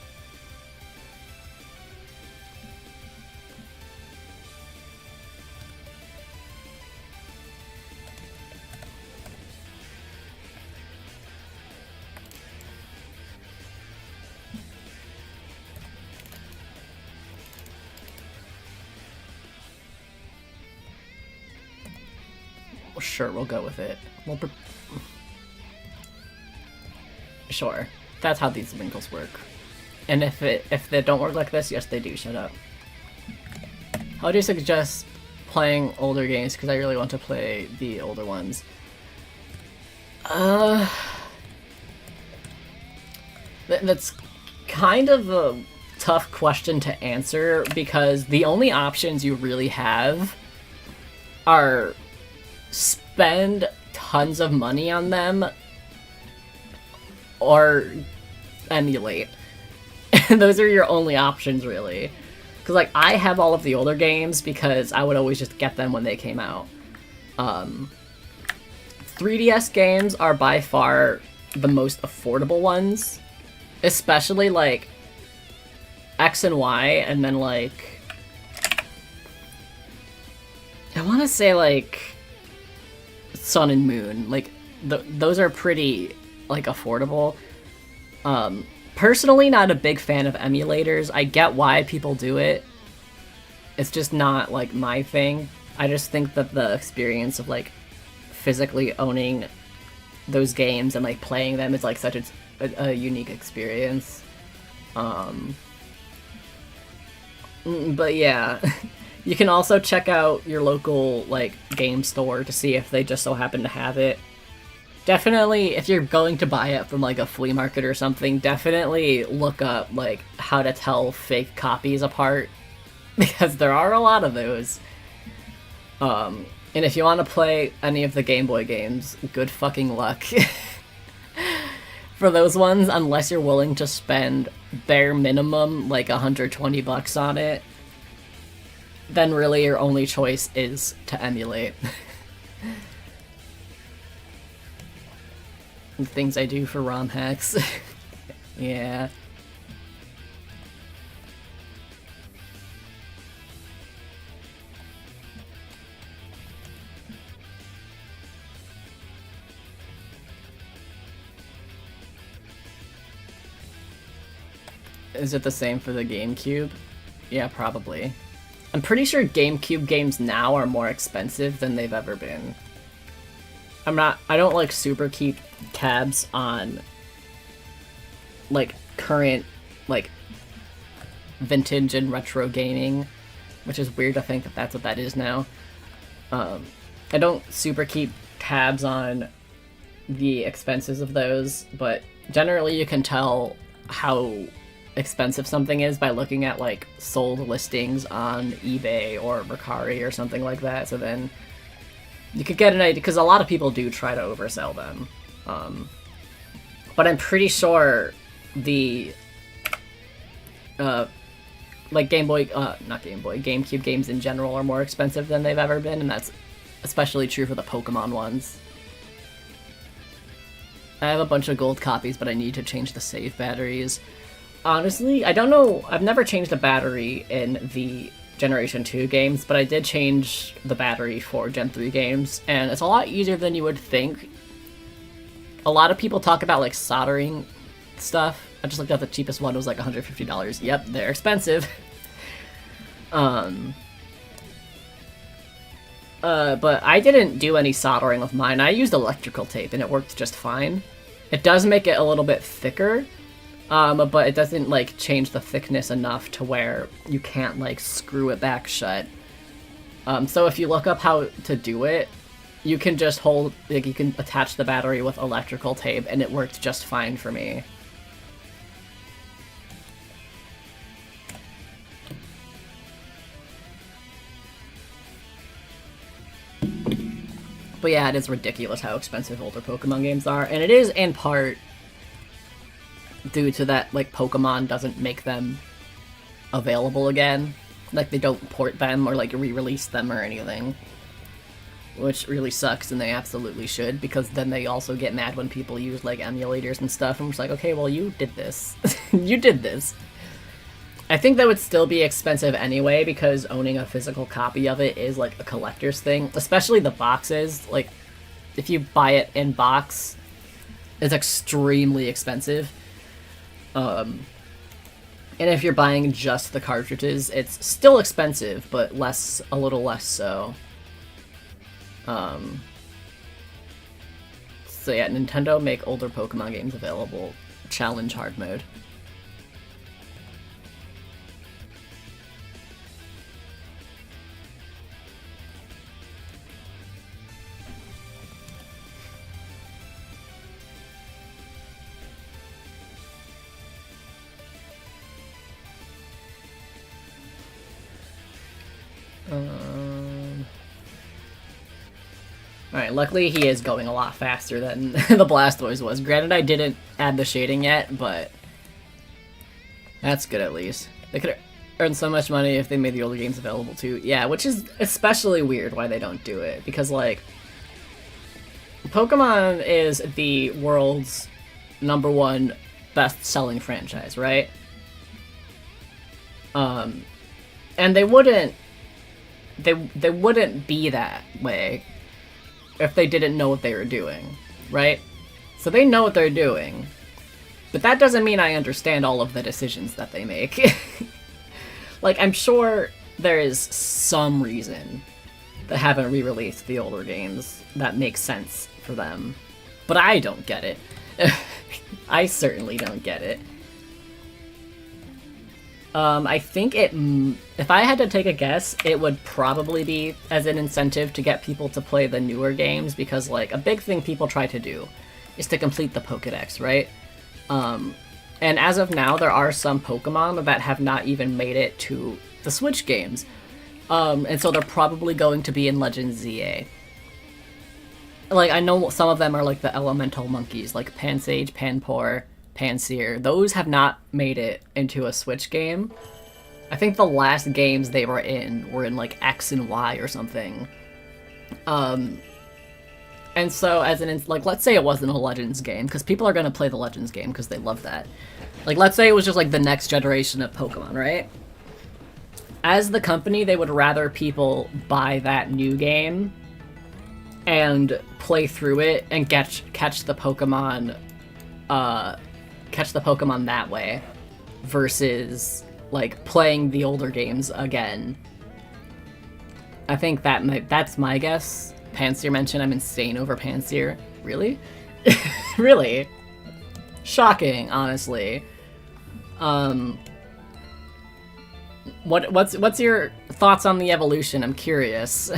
Sure, we'll go with it. Sure, that's how these wrinkles work. And if they don't work like this, yes, they do. Shut up. How do you suggest playing older games? Because I really want to play the older ones. That's kind of a tough question to answer because the only options you really have are spend tons of money on them or emulate. And those are your only options, really. Because, like, I have all of the older games because I would always just get them when they came out. 3DS games are by far the most affordable ones. Especially, like, X and Y, and then, like... I want to say, like... Sun and Moon, like, those are pretty, like, affordable. Personally, not a big fan of emulators. I get why people do it. It's just not, like, my thing. I just think that the experience of, like, physically owning those games and, like, playing them is, like, such a unique experience. But yeah... You can also check out your local, like, game store to see if they just so happen to have it. Definitely, if you're going to buy it from, like, a flea market or something, definitely look up, like, how to tell fake copies apart. Because there are a lot of those. And if you want to play any of the Game Boy games, good fucking luck. For those ones, unless you're willing to spend bare minimum, like, $120 on it, then really your only choice is to emulate. The things I do for ROM hacks. Yeah. Is it the same for the GameCube? Yeah, probably. I'm pretty sure GameCube games now are more expensive than they've ever been. I don't like super keep tabs on like current like vintage and retro gaming, which is weird to think that that's what that is now. I don't super keep tabs on the expenses of those, but generally you can tell how expensive something is by looking at like sold listings on eBay or Mercari or something like that. So then you could get an idea, because a lot of people do try to oversell them. But I'm pretty sure the like GameCube games in general are more expensive than they've ever been, and that's especially true for the Pokemon ones. I have a bunch of gold copies, but I need to change the save batteries. Honestly, I don't know. I've never changed a battery in the Generation 2 games, but I did change the battery for Gen 3 games, and it's a lot easier than you would think. A lot of people talk about, like, soldering stuff. I just looked at the cheapest one, it was like $150. Yep, they're expensive. But I didn't do any soldering with mine. I used electrical tape, and it worked just fine. It does make it a little bit thicker, but it doesn't, like, change the thickness enough to where you can't, like, screw it back shut. So if you look up how to do it, you can just you can attach the battery with electrical tape, and it worked just fine for me. But yeah, it is ridiculous how expensive older Pokemon games are, and it is in part due to that, like, Pokemon doesn't make them available again. Like, they don't port them or, like, re-release them or anything. Which really sucks, and they absolutely should, because then they also get mad when people use, like, emulators and stuff, and I'm just like, okay, well, you did this. You did this. I think that would still be expensive anyway, because owning a physical copy of it is, like, a collector's thing. Especially the boxes. Like, if you buy it in box, it's extremely expensive. And if you're buying just the cartridges, it's still expensive, but a little less so. So yeah, Nintendo make older Pokemon games available. Challenge hard mode. Alright, luckily he is going a lot faster than the Blastoise was. Granted, I didn't add the shading yet, but that's good at least. They could earn so much money if they made the older games available too. Yeah, which is especially weird why they don't do it, because, like, Pokemon is the world's #1 best-selling franchise, right? And they wouldn't be that way if they didn't know what they were doing, right? So they know what they're doing, but that doesn't mean I understand all of the decisions that they make. Like, I'm sure there is some reason that haven't re-released the older games that makes sense for them, but I don't get it. I certainly don't get it. I think if I had to take a guess, it would probably be as an incentive to get people to play the newer games, because, like, a big thing people try to do is to complete the Pokédex, right? And as of now, there are some Pokemon that have not even made it to the Switch games. And so they're probably going to be in Legends ZA. Like, I know some of them are, like, the elemental monkeys, like Pansage, Panpour, Pansear. Those have not made it into a Switch game. I think the last games they were in, like, X and Y or something. And so, as an like, let's say it wasn't a Legends game, because people are gonna play the Legends game because they love that. Like, let's say it was just like the next generation of Pokemon, right? As the company, they would rather people buy that new game and play through it and catch the Pokemon, catch the Pokemon that way, versus like playing the older games again. I think that's my guess. Panseer mentioned I'm insane over Panseer. Really? Really? Shocking, honestly. What's your thoughts on the evolution? I'm curious.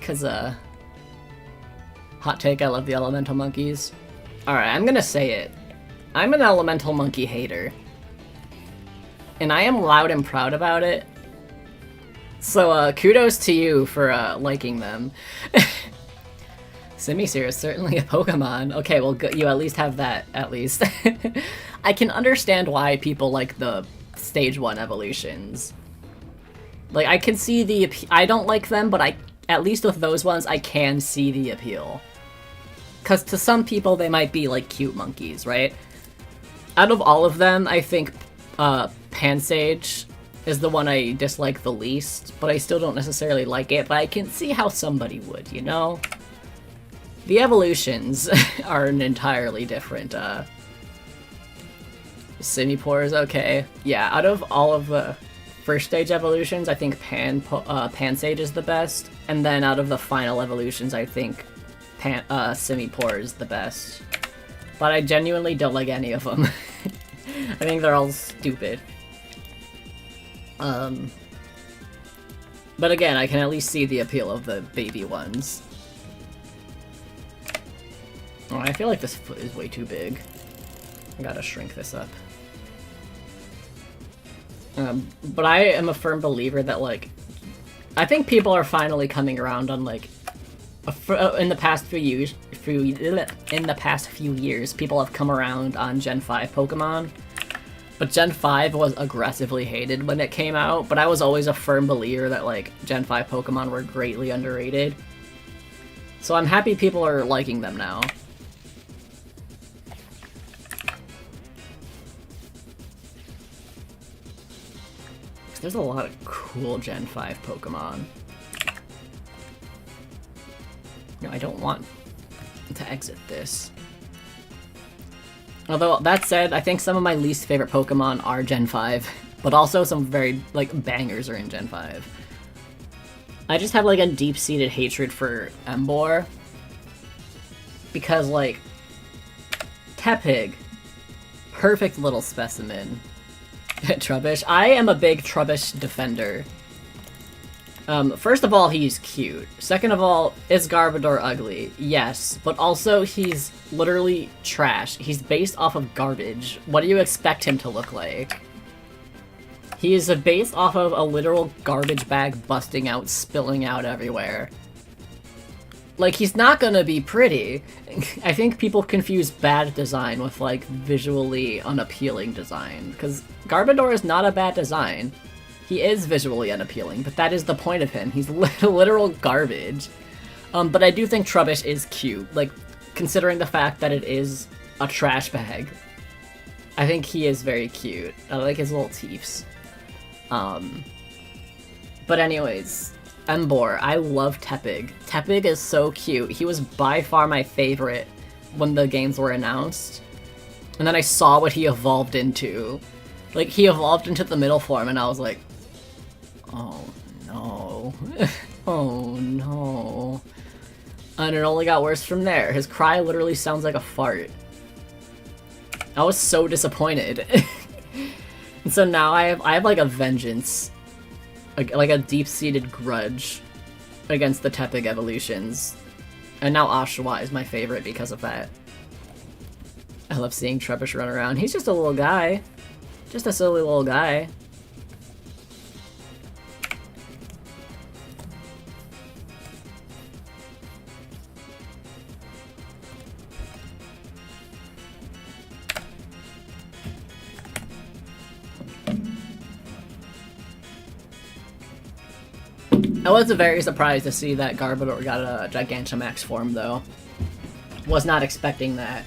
Cause hot take, I love the elemental monkeys. Alright, I'm gonna say it. I'm an elemental monkey hater. And I am loud and proud about it. So, kudos to you for, liking them. Simisear is certainly a Pokemon. Okay, well, you at least have that, at least. I can understand why people like the Stage 1 evolutions. Like, I can see the I don't like them, but at least with those ones, I can see the appeal. Because to some people, they might be, like, cute monkeys, right? Out of all of them, I think, Pansage is the one I dislike the least, but I still don't necessarily like it, but I can see how somebody would, you know? The evolutions are an entirely different, Simipour is okay. Yeah, out of all of the first stage evolutions, I think Pansage is the best, and then out of the final evolutions, I think Simipour is the best. But I genuinely don't like any of them. I think they're all stupid. But again, I can at least see the appeal of the baby ones. Oh, I feel like this foot is way too big. I gotta shrink this up. But I am a firm believer that, like, I think people are finally coming around on, like, in the past few years, people have come around on Gen 5 Pokemon. But Gen 5 was aggressively hated when it came out, but I was always a firm believer that, like, Gen 5 Pokemon were greatly underrated. So I'm happy people are liking them now. There's a lot of cool Gen 5 Pokemon. No, I don't want to exit this. Although, that said, I think some of my least favorite Pokemon are Gen 5, but also some very, like, bangers are in Gen 5. I just have, like, a deep-seated hatred for Emboar. Because, like, Tepig, perfect little specimen. Trubbish. I am a big Trubbish defender. First of all, he's cute. Second of all, is Garbodor ugly? Yes, but also he's literally trash. He's based off of garbage. What do you expect him to look like? He is based off of a literal garbage bag busting out, spilling out everywhere. Like, he's not gonna be pretty. I think people confuse bad design with, like, visually unappealing design, because Garbodor is not a bad design. He is visually unappealing, but that is the point of him. He's literal garbage. But I do think Trubbish is cute, like, considering the fact that it is a trash bag. I think he is very cute. I like his little teeths. But anyways, Emboar. I love Tepig. Tepig is so cute. He was by far my favorite when the games were announced. And then I saw what he evolved into. Like, he evolved into the middle form, and I was like, oh no. Oh no. And it only got worse from there. His cry literally sounds like a fart. I was so disappointed. And so now I have like a vengeance. Like a deep-seated grudge against the Tepig evolutions. And now Oshawott is my favorite because of that. I love seeing Trubbish run around. He's just a little guy. Just a silly little guy. I was very surprised to see that Garbodor got a Gigantamax form, though. Was not expecting that.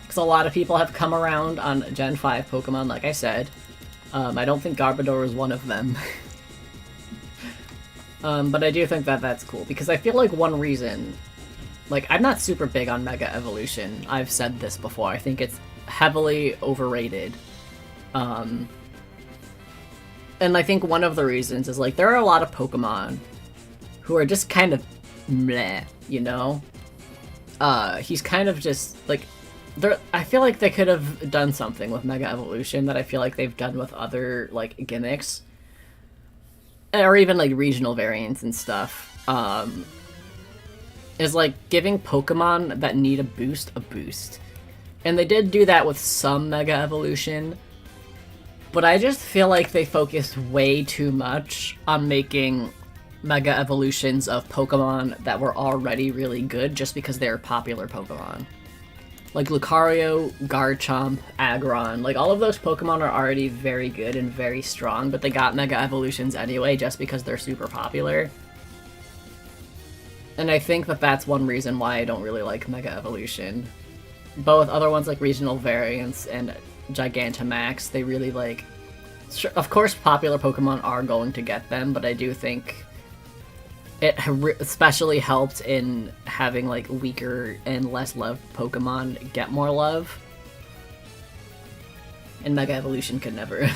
Because a lot of people have come around on Gen 5 Pokemon, like I said. I don't think Garbodor is one of them. But I do think that that's cool, because I feel like one reason... Like, I'm not super big on Mega Evolution. I've said this before. I think it's heavily overrated. And I think one of the reasons is, like, there are a lot of Pokemon who are just kind of meh, you know? He's kind of just, like... I feel like they could have done something with Mega Evolution that I feel like they've done with other, like, gimmicks. Or even, like, regional variants and stuff. Is, like, giving Pokemon that need a boost. And they did do that with some Mega Evolution, but I just feel like they focused way too much on making Mega Evolutions of Pokemon that were already really good just because they're popular Pokemon. Like Lucario, Garchomp, Aggron, like all of those Pokemon are already very good and very strong, but they got Mega Evolutions anyway just because they're super popular. And I think that that's one reason why I don't really like Mega Evolution. Both other ones like regional variants and Gigantamax, they really like... Sure, of course popular Pokemon are going to get them, but I do think it especially helped in having like weaker and less loved Pokemon get more love. And Mega Evolution could never.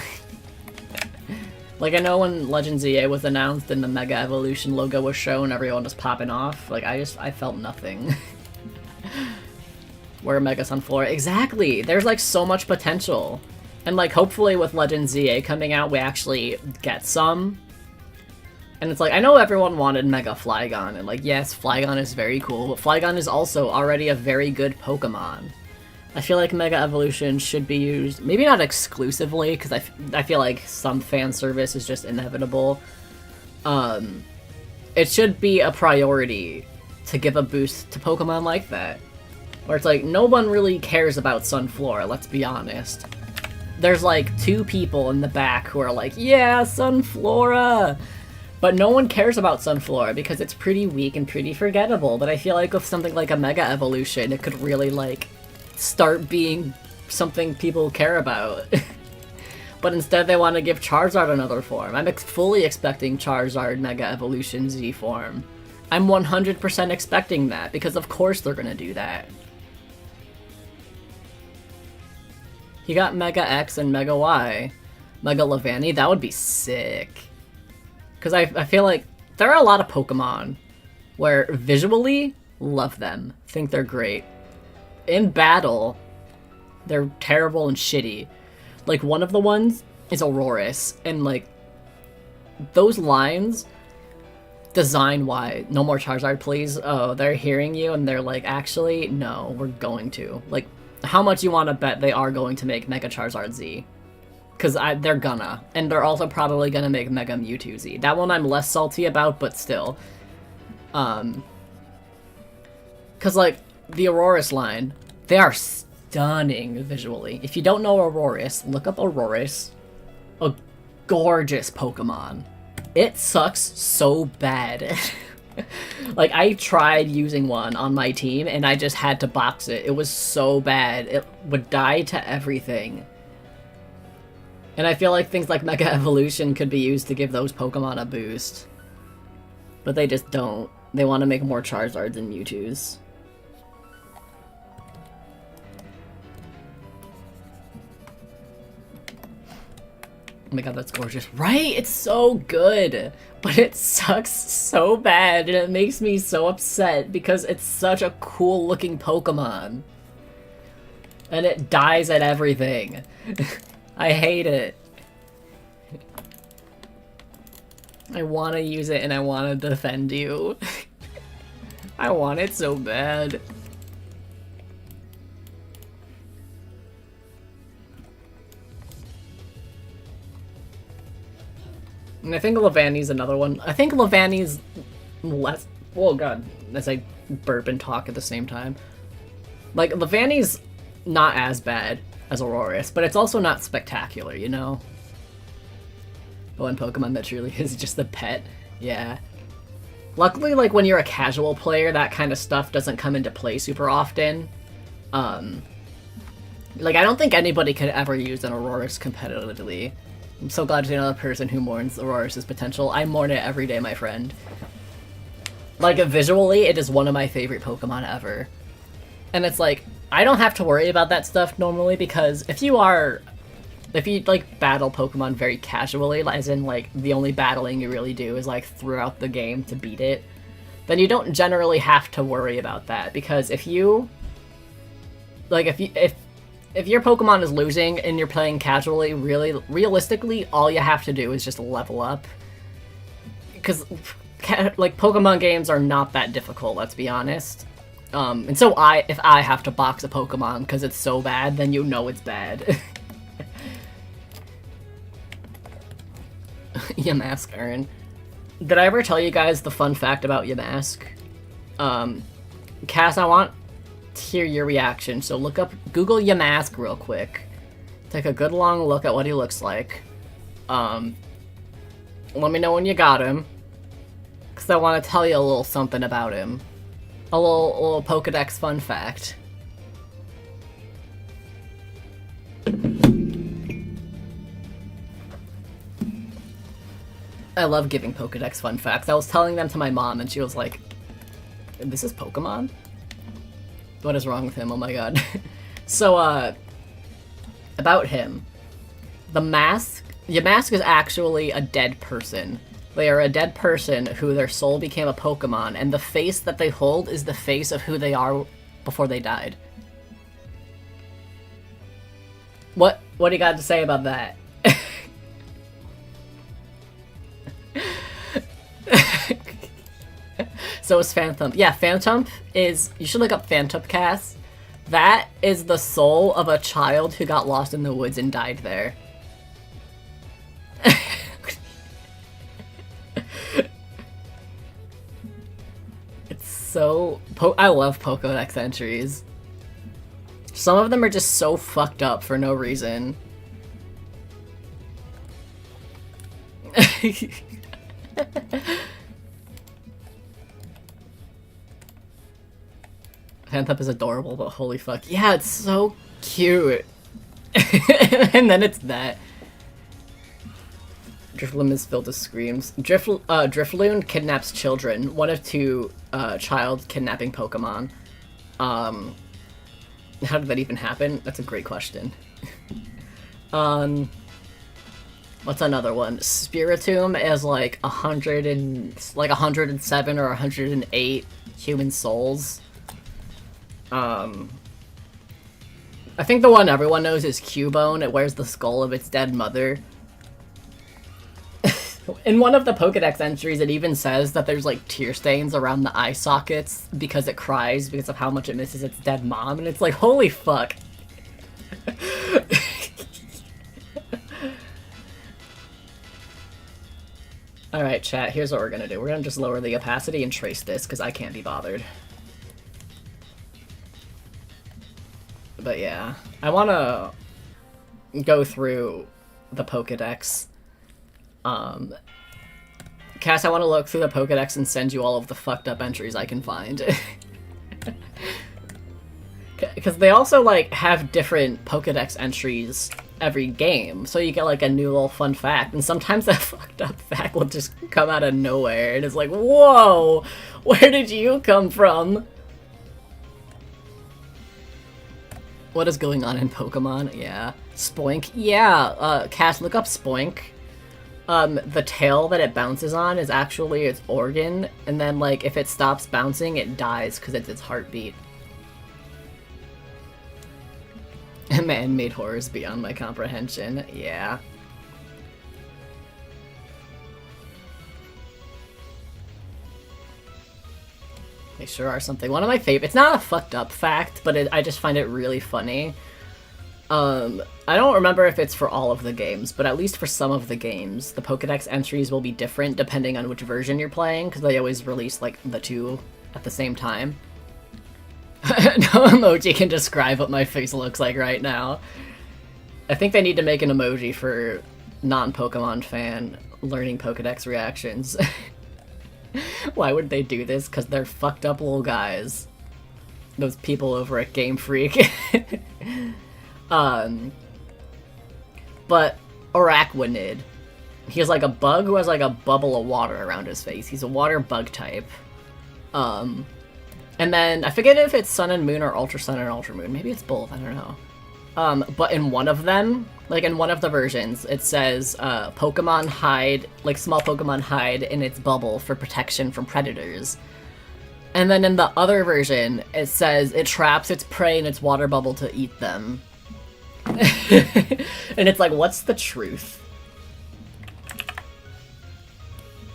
Like, I know when Legends EA was announced and the Mega Evolution logo was shown, everyone was popping off. Like, I felt nothing. Where Mega Sunflora... Exactly! There's, like, so much potential. And, like, hopefully with Legends EA coming out, we actually get some. And it's like, I know everyone wanted Mega Flygon, and, like, yes, Flygon is very cool, but Flygon is also already a very good Pokemon. I feel like Mega Evolution should be used, maybe not exclusively, because I feel like some fan service is just inevitable. It should be a priority to give a boost to Pokemon like that. Where it's like, no one really cares about Sunflora, let's be honest. There's like 2 people in the back who are like, yeah, Sunflora! But no one cares about Sunflora because it's pretty weak and pretty forgettable. But I feel like with something like a Mega Evolution, it could really like start being something people care about. But instead they want to give Charizard another form. I'm fully expecting Charizard Mega Evolution Z form. I'm 100% expecting that, because of course they're gonna do that. He got Mega X and Mega Y. Mega Levani, that would be sick. Because I feel like there are a lot of Pokemon where visually, love them. Think they're great. In battle, they're terrible and shitty. Like, one of the ones is Aurorus, and, like, those lines, design-wise, no more Charizard, please. Oh, they're hearing you, and they're like, actually, no, we're going to. Like, how much you want to bet they are going to make Mega Charizard Z? Because they're gonna. And they're also probably gonna make Mega Mewtwo Z. That one I'm less salty about, but still. Because, like, the Aurorus line, they are stunning visually. If you don't know Aurorus, look up Aurorus. A gorgeous Pokemon. It sucks so bad. Like, I tried using one on my team, and I just had to box it. It was so bad. It would die to everything. And I feel like things like Mega Evolution could be used to give those Pokemon a boost. But they just don't. They want to make more Charizards and Mewtwo's. Oh my god, that's gorgeous. Right? It's so good! But it sucks so bad, and it makes me so upset because it's such a cool looking Pokemon. And it dies at everything. I hate it. I want to use it and I want to defend you. I want it so bad. And I think Levani's another one. I think Levani's less... Oh god, as I burp and talk at the same time. Like, Levani's not as bad as Aurorus, but it's also not spectacular, you know? But one Pokemon that truly is just a pet, yeah. Luckily, like, when you're a casual player, that kind of stuff doesn't come into play super often. Like, I don't think anybody could ever use an Aurorus competitively. I'm so glad to see another person who mourns Aurorus' potential. I mourn it every day, my friend. Like, visually, it is one of my favorite Pokemon ever. And it's like, I don't have to worry about that stuff normally, because if you, like, battle Pokemon very casually, as in, like, the only battling you really do is, like, throughout the game to beat it, then you don't generally have to worry about that, because if you... Like, if your Pokemon is losing and you're playing casually, realistically, all you have to do is just level up. Because, like, Pokemon games are not that difficult, let's be honest. And so if I have to box a Pokemon because it's so bad, then you know it's bad. Yamask Urn. Did I ever tell you guys the fun fact about Yamask? Cass, I want to hear your reaction, so Google Yamask real quick. Take a good long look at what he looks like. Let me know when you got him. Because I want to tell you a little something about him. A little Pokedex fun fact. I love giving Pokedex fun facts. I was telling them to my mom and she was like, this is Pokemon? What is wrong with him? Oh my god. So, about him. Yamask is actually a dead person. They are a dead person who their soul became a Pokemon, and the face that they hold is the face of who they are before they died. What do you got to say about that? So is Phantom. Yeah, Phantom is... You should look up Phantom, Cass. That is the soul of a child who got lost in the woods and died there. So, I love Pokédex entries. Some of them are just so fucked up for no reason. Phantom is adorable, but holy fuck. Yeah, it's so cute. And then it's that. Drifloon is filled with screams. Drifloon kidnaps children. One of two child kidnapping Pokemon. How did that even happen? That's a great question. What's another one? Spiritomb is like 107 or 108 human souls. I think the one everyone knows is Cubone. It wears the skull of its dead mother. In one of the Pokedex entries, it even says that there's, like, tear stains around the eye sockets because it cries because of how much it misses its dead mom, and it's like, holy fuck. Alright, chat, here's what we're gonna do. We're gonna just lower the opacity and trace this, because I can't be bothered. But yeah, I wanna go through the Pokedex. Cass, I want to look through the Pokedex and send you all of the fucked up entries I can find. Because they also, like, have different Pokedex entries every game, so you get, like, a new little fun fact, and sometimes that fucked up fact will just come out of nowhere, and it's like, whoa! Where did you come from? What is going on in Pokemon? Yeah. Spoink? Yeah, Cass, look up Spoink. The tail that it bounces on is actually its organ, and then, like, if it stops bouncing, it dies because it's its heartbeat. Man-made horrors beyond my comprehension. Yeah. They sure are something. One of my favorites. It's not a fucked up fact, but I just find it really funny. I don't remember if it's for all of the games, but at least for some of the games, the Pokedex entries will be different depending on which version you're playing, because they always release, like, the two at the same time. No emoji can describe what my face looks like right now. I think they need to make an emoji for non-Pokemon fan. learning Pokedex reactions. Why would they do this? Because they're fucked up little guys. Those people over at Game Freak. But Araquanid. He's like a bug who has like a bubble of water around his face. He's a water bug type. And then, I forget if it's Sun and Moon or Ultra Sun and Ultra Moon. Maybe it's both, I don't know. But in one of them, like in one of the versions, it says, Pokemon hide, like small Pokemon hide in its bubble for protection from predators. And then in the other version, it says it traps its prey in its water bubble to eat them. And it's like, what's the truth?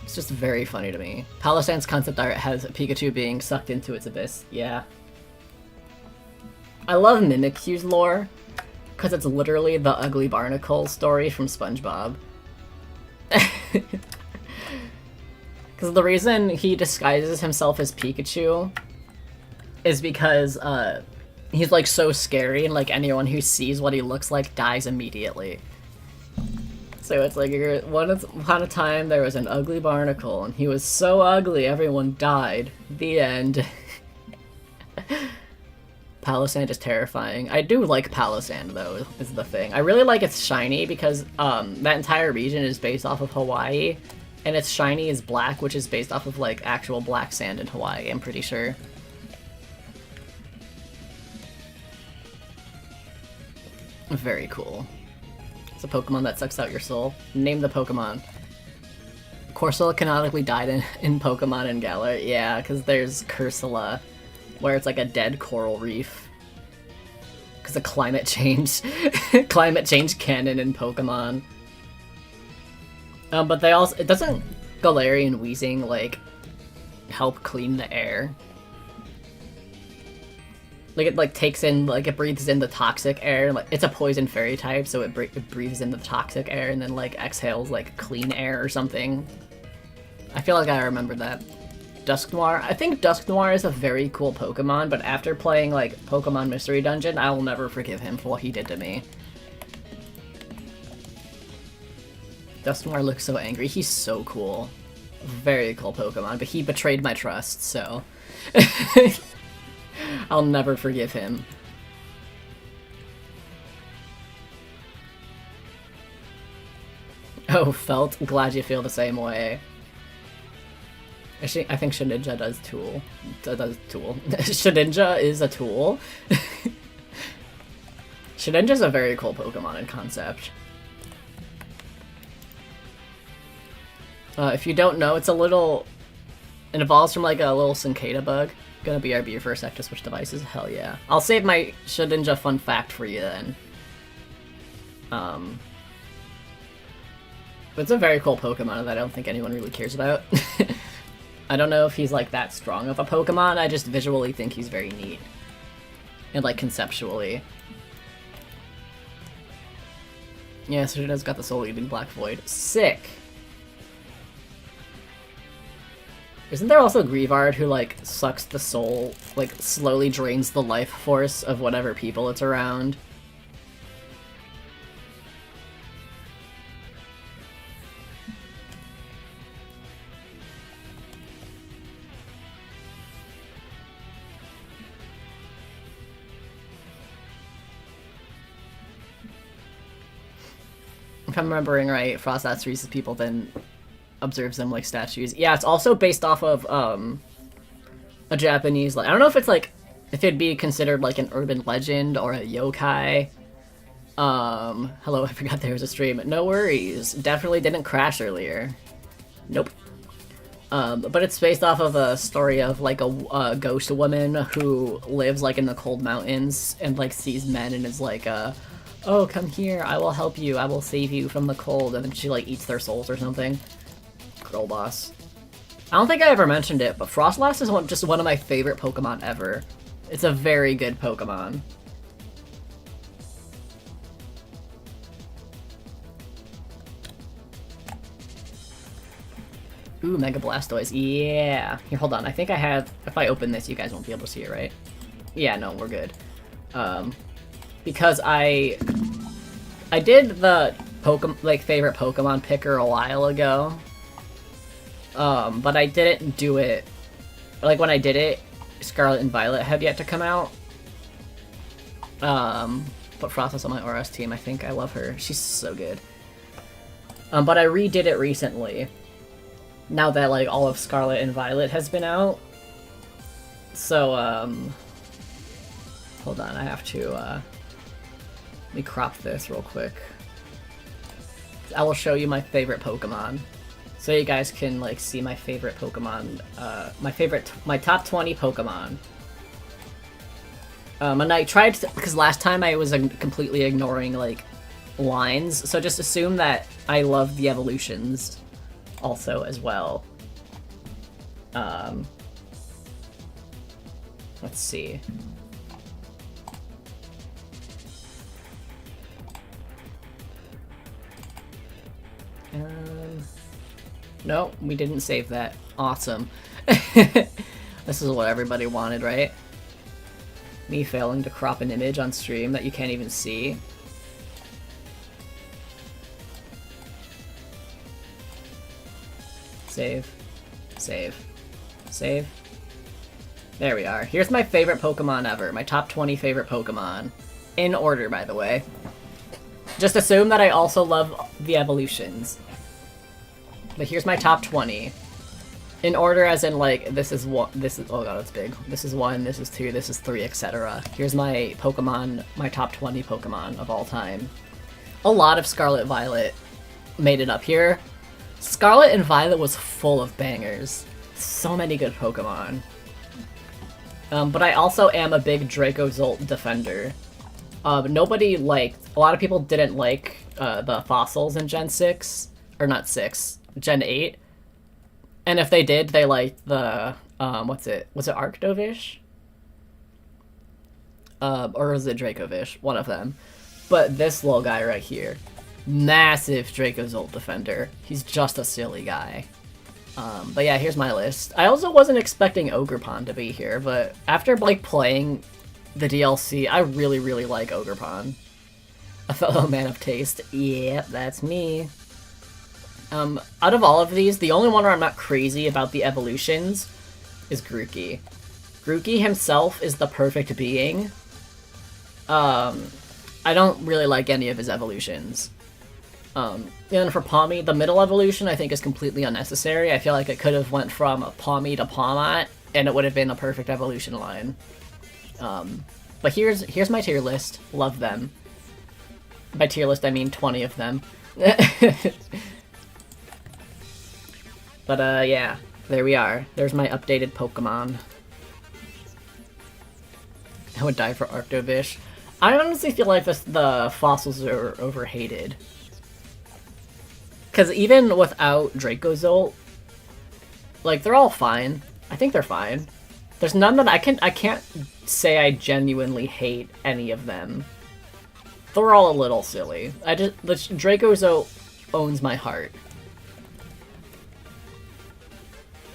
It's just very funny to me. Palosan's concept art has Pikachu being sucked into its abyss. Yeah. I love Mimikyu's lore, because it's literally the Ugly Barnacle story from SpongeBob. Because the reason he disguises himself as Pikachu is because he's like so scary, and like anyone who sees what he looks like dies immediately. So it's like, once upon a time there was an ugly barnacle, and he was so ugly everyone died. The end. Palossand is terrifying. I do like Palossand though, is the thing. I really like its shiny because that entire region is based off of Hawaii, and its shiny is black, which is based off of like actual black sand in Hawaii, I'm pretty sure. Very cool. It's a Pokemon that sucks out your soul. Name the Pokemon. Corsola canonically died in Pokemon and Galar. Yeah, because there's Cursula, where it's like a dead coral reef. Because of climate change. Climate change canon in Pokemon. But they also... Doesn't Galarian Weezing, like, help clean the air? Like, it, like, takes in, like, it breathes in the toxic air. Like, it's a poison fairy type, so it breathes in the toxic air and then, like, exhales, like, clean air or something. I feel like I remember that. Dusknoir. I think Dusknoir is a very cool Pokemon, but after playing, like, Pokemon Mystery Dungeon, I will never forgive him for what he did to me. Dusknoir looks so angry. He's so cool. Very cool Pokemon, but he betrayed my trust, so... I'll never forgive him. Oh, Felt, glad you feel the same way. I think Shedinja does Tool. Does Tool. Shedinja is a tool. Shedinja's a very cool Pokemon in concept. If you don't know, it's a little... It evolves from like a little cicada bug. Gonna BRB for a sec to switch devices? Hell yeah. I'll save my Shedinja fun fact for you then. But it's a very cool Pokemon that I don't think anyone really cares about. I don't know if he's like that strong of a Pokemon, I just visually think he's very neat. And like conceptually. Yeah, Shedinja's got the Soul Eating Black Void. Sick! Isn't there also Grievard who, like, sucks the soul, like, slowly drains the life force of whatever people it's around? If I'm remembering right, Frost freezes people, then observes them like statues. Yeah, it's also based off of a Japanese, like, I don't know if it's like, if it'd be considered like an urban legend or a yokai. Hello, I forgot there was a stream. No worries. Definitely didn't crash earlier. Nope. But it's based off of a story of like a ghost woman who lives like in the cold mountains and like sees men and is like, oh, come here, I will help you, I will save you from the cold, and then she like eats their souls or something. Girl boss. I don't think I ever mentioned it, but Frostlass is just one of my favorite Pokemon ever. It's a very good Pokemon. Ooh, Mega Blastoise. Yeah. Here, hold on. I think I have... If I open this, you guys won't be able to see it, right? Yeah, no, we're good. Because I did the favorite Pokemon picker a while ago. But I didn't do it. Like, when I did it, Scarlet and Violet had yet to come out. But Frost is on my ORS team. I think I love her. She's so good. But I redid it recently. Now that, like, all of Scarlet and Violet has been out. So, hold on, I have to, let me crop this real quick. I will show you my favorite Pokemon. So you guys can, like, see my favorite Pokemon, my top 20 Pokemon. And I tried to, because last time I was completely ignoring, like, lines, so just assume that I love the evolutions also as well. Let's see. No, we didn't save that. Awesome. This is what everybody wanted, right? Me failing to crop an image on stream that you can't even see. Save. Save. Save. There we are. Here's my favorite Pokemon ever. My top 20 favorite Pokemon. In order, by the way. Just assume that I also love the evolutions. But here's my top 20. In order as in, like, this is one, this is, oh god, it's big. This is 1, this is 2, this is 3, etc. Here's my Pokemon, my top 20 Pokemon of all time. A lot of Scarlet Violet made it up here. Scarlet and Violet was full of bangers. So many good Pokemon. But I also am a big Dracozolt defender. Nobody liked, a lot of people didn't like the fossils in Gen 6, or not 6, Gen 8. And if they did, they liked the, was it Arctovish? Or was it Dracovish? One of them. But this little guy right here, massive Dracozolt defender. He's just a silly guy. But yeah, here's my list. I also wasn't expecting Ogerpon to be here, but after, like, playing the DLC, I really, really like Ogerpon. A fellow man of taste. Yep, that's me. Out of all of these, the only one where I'm not crazy about the evolutions is Grookey. Grookey himself is the perfect being. I don't really like any of his evolutions. And for Pawmi, the middle evolution I think is completely unnecessary. I feel like it could have went from Pawmi to Pawmot, and it would have been a perfect evolution line. But here's my tier list. Love them. By tier list, I mean 20 of them. But, yeah. There we are. There's my updated Pokemon. I would die for Arctovish. I honestly feel like the fossils are overhated. Because even without Dracozolt, like, they're all fine. I think they're fine. There's none that I can't say I genuinely hate any of them. They're all a little silly. Dracozolt owns my heart.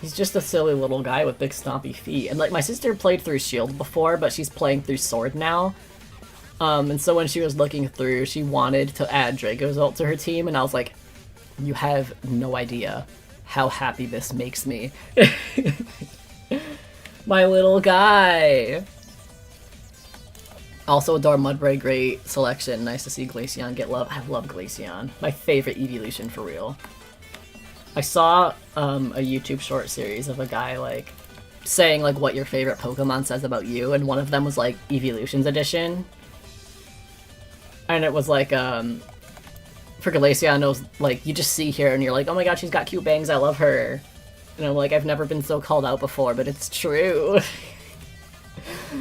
He's just a silly little guy with big stompy feet. And, like, my sister played through Shield before, but she's playing through Sword now. And so when she was looking through, she wanted to add Dracozolt to her team, and I was like, you have no idea how happy this makes me. My little guy! Also adore Mudbray, great selection. Nice to see Glaceon get love. I love Glaceon. My favorite evolution for real. I saw a YouTube short series of a guy, like, saying, like, what your favorite Pokemon says about you, and one of them was, like, Evolutions Edition. And it was, like, for Glaceon, it was, like, you just see her and you're like, oh my god, she's got cute bangs, I love her. And I'm like, I've never been so called out before, but it's true.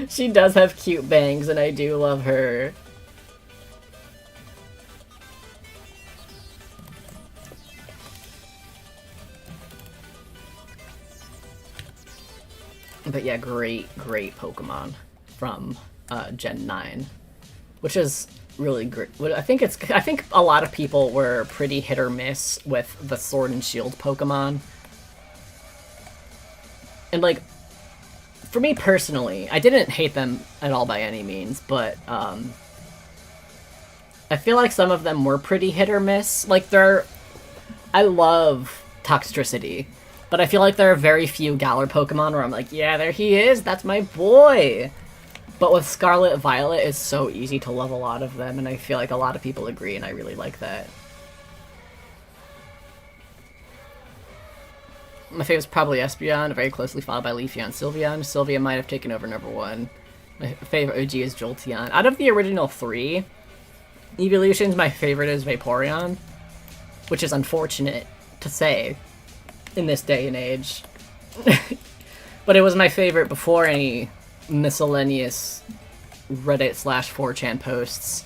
She does have cute bangs, and I do love her. But yeah, great Pokemon from Gen 9, which is really great. I think a lot of people were pretty hit or miss with the Sword and Shield Pokemon. And, like, for me personally, I didn't hate them at all by any means, but I feel like some of them were pretty hit or miss. Like, I love Toxtricity, but I feel like there are very few Galar Pokemon where I'm like, yeah, there he is, that's my boy! But with Scarlet Violet, it's so easy to love a lot of them, and I feel like a lot of people agree, and I really like that. My favorite's probably Espeon, very closely followed by Leafeon and Sylveon. Sylveon might have taken over number 1. My favorite OG is Jolteon. Out of the original 3 evolutions, my favorite is Vaporeon, which is unfortunate to say in this day and age. But it was my favorite before any miscellaneous Reddit/4chan posts.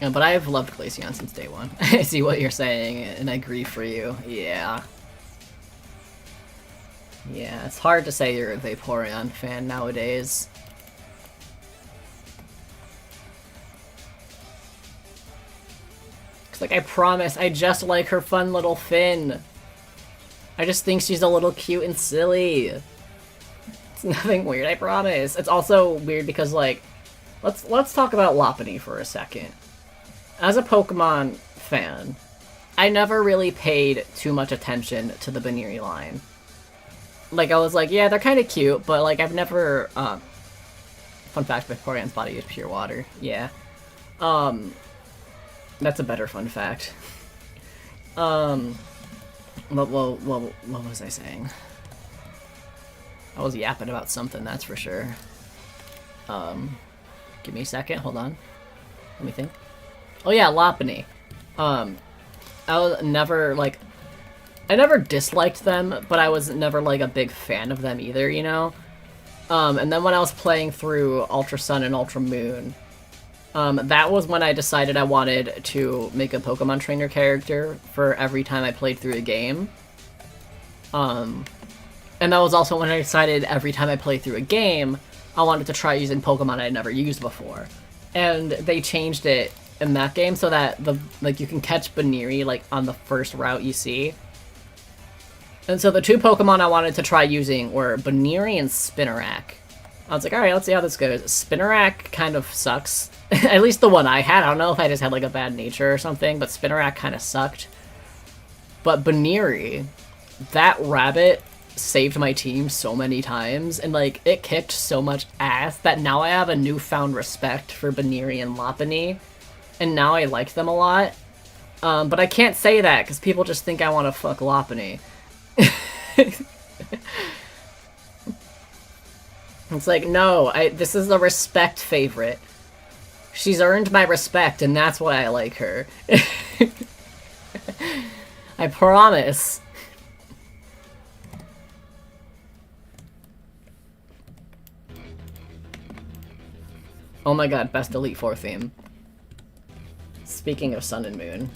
Yeah, but I've loved Glaceon since day one. I see what you're saying, and I agree for you. Yeah. Yeah, it's hard to say you're a Vaporeon fan nowadays. Cause, like, I promise, I just like her fun little fin. I just think she's a little cute and silly. It's nothing weird, I promise. It's also weird because, like, let's talk about Lopunny for a second. As a Pokemon fan, I never really paid too much attention to the Baniri line. Like, I was like, yeah, they're kind of cute, but, like, I've never, fun fact, Vaporeon's body is pure water. Yeah. That's a better fun fact. What was I saying? I was yapping about something, that's for sure. Give me a second, hold on. Let me think. Oh yeah, Lopunny. I was never, like, I never disliked them, but I was never, like, a big fan of them either, you know? And then when I was playing through Ultra Sun and Ultra Moon, that was when I decided I wanted to make a Pokemon trainer character for every time I played through a game. And that was also when I decided every time I played through a game, I wanted to try using Pokemon I'd never used before. And they changed it in that game so that you can catch Baniri, like, on the first route you see. And so the two Pokemon I wanted to try using were Baniri and Spinarak. I was like, alright, let's see how this goes. Spinarak kind of sucks. At least the one I had. I don't know if I just had, like, a bad nature or something, but Spinarak kind of sucked. But Baniri, that rabbit saved my team so many times, and, like, it kicked so much ass that now I have a newfound respect for Baniri and Lopunny. And now I like them a lot. But I can't say that, because people just think I want to fuck Lopunny. It's like, no, this is a respect favorite. She's earned my respect, and that's why I like her. I promise. Oh my god, best Elite Four theme. Speaking of Sun and Moon.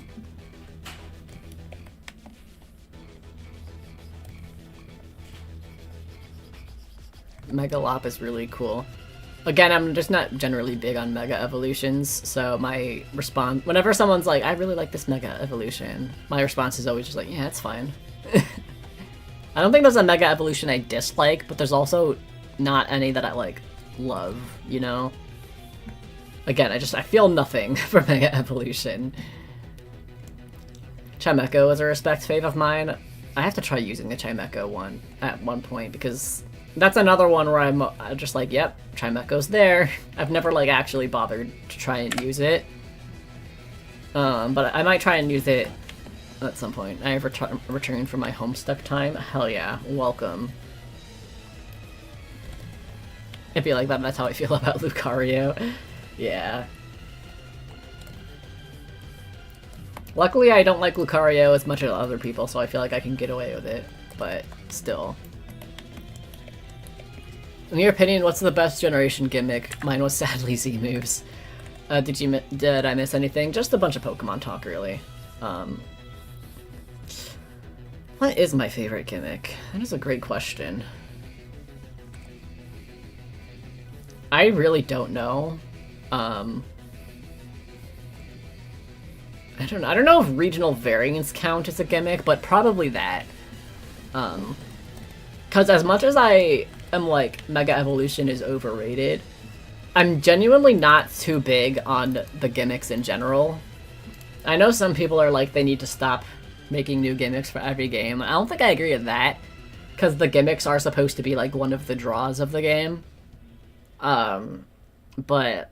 Megalop is really cool. Again, I'm just not generally big on Mega Evolutions, so my response... Whenever someone's like, I really like this Mega Evolution, my response is always just like, yeah, it's fine. I don't think there's a Mega Evolution I dislike, but there's also not any that I, like, love, you know? Again, I feel nothing for Mega Evolution. Chimecho is a respect fave of mine. I have to try using the Chimecho one at one point, because that's another one where I'm just like, yep, Chimecho's there. I've never, like, actually bothered to try and use it. But I might try and use it at some point. I have returned from my Homestuck time. Hell yeah, welcome. It'd be like that, that's how I feel about Lucario. Yeah. Luckily, I don't like Lucario as much as other people, so I feel like I can get away with it, but still. In your opinion, what's the best generation gimmick? Mine was sadly Z moves. Did I miss anything? Just a bunch of Pokemon talk, really. What is my favorite gimmick? That is a great question. I really don't know. I I don't know if regional variants count as a gimmick, but probably that. Because as much as I am like, Mega Evolution is overrated, I'm genuinely not too big on the gimmicks in general. I know some people are like, they need to stop making new gimmicks for every game. I don't think I agree with that, because the gimmicks are supposed to be like one of the draws of the game. But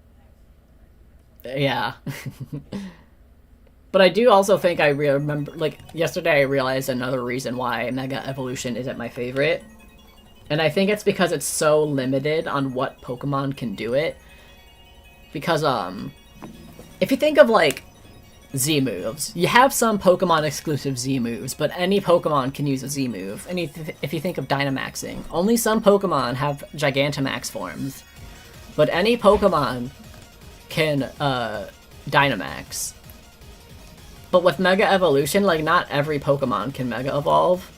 yeah. But I do also think I remember, like, yesterday I realized another reason why Mega Evolution isn't my favorite. And I think it's because it's so limited on what Pokemon can do it. Because, if you think of, like, Z moves, you have some Pokemon exclusive Z moves, but any Pokemon can use a Z move. And if you think of Dynamaxing, only some Pokemon have Gigantamax forms. But any Pokemon can, Dynamax. But with Mega Evolution, like, not every Pokemon can Mega Evolve.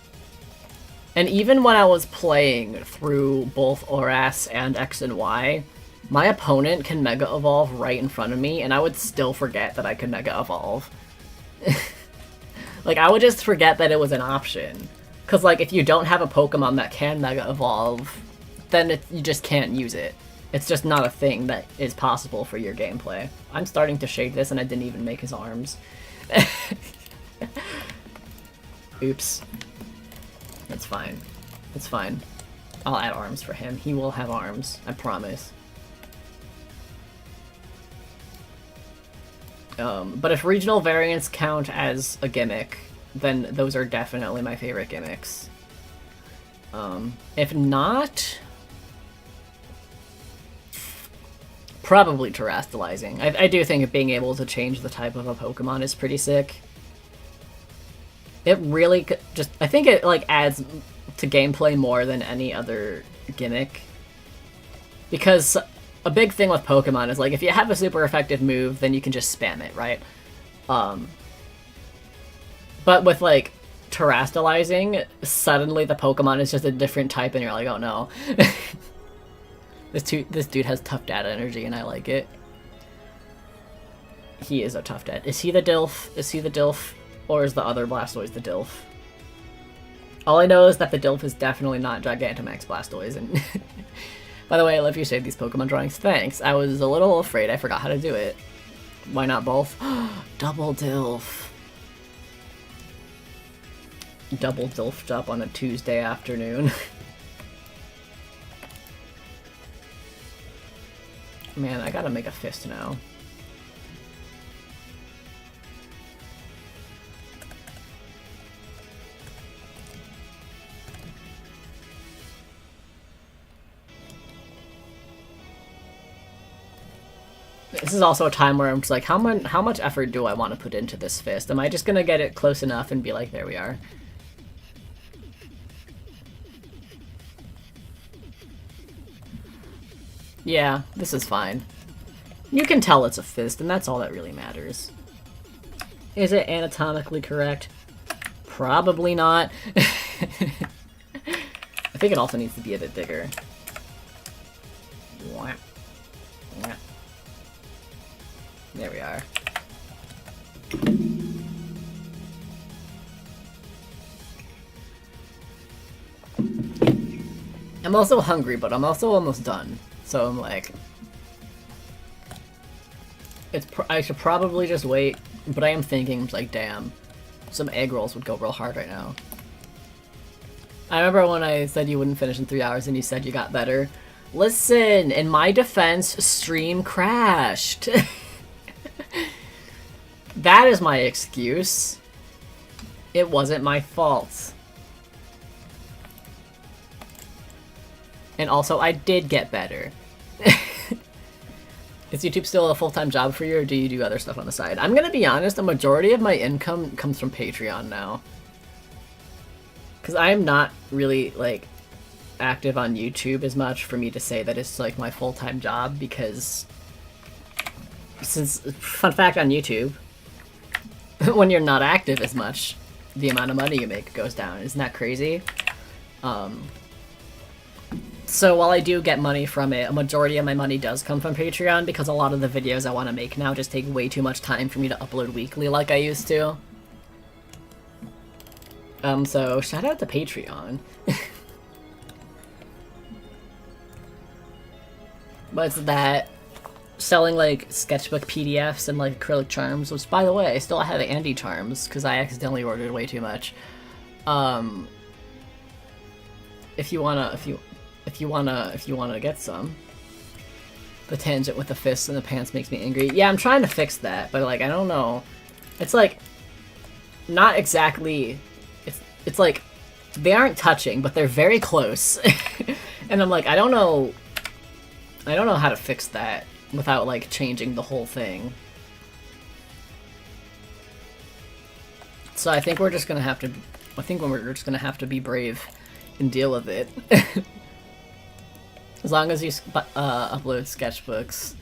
And even when I was playing through both ORAS and X and Y, my opponent can Mega Evolve right in front of me, and I would still forget that I could Mega Evolve. Like, I would just forget that it was an option. Because, like, if you don't have a Pokemon that can Mega Evolve, then you just can't use it. It's just not a thing that is possible for your gameplay. I'm starting to shade this, and I didn't even make his arms. Oops. It's fine. It's fine. I'll add arms for him. He will have arms. I promise. But if regional variants count as a gimmick, then those are definitely my favorite gimmicks. If not... probably terrestrializing. I do think being able to change the type of a Pokemon is pretty sick. It really just... I think it, like, adds to gameplay more than any other gimmick. Because a big thing with Pokemon is, like, if you have a super effective move, then you can just spam it, right? But with, like, terrestrializing, suddenly the Pokemon is just a different type and you're like, oh no. This dude has tough data energy, and I like it. He is a tough dad. Is he the Dilf? Is he the Dilf? Or is the other Blastoise the Dilf? All I know is that the Dilf is definitely not Gigantamax Blastoise. And by the way, I love you saved these Pokemon drawings. Thanks. I was a little afraid I forgot how to do it. Why not both? Double Dilf. Double Dilfed up on a Tuesday afternoon. Man, I gotta make a fist now. This is also a time where I'm just like, how much effort do I want to put into this fist? Am I just gonna get it close enough and be like, there we are? Yeah, this is fine. You can tell it's a fist, and that's all that really matters. Is it anatomically correct? Probably not. I think it also needs to be a bit bigger. There we are. I'm also hungry, but I'm also almost done. So I'm like, I should probably just wait, but I am thinking, like, damn, some egg rolls would go real hard right now. I remember when I said you wouldn't finish in 3 hours and you said you got better. Listen, in my defense, stream crashed. That is my excuse. It wasn't my fault. And also, I did get better. Is YouTube still a full-time job for you, or do you do other stuff on the side? I'm gonna be honest, the majority of my income comes from Patreon now. Because I'm not really, like, active on YouTube as much for me to say that it's, like, my full-time job, because... Since, fun fact on YouTube, when you're not active as much, the amount of money you make goes down. Isn't that crazy? So while I do get money from it, a majority of my money does come from Patreon because a lot of the videos I want to make now just take way too much time for me to upload weekly like I used to. So shout out to Patreon. But it's that selling like sketchbook PDFs and like acrylic charms, which by the way, I still have Andy charms because I accidentally ordered way too much. If you wanna get some. The tangent with the fists and the pants makes me angry. Yeah, I'm trying to fix that, but like I don't know. It's like not exactly. It's like they aren't touching, but they're very close. And I'm like, I don't know how to fix that without like changing the whole thing. So I think we're just gonna have to. I think we're just gonna have to be brave and deal with it. As long as you upload sketchbooks,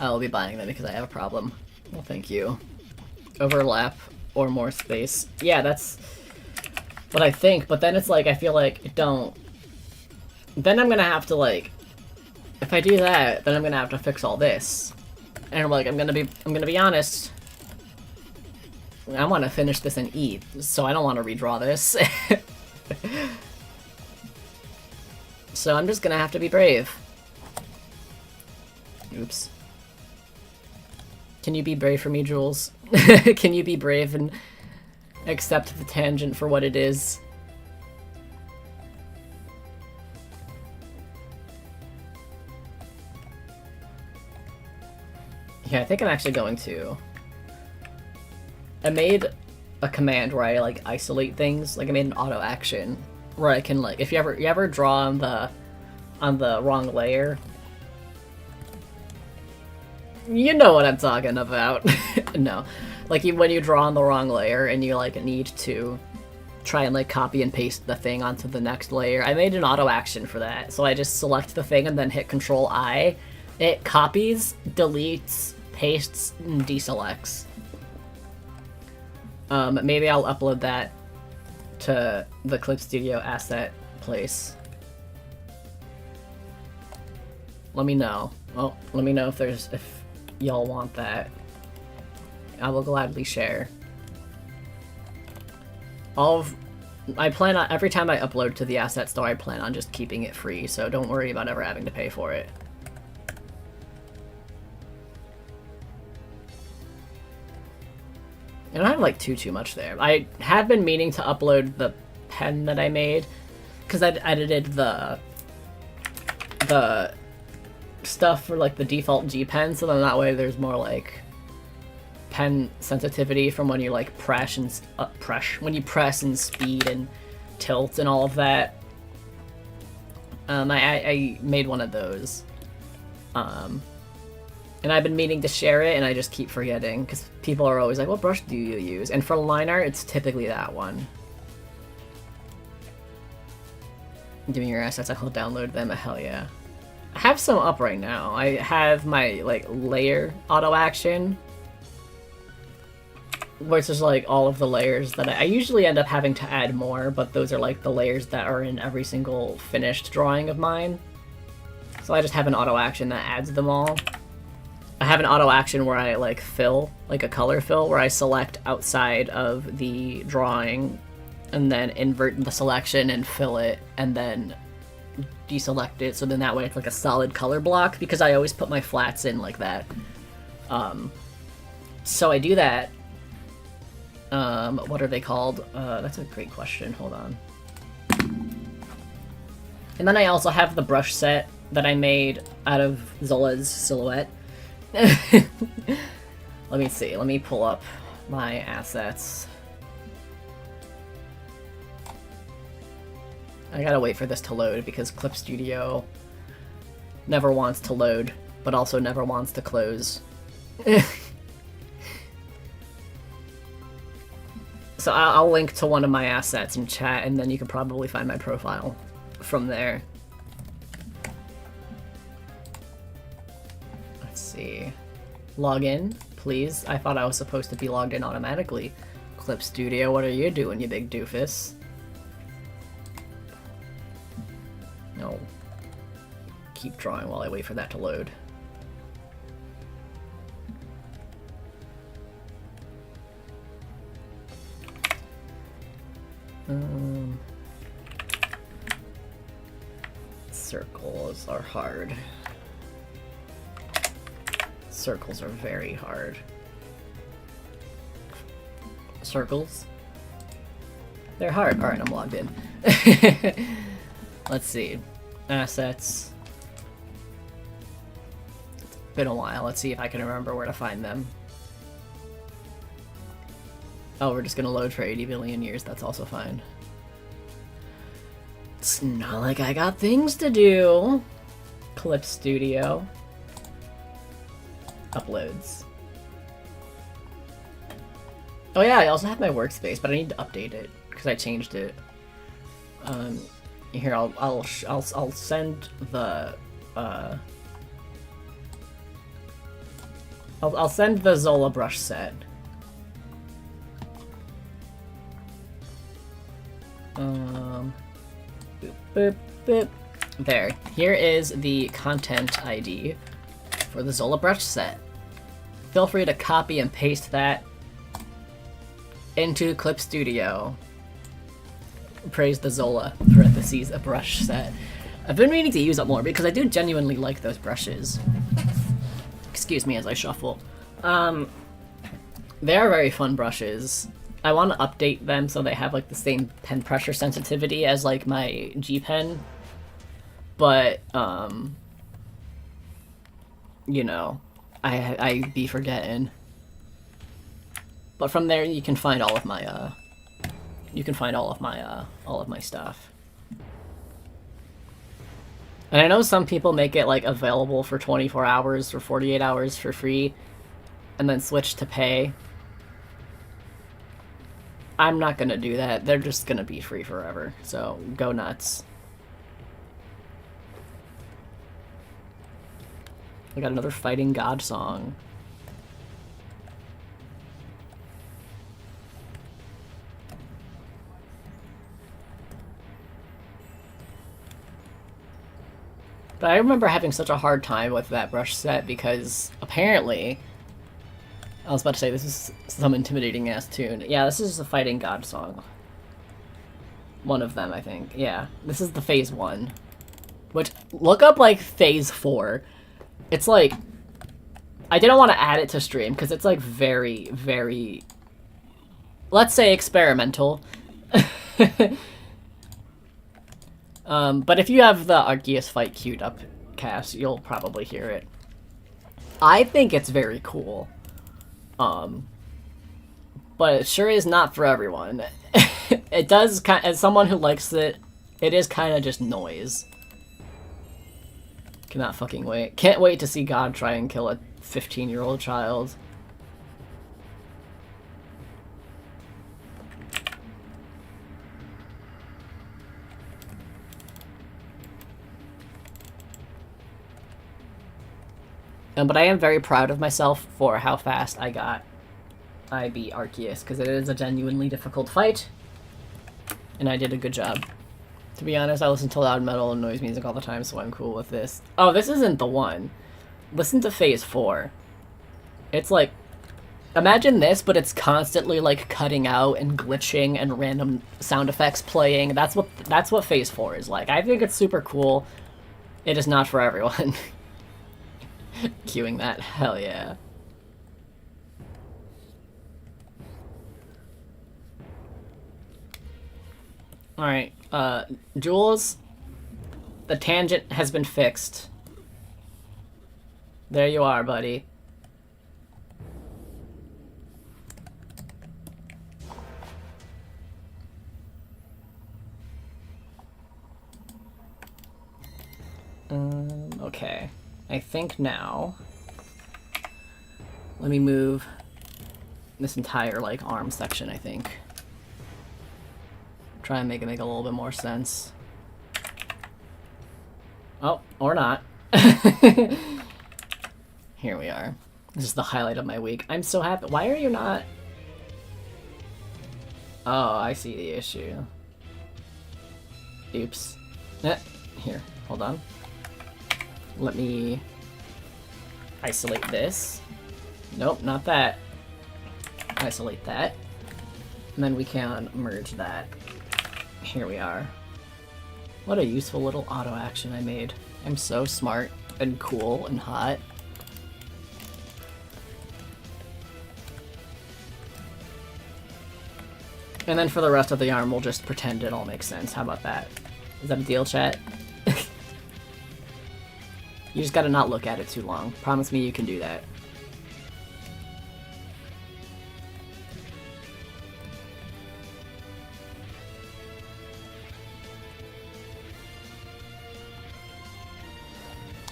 I'll be buying them because I have a problem. Well, thank you. Overlap or more space. Yeah, that's what I think, but then it's like, I feel like it don't. Then I'm gonna have to like, if I do that, then I'm gonna have to fix all this. And I'm like, I'm gonna be honest. I want to finish this and eat, so I don't want to redraw this. So I'm just gonna have to be brave. Oops. Can you be brave for me, Jules? Can you be brave and accept the tangent for what it is? Yeah, I think I'm actually going to. I made a command where I like isolate things. Like I made an auto action where I can like, if you ever draw on the wrong layer, you know what I'm talking about. No, like when you draw on the wrong layer and you like need to try and like copy and paste the thing onto the next layer, I made an auto action for that. So I just select the thing and then hit Control I. It copies, deletes, pastes, and deselects. Maybe I'll upload that to the Clip Studio asset place. Let me know. Well, let me know if y'all want that. I will gladly share. I plan on, every time I upload to the asset store, I plan on just keeping it free, so don't worry about ever having to pay for it. I don't have like too much there. I have been meaning to upload the pen that I made because I edited the stuff for like the default G pen, so then that way there's more like pen sensitivity from when you like press and speed and tilt and all of that. I made one of those. And I've been meaning to share it, and I just keep forgetting, because people are always like, what brush do you use? And for line art, it's typically that one. Give me your assets, I'll download them, hell yeah. I have some up right now. I have my, like, layer auto action, which is, like, all of the layers that I usually end up having to add more, but those are, like, the layers that are in every single finished drawing of mine. So I just have an auto action that adds them all. I have an auto action where I like fill, like a color fill, where I select outside of the drawing and then invert the selection and fill it and then deselect it, so then that way it's like a solid color block, because I always put my flats in like that. So I do that. What are they called? That's a great question, hold on. And then I also have the brush set that I made out of Zola's silhouette. Let me see, let me pull up my assets. I gotta wait for this to load because Clip Studio never wants to load, but also never wants to close. So I'll link to one of my assets in chat, and then you can probably find my profile from there. Let's see. Log in, please. I thought I was supposed to be logged in automatically. Clip Studio, what are you doing, you big doofus? No. keep drawing while I wait for that to load. Circles are hard. Circles are very hard. Circles? They're hard. Alright, I'm logged in. Let's see. Assets. It's been a while. Let's see if I can remember where to find them. Oh, we're just gonna load for 80 billion years. That's also fine. It's not like I got things to do. Clip Studio. Uploads. Oh yeah, I also have my workspace, but I need to update it because I changed it. Here, I'll send the I'll send the Zola brush set. Boop, boop, boop. There. Here is the content ID for the Zola brush set. Feel free to copy and paste that into Clip Studio. Praise the Zola, parentheses, a brush set. I've been meaning to use it more because I do genuinely like those brushes. Excuse me as I shuffle. They are very fun brushes. I want to update them so they have like the same pen pressure sensitivity as like my G Pen. But, you know, I be forgetting. But from there you can find all of my, all of my stuff. And I know some people make it like available for 24 hours or 48 hours for free and then switch to pay. I'm not gonna do that. They're just gonna be free forever. So go nuts. We got another Fighting God song. But I remember having such a hard time with that brush set because apparently, I was about to say this is some intimidating ass tune. Yeah, this is a Fighting God song. One of them, I think. Yeah, this is the phase 1. Which, look up like phase 4. It's like, I didn't want to add it to stream because it's like very, very, let's say experimental. But if you have the Arceus fight queued up, Cass, you'll probably hear it. I think it's very cool. But it sure is not for everyone. It does, as someone who likes it, it is kind of just noise. Cannot fucking wait. Can't wait to see God try and kill a 15-year-old child. But I am very proud of myself for how fast I beat Arceus, because it is a genuinely difficult fight, and I did a good job. To be honest, I listen to loud metal and noise music all the time, so I'm cool with this. Oh, this isn't the one. Listen to phase 4. It's like, imagine this, but it's constantly like cutting out and glitching and random sound effects playing. That's what phase 4 is like. I think it's super cool. It is not for everyone. Queuing that, hell yeah. Alright, Jules, the tangent has been fixed. There you are, buddy. Okay. I think now, let me move this entire, like, arm section, I think. Try and make it make a little bit more sense. Oh, or not. Here we are. This is the highlight of my week. I'm so happy. Why are you not? Oh, I see the issue. Oops. Here, hold on. Let me isolate this. Nope, not that. Isolate that. And then we can merge that. Here we are. What a useful little auto action I made. I'm so smart and cool and hot. And then for the rest of the arm, we'll just pretend it all makes sense. How about that? Is that a deal, chat? You just gotta not look at it too long. Promise me you can do that.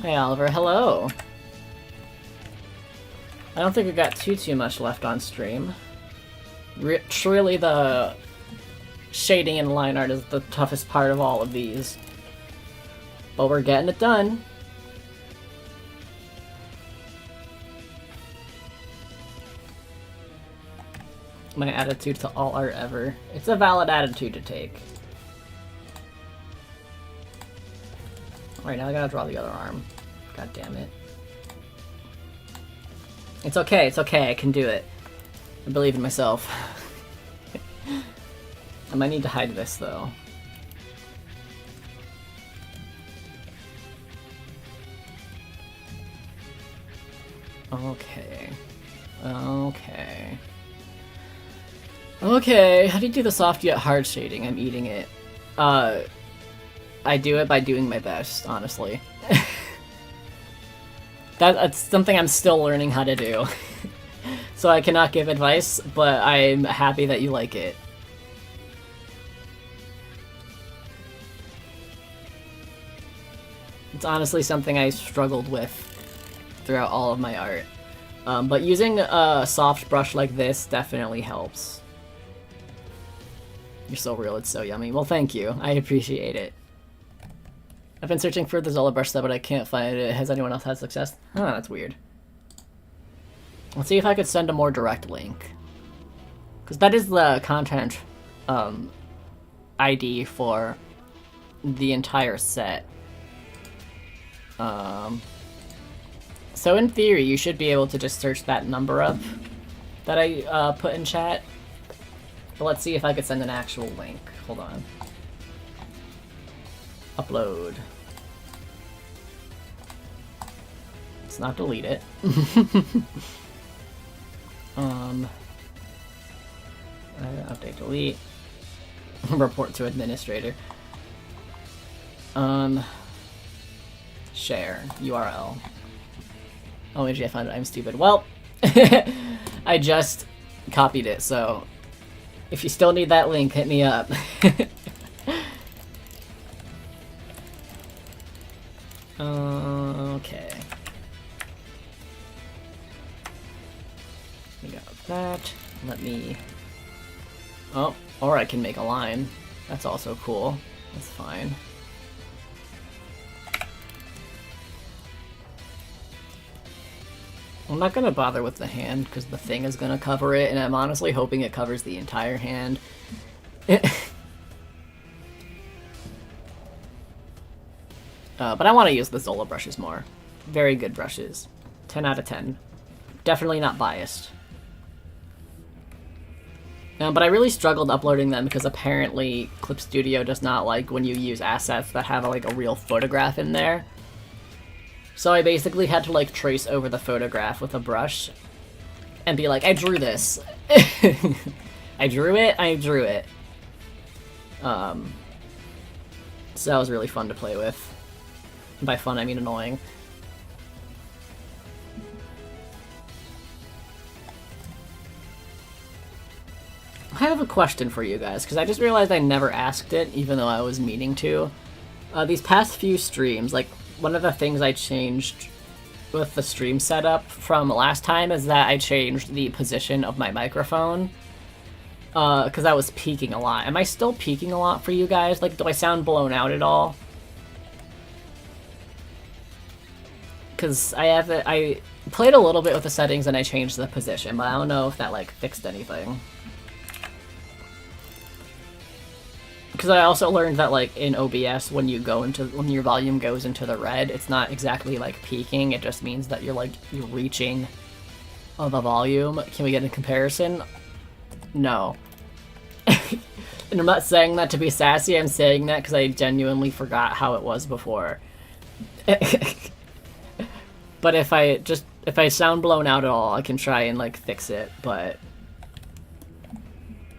Hey Oliver, hello! I don't think we got too much left on stream. Surely the shading and line art is the toughest part of all of these. But we're getting it done. My attitude to all art ever. It's a valid attitude to take. Alright, now I gotta draw the other arm. God damn it. It's okay, I can do it. I believe in myself. I might need to hide this, though. Okay. Okay. Okay, how do you do the soft yet hard shading? I'm eating it. I do it by doing my best, honestly. That's something I'm still learning how to do. So I cannot give advice, but I'm happy that you like it. It's honestly something I struggled with throughout all of my art. But using a soft brush like this definitely helps. You're so real, it's so yummy. Well, thank you. I appreciate it. I've been searching for the Zola brush set, but I can't find it. Has anyone else had success? Oh, that's weird. Let's see if I could send a more direct link. Because that is the content ID for the entire set. So in theory, you should be able to just search that number up that I put in chat. But let's see if I could send an actual link. Hold on. Upload. Let's not delete it. Update, delete. Report to administrator. Share URL. Oh, I found it. I'm stupid. Well, I just copied it, so if you still need that link, hit me up. Okay. We got that. Let me... Oh, or I can make a line. That's also cool. That's fine. I'm not gonna bother with the hand, because the thing is gonna cover it, and I'm honestly hoping it covers the entire hand. But I want to use the Zola brushes more. Very good brushes. 10 out of 10. Definitely not biased. But I really struggled uploading them because apparently Clip Studio does not like when you use assets that have like a real photograph in there. So I basically had to like trace over the photograph with a brush and be like, I drew this. I drew it. So that was really fun to play with. By fun, I mean annoying. I have a question for you guys, because I just realized I never asked it, even though I was meaning to. These past few streams, like, one of the things I changed with the stream setup from last time is that I changed the position of my microphone. Because I was peaking a lot. Am I still peaking a lot for you guys? Like, do I sound blown out at all? Because I played a little bit with the settings and I changed the position, but I don't know if that, like, fixed anything. Because I also learned that, like, in OBS, when your volume goes into the red, it's not exactly, like, peaking, it just means that you're reaching the volume. Can we get a comparison? No. And I'm not saying that to be sassy, I'm saying that because I genuinely forgot how it was before. But if I sound blown out at all, I can try and, like, fix it, but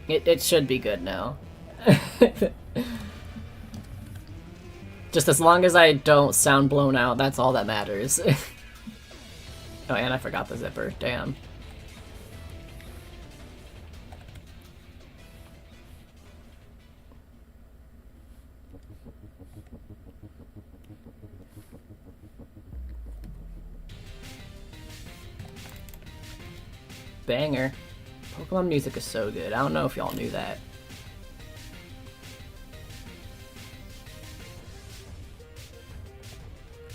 it should be good now. Just as long as I don't sound blown out, that's all that matters. Oh, and I forgot the zipper. Damn. Banger. Pokemon music is so good. I don't know if y'all knew that.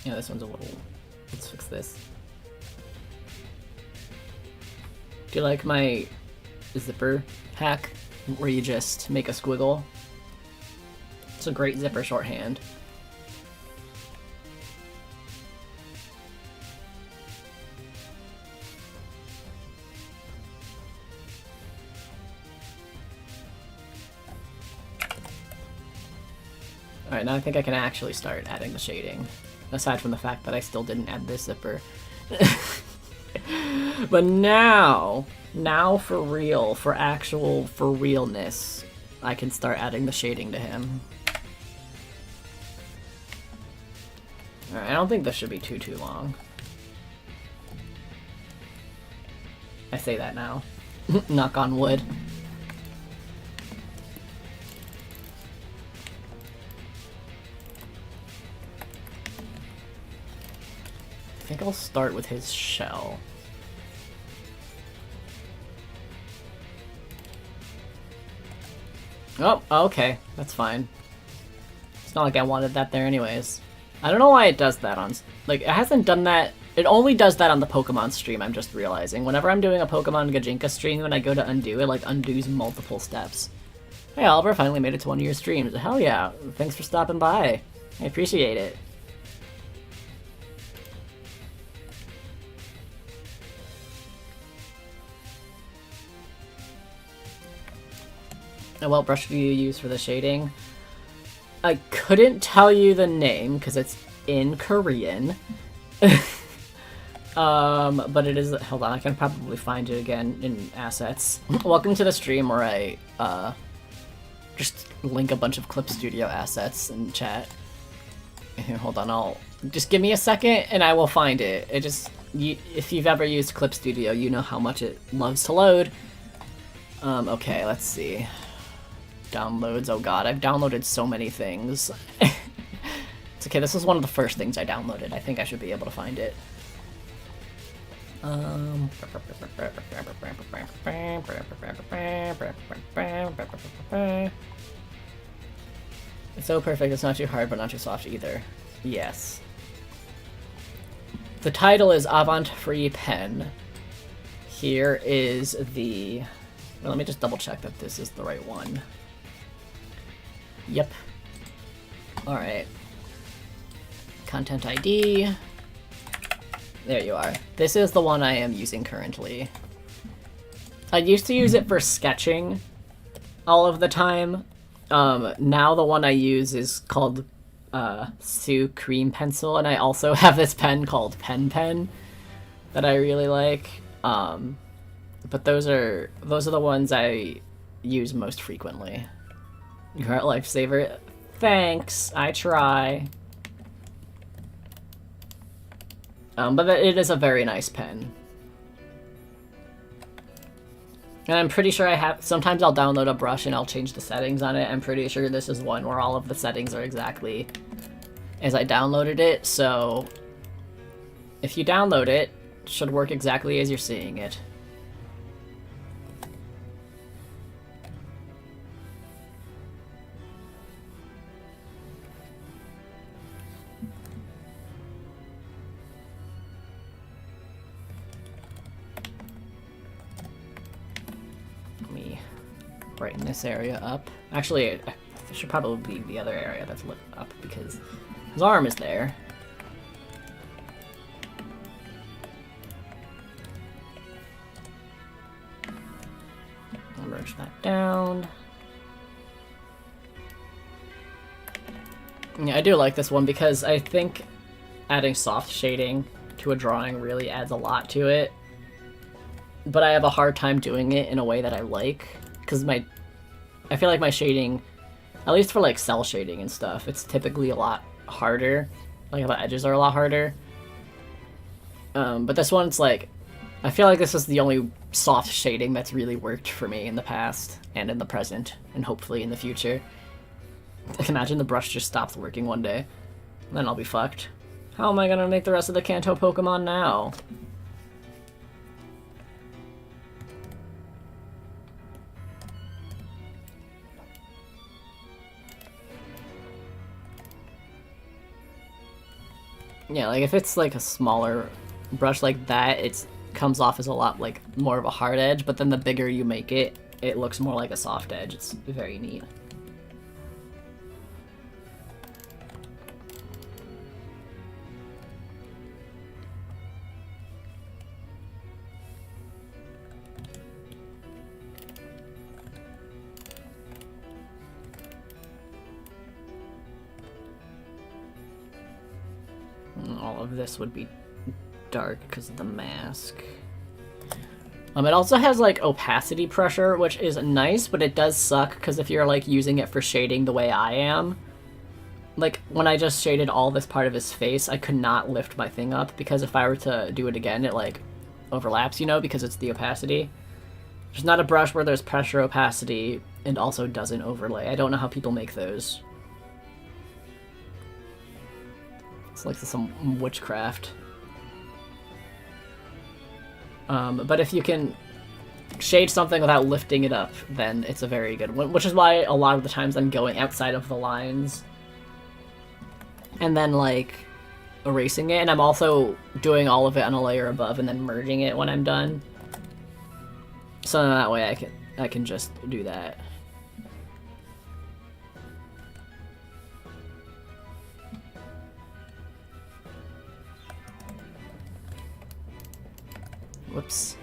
Yeah, this one's a little... Let's fix this. Do you like my zipper hack where you just make a squiggle? It's a great zipper shorthand. Alright, now I think I can actually start adding the shading. Aside from the fact that I still didn't add this zipper. But now for real, for realness, I can start adding the shading to him. Alright, I don't think this should be too long. I say that now. Knock on wood. I think I'll start with his shell. Oh, okay. That's fine. It's not like I wanted that there anyways. I don't know why it does that on... Like, it hasn't done that... It only does that on the Pokemon stream, I'm just realizing. Whenever I'm doing a Pokemon Gajinka stream and I go to undo, it, like, undoes multiple steps. Hey, Oliver, finally made it to one of your streams. Hell yeah. Thanks for stopping by. I appreciate it. And what brush do you use for the shading? I couldn't tell you the name because it's in Korean. But it is... Hold on, I can probably find it again in assets. Welcome to the stream where I just link a bunch of Clip Studio assets in chat. Here, hold on, I'll... Just give me a second and I will find it. It just... if you've ever used Clip Studio, you know how much it loves to load. Okay, let's see. Downloads, oh god, I've downloaded so many things. It's okay, this was one of the first things I downloaded. I think I should be able to find it. It's so perfect, it's not too hard, but not too soft either. Yes. The title is Avant Free Pen. Here is the... Well, let me just double check that this is the right one. Yep. Alright. Content ID. There you are. This is the one I am using currently. I used to use it for sketching all of the time. Now the one I use is called Sue Cream Pencil, and I also have this pen called Pen Pen that I really like. But those are the ones I use most frequently. You're a lifesaver. Thanks, I try. But it is a very nice pen. And I'm pretty sure I have... Sometimes I'll download a brush and I'll change the settings on it. I'm pretty sure this is one where all of the settings are exactly as I downloaded it, so... If you download it, it should work exactly as you're seeing it. Brighten this area up. Actually, I It should probably be the other area that's lit up because his arm is there. I'll merge that down. Yeah, I do like this one because I think adding soft shading to a drawing really adds a lot to it. But I have a hard time doing it in a way that I like, because I feel like my shading, at least for like cell shading and stuff, it's typically a lot harder. Like the edges are a lot harder. But this one's like, I feel like this is the only soft shading that's really worked for me in the past and in the present and hopefully in the future. I can imagine the brush just stops working one day, then I'll be fucked. How am I gonna make the rest of the Kanto Pokemon now? Yeah, like if it's like a smaller brush like that, it comes off as a lot like more of a hard edge, but then the bigger you make it, it looks more like a soft edge. It's very neat. All of this would be dark because of the mask. It also has like opacity pressure, which is nice, but it does suck because if you're like using it for shading the way I am, like when I just shaded all this part of his face, I could not lift my thing up because if I were to do it again, it like overlaps, you know, because it's the opacity. There's not a brush where there's pressure opacity and also doesn't overlay. I don't know how people make those. It's like some witchcraft. But if you can shade something without lifting it up, then it's a very good one, which is why a lot of the times I'm going outside of the lines and then like erasing it, and I'm also doing all of it on a layer above and then merging it when I'm done. So that way I can just do that. Whoops.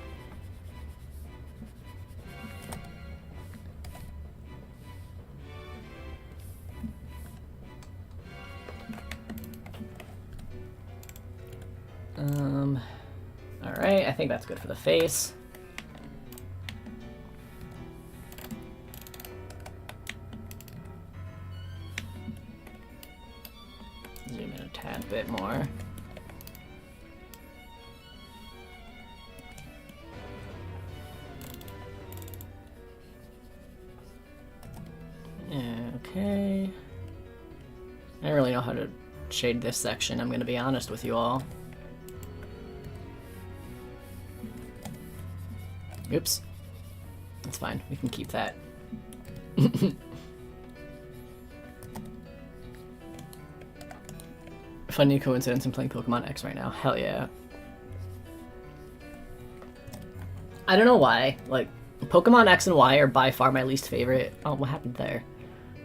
Alright, I think that's good for the face. Zoom in a tad bit more. Okay. I don't really know how to shade this section, I'm gonna be honest with you all. Oops. That's fine, we can keep that. Funny coincidence, I'm playing Pokemon X right now. Hell yeah. I don't know why, like, Pokemon X and Y are by far my least favorite. Oh, what happened there?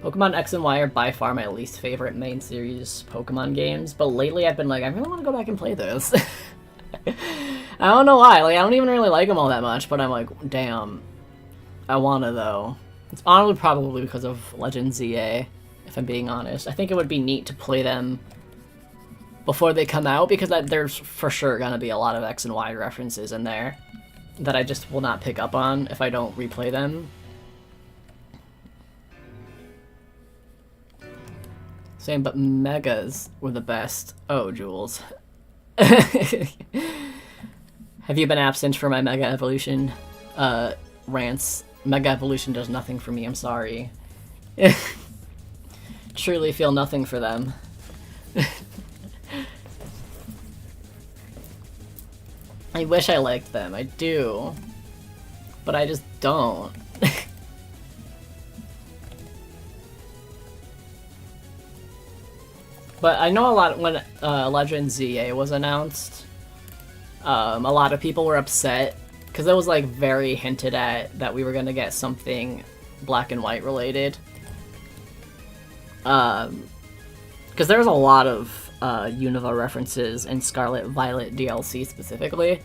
Pokemon X and Y are by far my least favorite main series Pokemon games, but lately I've been like, I really want to go back and play those. I don't know why, like, I don't even really like them all that much, but I'm like, damn, I wanna though. It's honestly probably because of Legend ZA, if I'm being honest. I think it would be neat to play them before they come out, because there's for sure gonna be a lot of X and Y references in there that I just will not pick up on if I don't replay them. Same, but Megas were the best. Oh, Jules. Have you been absent for my Mega Evolution rants? Mega Evolution does nothing for me, I'm sorry. Truly feel nothing for them. I wish I liked them, I do. But I just don't. But I know a lot when Legend ZA was announced, a lot of people were upset because it was like very hinted at that we were gonna get something black and white related. Because there's a lot of Unova references in Scarlet Violet DLC specifically.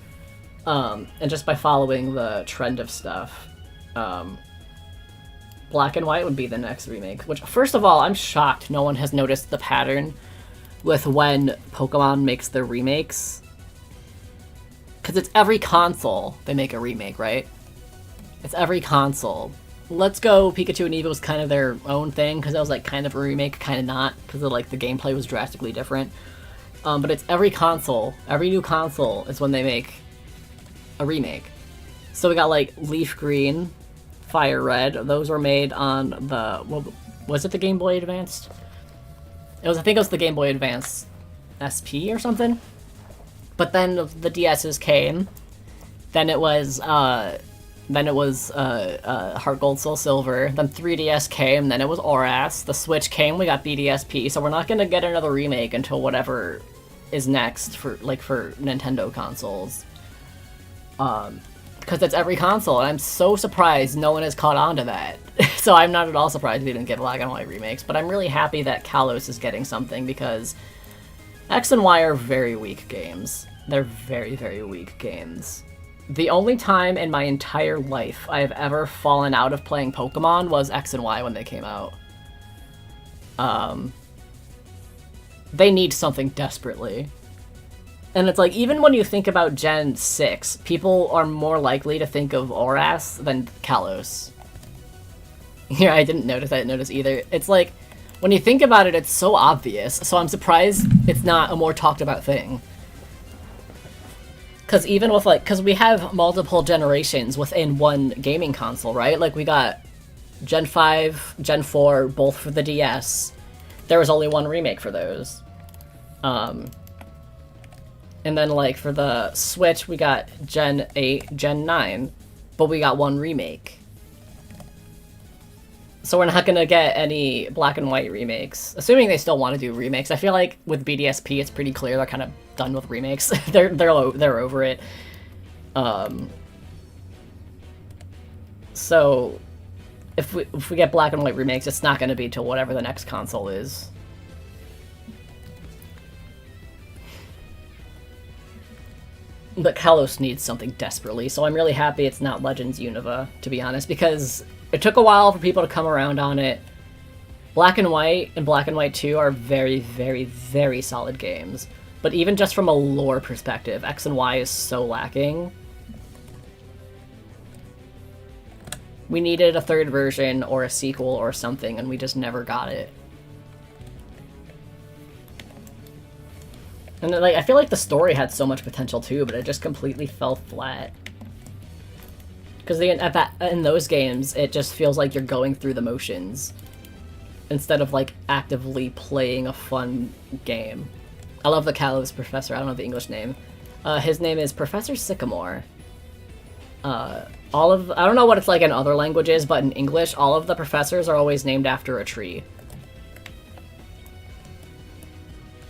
And just by following the trend of stuff, Black and White would be the next remake. Which, first of all, I'm shocked no one has noticed the pattern with when Pokemon makes their remakes. Because it's every console they make a remake, right? It's every console. Let's Go Pikachu and Eevee was kind of their own thing, because that was like kind of a remake, kind of not, because like the gameplay was drastically different. But it's every console, every new console is when they make a remake. So we got like Leaf Green, Fire Red. Those were made on the, was it the Game Boy Advanced? I think it was the Game Boy Advance SP or something. But then the DSs came. Then it was Heart Gold, Soul Silver. Then 3DS came. Then it was ORAS. The Switch came. We got BDSP. So we're not gonna get another remake until whatever is next for Nintendo consoles. Because it's every console, and I'm so surprised no one has caught on to that. So I'm not at all surprised we didn't get Black and White remakes, but I'm really happy that Kalos is getting something, because X and Y are very weak games. They're very, very weak games. The only time in my entire life I have ever fallen out of playing Pokemon was X and Y when they came out. They need something desperately. And it's like, even when you think about Gen 6, people are more likely to think of ORAS than Kalos. Yeah, I didn't notice either. It's like, when you think about it, it's so obvious, so I'm surprised it's not a more talked about thing. Because even with, like, because we have multiple generations within one gaming console, right? Like, we got Gen 5, Gen 4, both for the DS. There was only one remake for those. And then, like, for the Switch, we got Gen 8, Gen 9, but we got one remake. So we're not gonna get any Black and White remakes. Assuming they still want to do remakes. I feel like with BDSP, it's pretty clear they're kind of done with remakes. they're over it. So if we get Black and White remakes, it's not gonna be till whatever the next console is. But Kalos needs something desperately, so I'm really happy it's not Legends Unova, to be honest, because it took a while for people to come around on it. Black and White and Black and White 2 are very, very, very solid games. But even just from a lore perspective, X and Y is so lacking. We needed a third version or a sequel or something, and we just never got it. And like, I feel like the story had so much potential too, but it just completely fell flat. Because in those games, it just feels like you're going through the motions instead of like actively playing a fun game. I love the Kalos professor. I don't know the English name. His name is Professor Sycamore. I don't know what it's like in other languages, but in English, all of the professors are always named after a tree.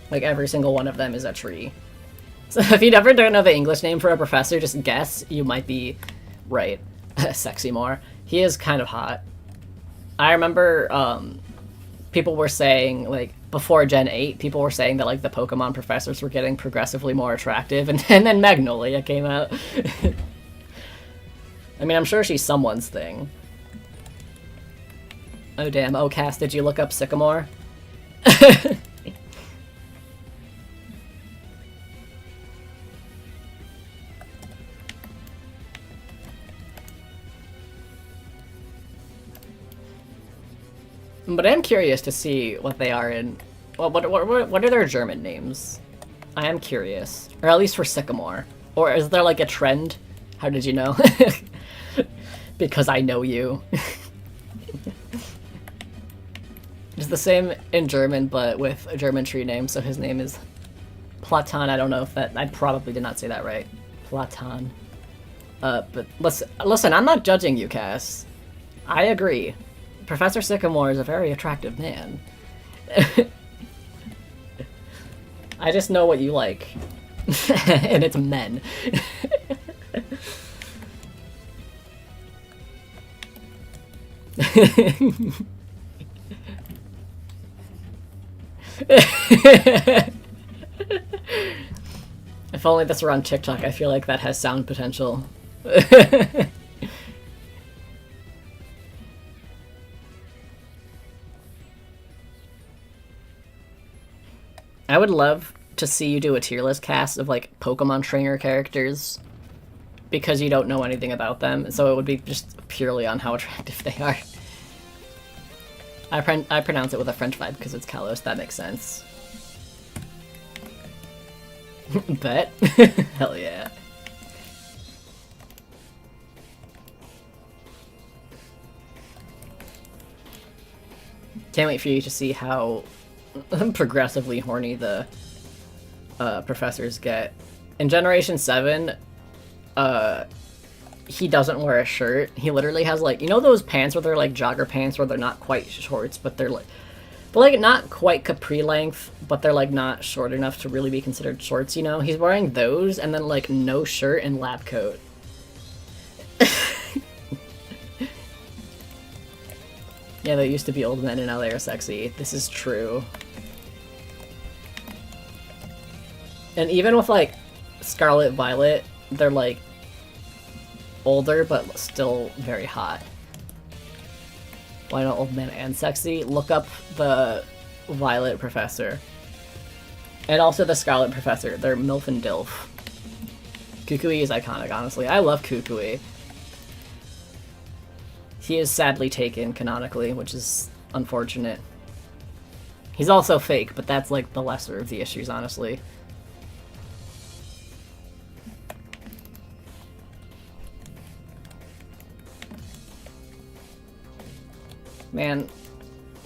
Like, every single one of them is a tree. So if you ever don't know the English name for a professor, just guess. You might be right. Sexy more. He is kind of hot. I remember people were saying, like, before Gen 8, people were saying that, like, the Pokemon professors were getting progressively more attractive, and then Magnolia came out. I mean, I'm sure she's someone's thing. Oh, damn. Oh, Cass, did you look up Sycamore? But I'm curious to see what they are in. Well, what are their German names? I am curious, or at least for Sycamore. Or is there like a trend? How did you know? Because I know you. It's the same in German, but with a German tree name. So his name is Platon. I don't know if that. I probably did not say that right. Platon. But listen. I'm not judging you, Cass. I agree. Professor Sycamore is a very attractive man. I just know what you like. And it's men. If only this were on TikTok, I feel like that has sound potential. I would love to see you do a tier list cast of like Pokemon trainer characters because you don't know anything about them, so it would be just purely on how attractive they are. I pronounce it with a French vibe because it's Kalos, that makes sense. Bet. Hell yeah. Can't wait for you to see how progressively horny the professors get. In Generation 7, he doesn't wear a shirt. He literally has, like, you know those pants where they're like jogger pants where they're not quite shorts, but they're like not quite capri length, but they're like not short enough to really be considered shorts, you know? He's wearing those and then like no shirt and lab coat. Yeah, they used to be old men and now they are sexy. This is true. And even with like Scarlet Violet, they're like older but still very hot. Why not old man and sexy? Look up the Violet Professor. And also the Scarlet Professor. They're MILF and DILF. Kukui is iconic, honestly. I love Kukui. He is sadly taken canonically, which is unfortunate. He's also fake, but that's like the lesser of the issues, honestly. Man,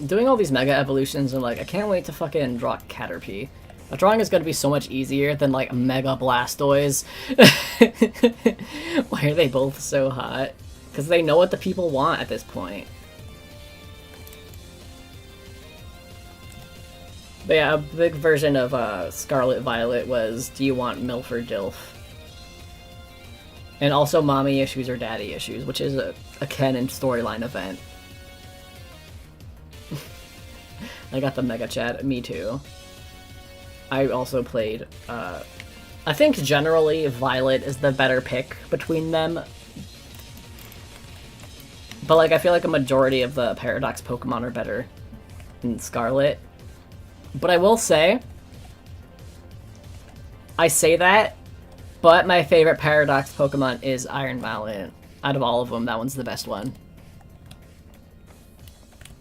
doing all these mega evolutions and like, I can't wait to fucking draw Caterpie. The drawing is gonna be so much easier than like Mega Blastoise. Why are they both so hot? Because they know what the people want at this point. But yeah, a big version of Scarlet Violet was, do you want MILF or DILF? And also mommy issues or daddy issues, which is a canon storyline event. I got the mega chat, me too. I also played, I think generally Violet is the better pick between them. But like, I feel like a majority of the Paradox Pokemon are better than Scarlet. But I will say, I say that, but my favorite Paradox Pokemon is Iron Valiant. Out of all of them, that one's the best one.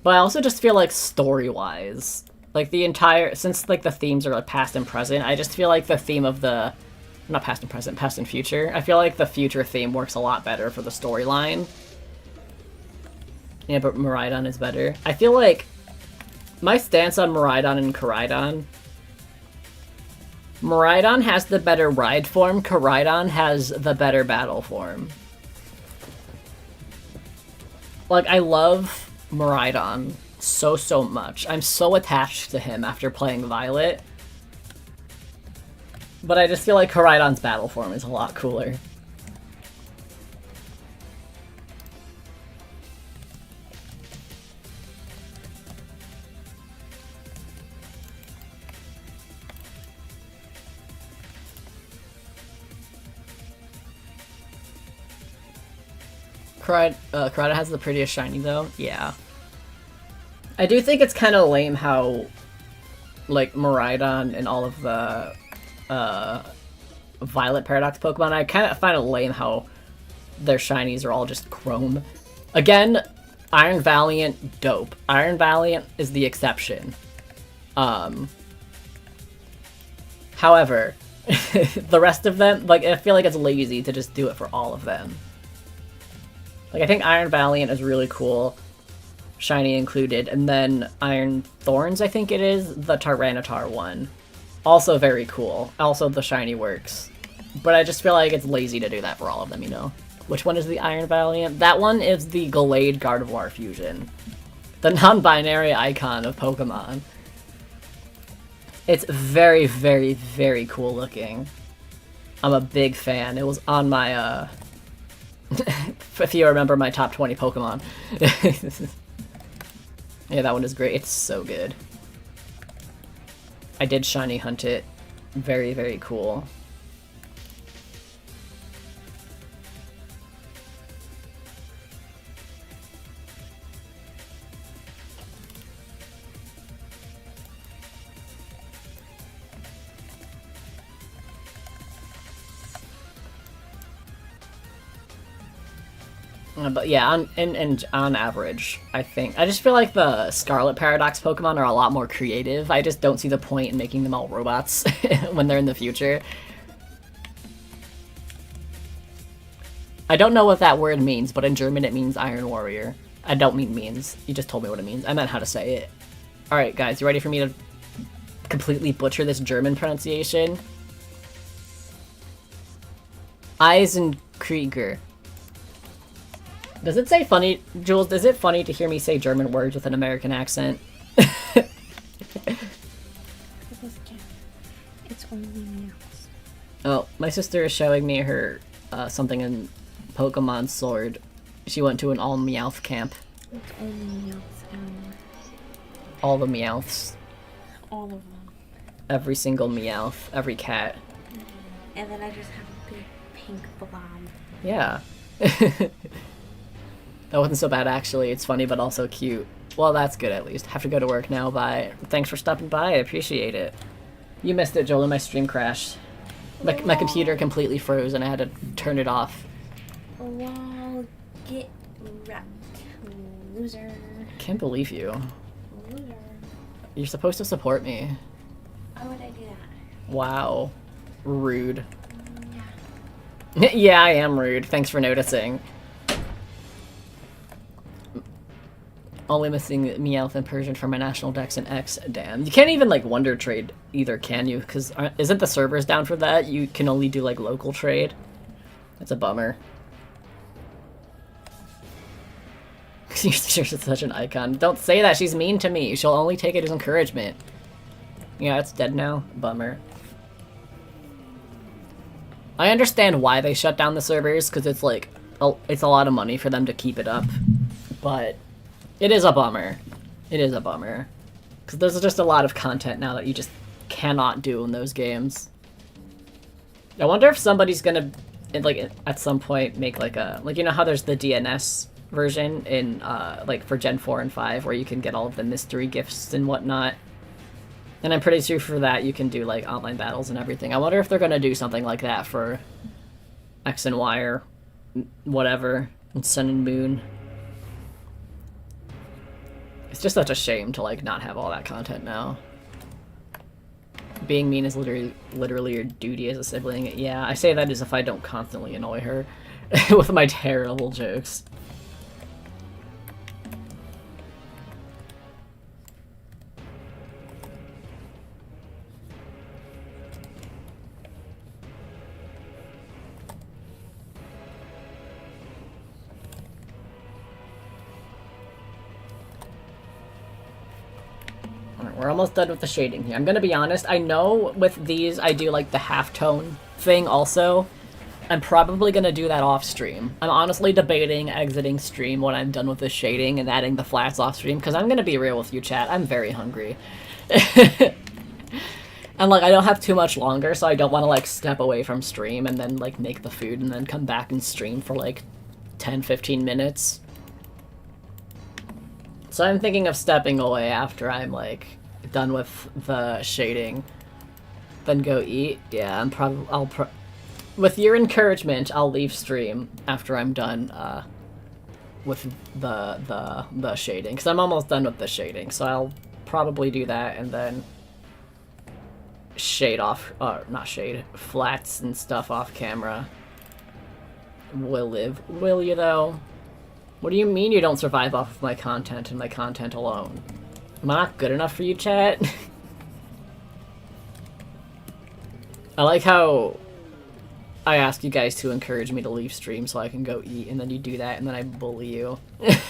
But I also just feel like story-wise, like the entire, since like the themes are like past and present, I just feel like the theme of the, not past and present, past and future, I feel like the future theme works a lot better for the storyline. Yeah, but Miraidon is better. I feel like my stance on Miraidon and Koraidon, Miraidon has the better ride form, Koraidon has the better battle form. Like, I love Miraidon so much. I'm so attached to him after playing Violet. But I just feel like Koraidon's battle form is a lot cooler. Koraidon has the prettiest shiny though, yeah. I do think it's kind of lame how, like, Miraidon and all of the Violet Paradox Pokemon, I kind of find it lame how their shinies are all just chrome. Again, Iron Valiant, dope. Iron Valiant is the exception. However, the rest of them, like, I feel like it's lazy to just do it for all of them. Like, I think Iron Valiant is really cool, shiny included, and then Iron Thorns, I think it is, the Tyranitar one. Also very cool. Also, the shiny works. But I just feel like it's lazy to do that for all of them, you know? Which one is the Iron Valiant? That one is the Gallade Gardevoir fusion. The non-binary icon of Pokemon. It's very, very, very cool looking. I'm a big fan. It was on my, if you remember my top 20 Pokemon. Yeah, that one is great. It's so good. I did shiny hunt it. Very, very cool. But yeah, on average, I think. I just feel like the Scarlet Paradox Pokemon are a lot more creative. I just don't see the point in making them all robots when they're in the future. I don't know what that word means, but in German it means Iron Warrior. I don't mean means. You just told me what it means. I meant how to say it. Alright, guys, you ready for me to completely butcher this German pronunciation? Eisenkrieger. Does it say funny, Jules, is it funny to hear me say German words with an American accent? It's only meows. Oh, my sister is showing me her, something in Pokemon Sword. She went to an all-Meowth camp. It's only meows. All the Meowths. All of them. Every single Meowth. Every cat. And then I just have a big pink blob. Yeah. That wasn't so bad, actually. It's funny, but also cute. Well, that's good, at least. Have to go to work now, bye. Thanks for stopping by, I appreciate it. You missed it, Joel, and my stream crashed. My computer completely froze, and I had to turn it off. Well, get wrecked, loser. Can't believe you. Loser. You're supposed to support me. Why would I do that? Wow. Rude. Yeah. Yeah, I am rude. Thanks for noticing. Only missing Meowth and Persian for my national Dex and X. Damn. You can't even, like, Wonder Trade either, can you? Because isn't the servers down for that? You can only do, like, local trade. That's a bummer. Your sister's such an icon. Don't say that. She's mean to me. She'll only take it as encouragement. Yeah, it's dead now. Bummer. I understand why they shut down the servers, because it's, like, it's a lot of money for them to keep it up. But it is a bummer. It is a bummer. Because there's just a lot of content now that you just cannot do in those games. I wonder if somebody's gonna, like, at some point make, like, a... Like, you know how there's the DNS version in, like, for Gen 4 and 5, where you can get all of the mystery gifts and whatnot? And I'm pretty sure for that you can do, like, online battles and everything. I wonder if they're gonna do something like that for X and Y or whatever, and Sun and Moon. It's just such a shame to, like, not have all that content now. Being mean is literally your duty as a sibling. Yeah, I say that as if I don't constantly annoy her with my terrible jokes. We're almost done with the shading here. I'm gonna be honest, I know with these I do like the halftone thing also. I'm probably gonna do that off stream. I'm honestly debating exiting stream when I'm done with the shading and adding the flats off stream, because I'm gonna be real with you, chat. I'm very hungry. And like I don't have too much longer, so I don't want to like step away from stream and then like make the food and then come back and stream for like 10-15 minutes. So I'm thinking of stepping away after I'm like done with the shading, then go eat. Yeah, with your encouragement, I'll leave stream after I'm done with the shading, because I'm almost done with the shading. So I'll probably do that and then shade off, not shade, flats and stuff off camera. Will you though? What do you mean you don't survive off of my content and my content alone? Am I not good enough for you, chat? I like how I ask you guys to encourage me to leave stream so I can go eat, and then you do that, and then I bully you. I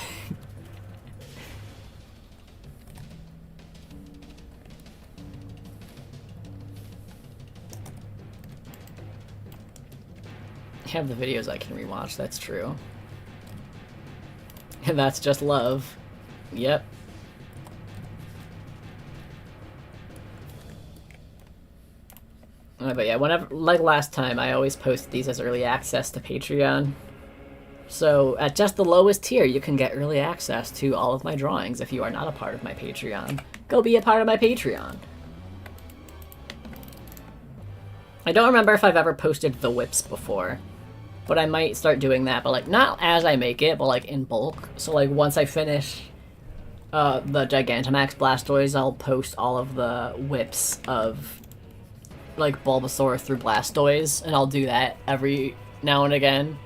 have the videos I can rewatch, that's true. And that's just love. Yep. But yeah, whenever, like last time, I always post these as early access to Patreon. So at just the lowest tier, you can get early access to all of my drawings if you are not a part of my Patreon. Go be a part of my Patreon. I don't remember if I've ever posted the whips before, but I might start doing that, but like not as I make it, but like in bulk. So like once I finish the Gigantamax Blastoise, I'll post all of the whips of like Bulbasaur through Blastoise, and I'll do that every now and again.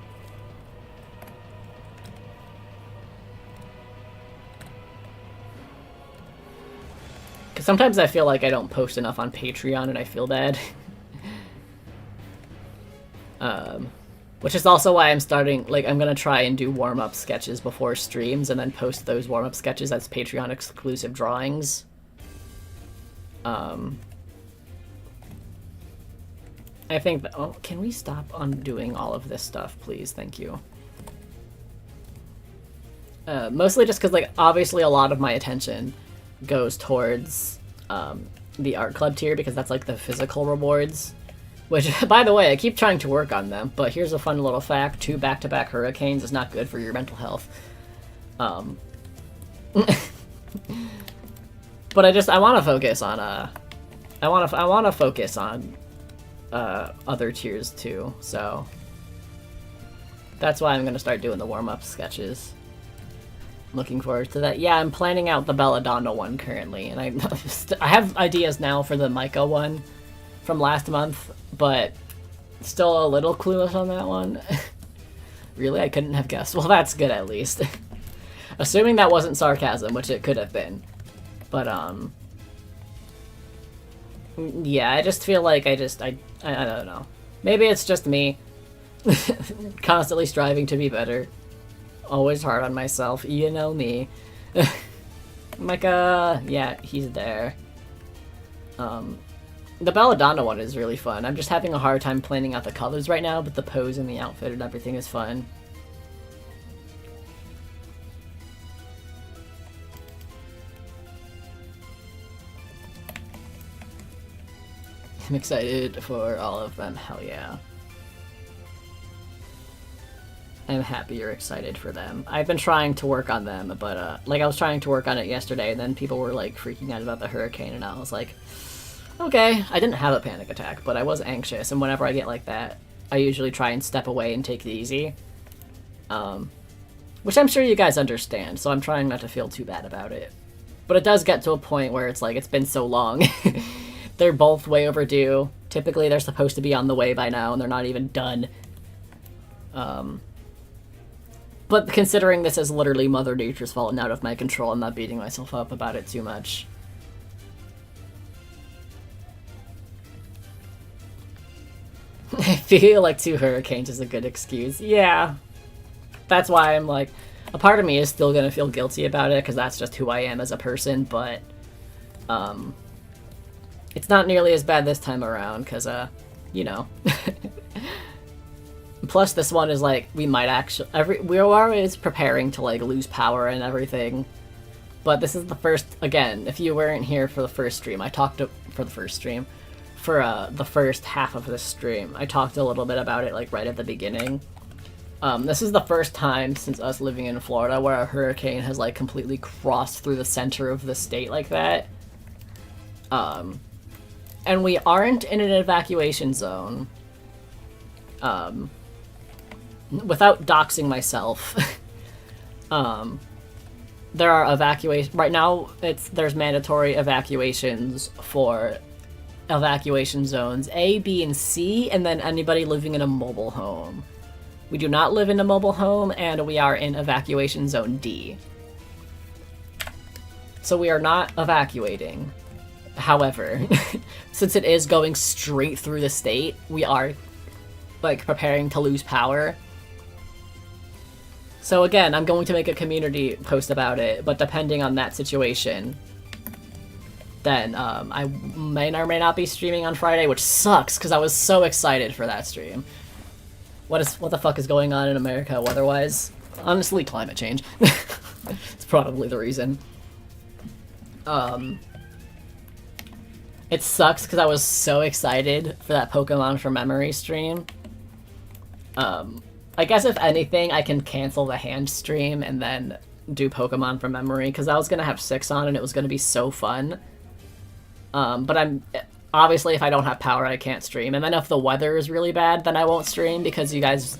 Because sometimes I feel like I don't post enough on Patreon and I feel bad. Which is also why I'm starting, like, I'm gonna try and do warm-up sketches before streams and then post those warm-up sketches as Patreon exclusive drawings. I think that, oh, can we stop undoing all of this stuff, please? Thank you. Mostly just because, like, obviously a lot of my attention goes towards the art club tier because that's, like, the physical rewards. Which, by the way, I keep trying to work on them, but here's a fun little fact. 2 back-to-back hurricanes is not good for your mental health. But I want to focus on, I want to focus on, other tiers too, so. That's why I'm going to start doing the warm-up sketches. Looking forward to that. Yeah, I'm planning out the Belladonna one currently, and I have ideas now for the Micah one from last month, but still a little clueless on that one. Really? I couldn't have guessed. Well, that's good at least. Assuming that wasn't sarcasm, which it could have been. But, yeah, I just feel like I don't know. Maybe it's just me. Constantly striving to be better. Always hard on myself. You know me. Micah, yeah, he's there. The Belladonna one is really fun. I'm just having a hard time planning out the colors right now, but the pose and the outfit and everything is fun. I'm excited for all of them, hell yeah. I'm happy you're excited for them. I've been trying to work on them, but, like, I was trying to work on it yesterday, and then people were, like, freaking out about the hurricane, and I was like, okay, I didn't have a panic attack, but I was anxious, and whenever I get like that, I usually try and step away and take it easy. Which I'm sure you guys understand, so I'm trying not to feel too bad about it. But it does get to a point where it's like, it's been so long. They're both way overdue. Typically, they're supposed to be on the way by now, and they're not even done. But considering this is literally Mother Nature's fault and out of my control, I'm not beating myself up about it too much. I feel like 2 hurricanes is a good excuse. Yeah. That's why I'm like, a part of me is still gonna feel guilty about it, because that's just who I am as a person, but, it's not nearly as bad this time around, because, you know. Plus, this one is like, we might actually, we're always preparing to, like, lose power and everything. But this is the first, again, if you weren't here for the first stream, for the first half of this stream, I talked a little bit about it, like, right at the beginning. This is the first time since us living in Florida where a hurricane has, like, completely crossed through the center of the state like that. And we aren't in an evacuation zone. Without doxing myself, there are right now, there's mandatory evacuations for evacuation zones A, B, and C, and then anybody living in a mobile home. We do not live in a mobile home, and we are in evacuation zone D. So we are not evacuating. However, since it is going straight through the state, we are, like, preparing to lose power. So again, I'm going to make a community post about it, but depending on that situation, then I may or may not be streaming on Friday, which sucks, because I was so excited for that stream. What the fuck is going on in America weather-wise? Honestly, climate change. It's probably the reason. And It sucks because I was so excited for that Pokemon from Memory stream. I guess if anything, I can cancel the hand stream and then do Pokemon from Memory, because I was going to have 6 on and it was going to be so fun. But I'm... Obviously, if I don't have power, I can't stream. And then if the weather is really bad, then I won't stream, because you guys...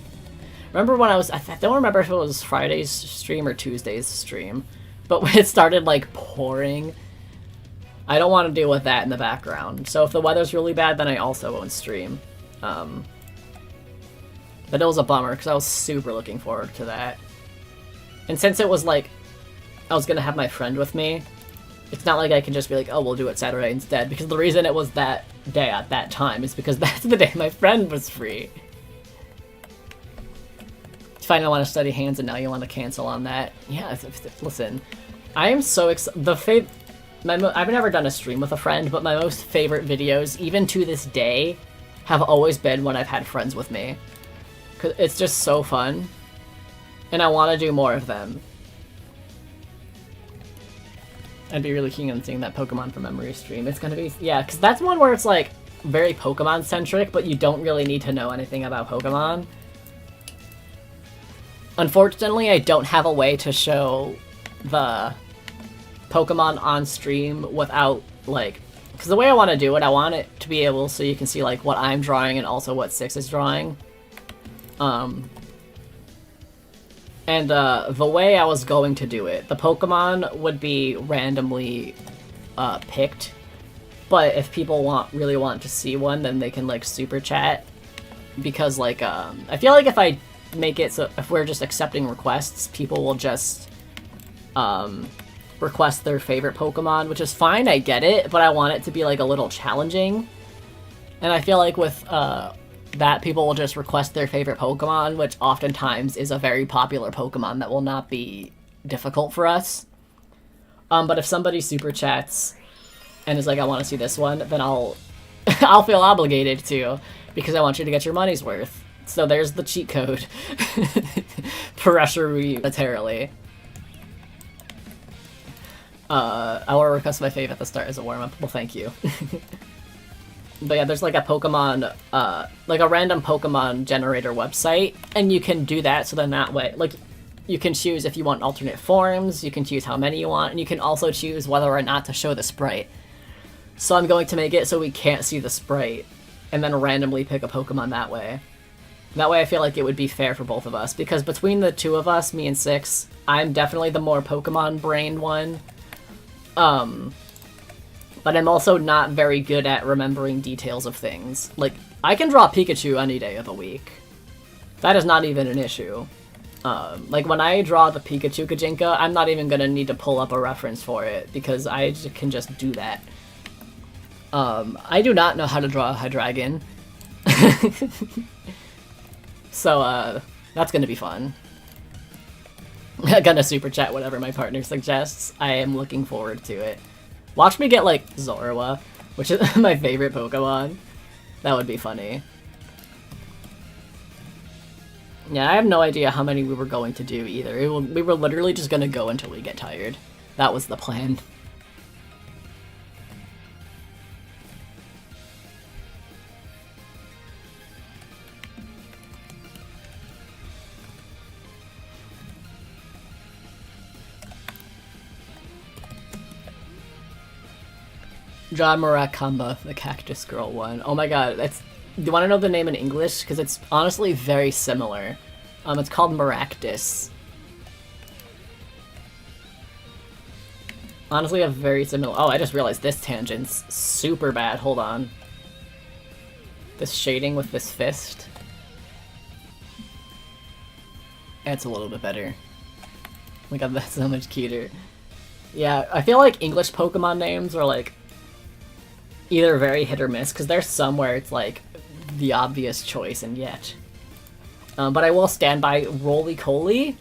Remember when I was... I don't remember if it was Friday's stream or Tuesday's stream. But when it started, like, pouring... I don't want to deal with that in the background. So if the weather's really bad, then I also won't stream. But it was a bummer, because I was super looking forward to that. And since it was, like... I was going to have my friend with me... It's not like I can just be like, oh, we'll do it Saturday instead, because the reason it was that day at that time is because that's the day my friend was free. If I don't want to study hands and now you want to cancel on that. Yeah, listen. I am so excited. I've never done a stream with a friend, but my most favorite videos, even to this day, have always been when I've had friends with me. 'Cause it's just so fun. And I want to do more of them. I'd be really keen on seeing that Pokemon from Memory stream. It's gonna be... Yeah, because that's one where it's, like, very Pokemon-centric, but you don't really need to know anything about Pokemon. Unfortunately, I don't have a way to show the Pokemon on stream without, like... Because the way I want to do it, I want it to be able so you can see, like, what I'm drawing and also what Six is drawing. And the way I was going to do it, the Pokemon would be randomly picked, but if people really want to see one, then they can, like, super chat, because, like, I feel like if I make it so if we're just accepting requests, people will just request their favorite Pokemon, which is fine, I get it, but I want it to be, like, a little challenging. And I feel like with that people will just request their favorite Pokemon, which oftentimes is a very popular Pokemon that will not be difficult for us. But if somebody super chats and is like, I want to see this one, then I'll I'll feel obligated to, because I want you to get your money's worth. So there's the cheat code. Pressure me militarily. I will request my fave at the start as a warm-up. Well, thank you. But yeah, there's like a Pokemon, like a random Pokemon generator website, and you can do that so then that way, like, you can choose if you want alternate forms, you can choose how many you want, and you can also choose whether or not to show the sprite. So I'm going to make it so we can't see the sprite, and then randomly pick a Pokemon that way. That way I feel like it would be fair for both of us, because between the two of us, me and Six, I'm definitely the more Pokemon-brained one. But I'm also not very good at remembering details of things. Like, I can draw Pikachu any day of the week. That is not even an issue. Like, when I draw the Pikachu Kajinka, I'm not even gonna need to pull up a reference for it, because I can just do that. I do not know how to draw a Hydreigon. So, that's gonna be fun. I'm gonna super chat whatever my partner suggests. I am looking forward to it. Watch me get, like, Zorua, which is my favorite Pokemon. That would be funny. Yeah, I have no idea how many we were going to do either. We were literally just gonna go until we get tired. That was the plan. Draw Murakamba, the Cactus Girl one. Oh my god, do you want to know the name in English? Because it's honestly very similar. It's called Maractus. Honestly, a very similar... Oh, I just realized this tangent's super bad. Hold on. This shading with this fist. It's a little bit better. Oh my god, that's so much cuter. Yeah, I feel like English Pokemon names are, like, either very hit or miss, because there's some where it's, like, the obvious choice, and yet. But I will stand by Roly-Coly,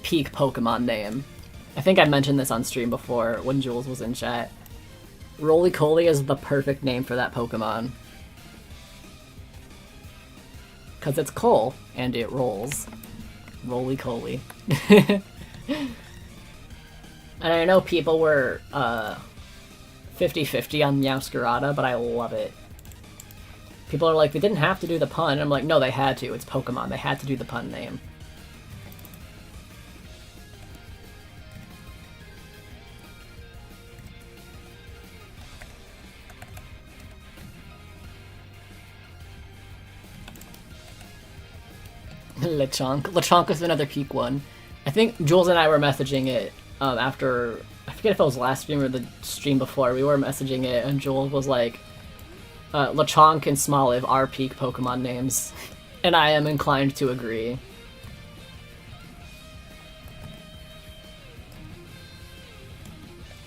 peak Pokemon name. I think I mentioned this on stream before, when Jules was in chat. Roly-Coly is the perfect name for that Pokemon. Because it's coal, and it rolls. Roly-Coly. And I know people were, 50-50 on Meowscarada, but I love it. People are like, they didn't have to do the pun. I'm like, no, they had to. It's Pokemon. They had to do the pun name. Lechonk. Lechonk is another peak one. I think Jules and I were messaging it after... I forget if it was last stream or the stream before. We were messaging it, and Jules was like, Lechonk and Smoliv are peak Pokemon names. And I am inclined to agree.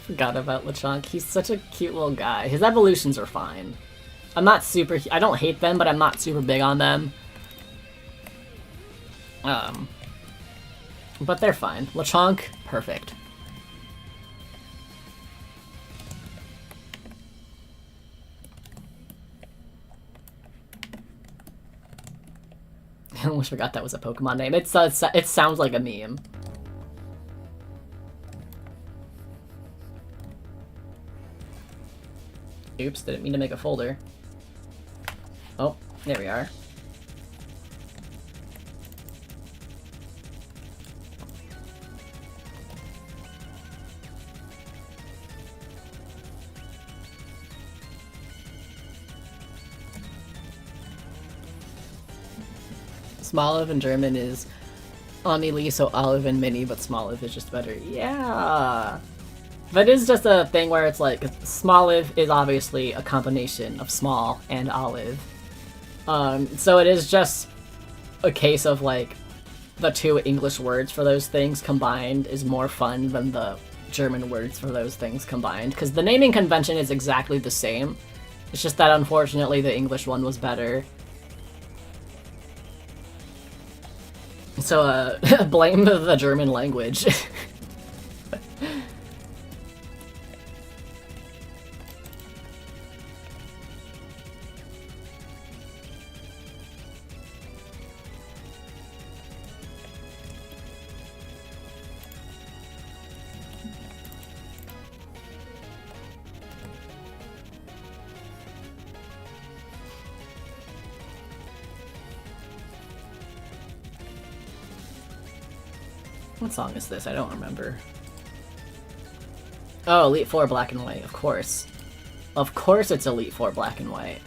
Forgot about Lechonk. He's such a cute little guy. His evolutions are fine. I'm not super... I don't hate them, but I'm not super big on them. But they're fine. Lechonk, perfect. I almost forgot that was a Pokemon name. It sounds like a meme. Oops, didn't mean to make a folder. Oh, there we are. Smoliv in German is Amelie, so Olive and Mini, but Smoliv is just better. Yeah! That is just a thing where it's like, Smoliv is obviously a combination of small and olive. So it is just a case of like, the two English words for those things combined is more fun than the German words for those things combined. Because the naming convention is exactly the same. It's just that unfortunately the English one was better. So, blame the German language. What song is this? I don't remember. Oh, Elite Four Black and White, of course. Of course it's Elite Four Black and White.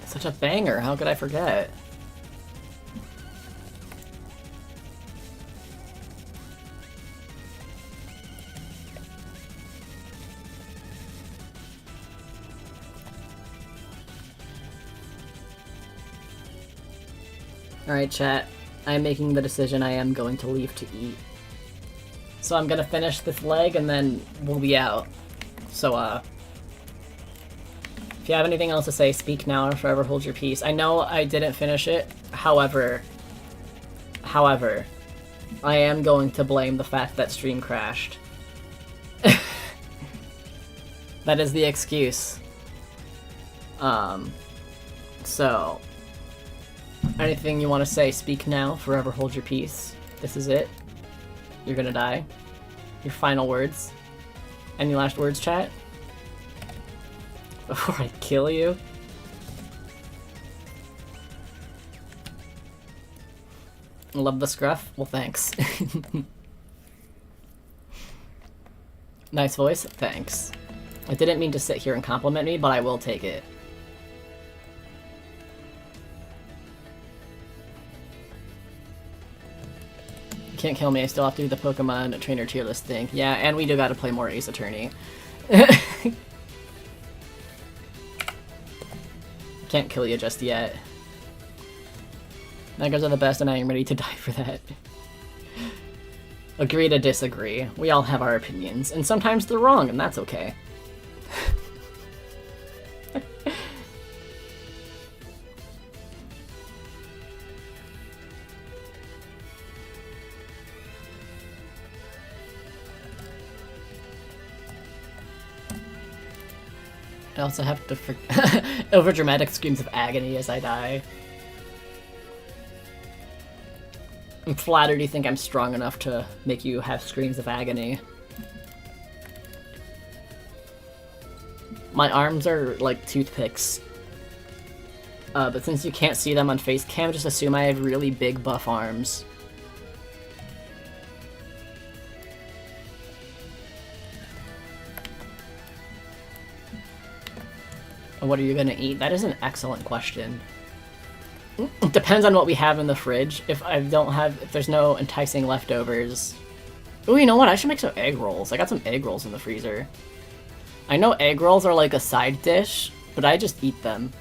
Such a banger, how could I forget? Alright, chat. I'm making the decision I am going to leave to eat. So I'm gonna finish this leg and then we'll be out. So, if you have anything else to say, speak now or forever hold your peace. I know I didn't finish it, however, I am going to blame the fact that stream crashed. That is the excuse. So... anything you want to say, speak now, forever hold your peace. This is it. You're gonna die. Your final words. Any last words, chat? Before I kill you? Love the scruff? Well, thanks. Nice voice? Thanks. I didn't mean to sit here and compliment me, but I will take it. You can't kill me, I still have to do the Pokemon trainer tier list thing. Yeah, and we do gotta play more Ace Attorney. Can't kill you just yet. Megas are the best and I am ready to die for that. Agree to disagree. We all have our opinions, and sometimes they're wrong, and that's okay. I also have to over-dramatic screams of agony as I die. I'm flattered you think I'm strong enough to make you have screams of agony. My arms are like toothpicks. But since you can't see them on face cam, just assume I have really big buff arms. What are you gonna eat? That is an excellent question. It depends on what we have in the fridge. If there's no enticing leftovers. Ooh, you know what? I should make some egg rolls. I got some egg rolls in the freezer. I know egg rolls are like a side dish, but I just eat them.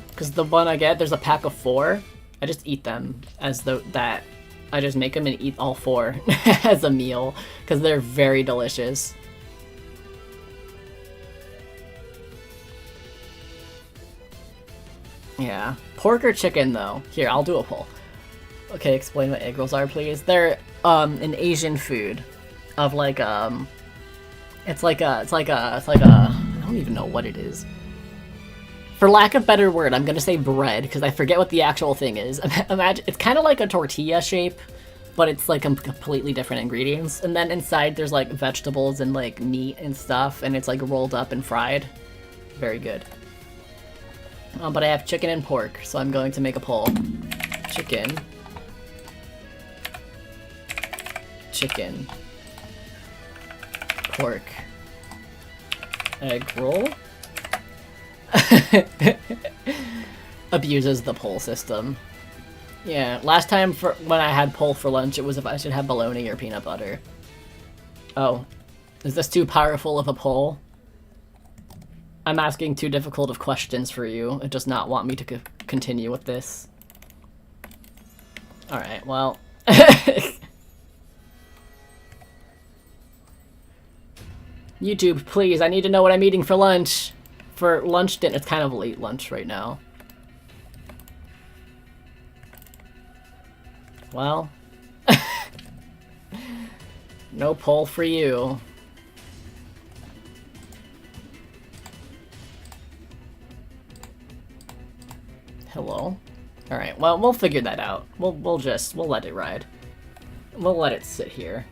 Because the one I get, there's a pack of 4. I just eat them as that. I just make them and eat all 4 as a meal, because they're very delicious. Yeah. Pork or chicken, though? Here, I'll do a poll. Okay, explain what egg rolls are, please. They're, an Asian food. Of, like, It's like a, I don't even know what it is. For lack of better word, I'm gonna say bread, because I forget what the actual thing is. Imagine, it's kind of like a tortilla shape, but it's like completely different ingredients. And then inside there's like vegetables and like meat and stuff, and it's like rolled up and fried. Very good. But I have chicken and pork, so I'm going to make a poll. Chicken. Chicken. Pork. Egg roll. Abuses the poll system. Yeah, last time when I had poll for lunch, it was if I should have bologna or peanut butter. Oh. Is this too powerful of a poll? I'm asking too difficult of questions for you. It does not want me to continue with this. Alright, well... YouTube, please, I need to know what I'm eating for lunch. For lunch dinner, it's kind of late lunch right now. Well... no poll for you. Hello? Alright, well, we'll figure that out. We'll let it ride. We'll let it sit here.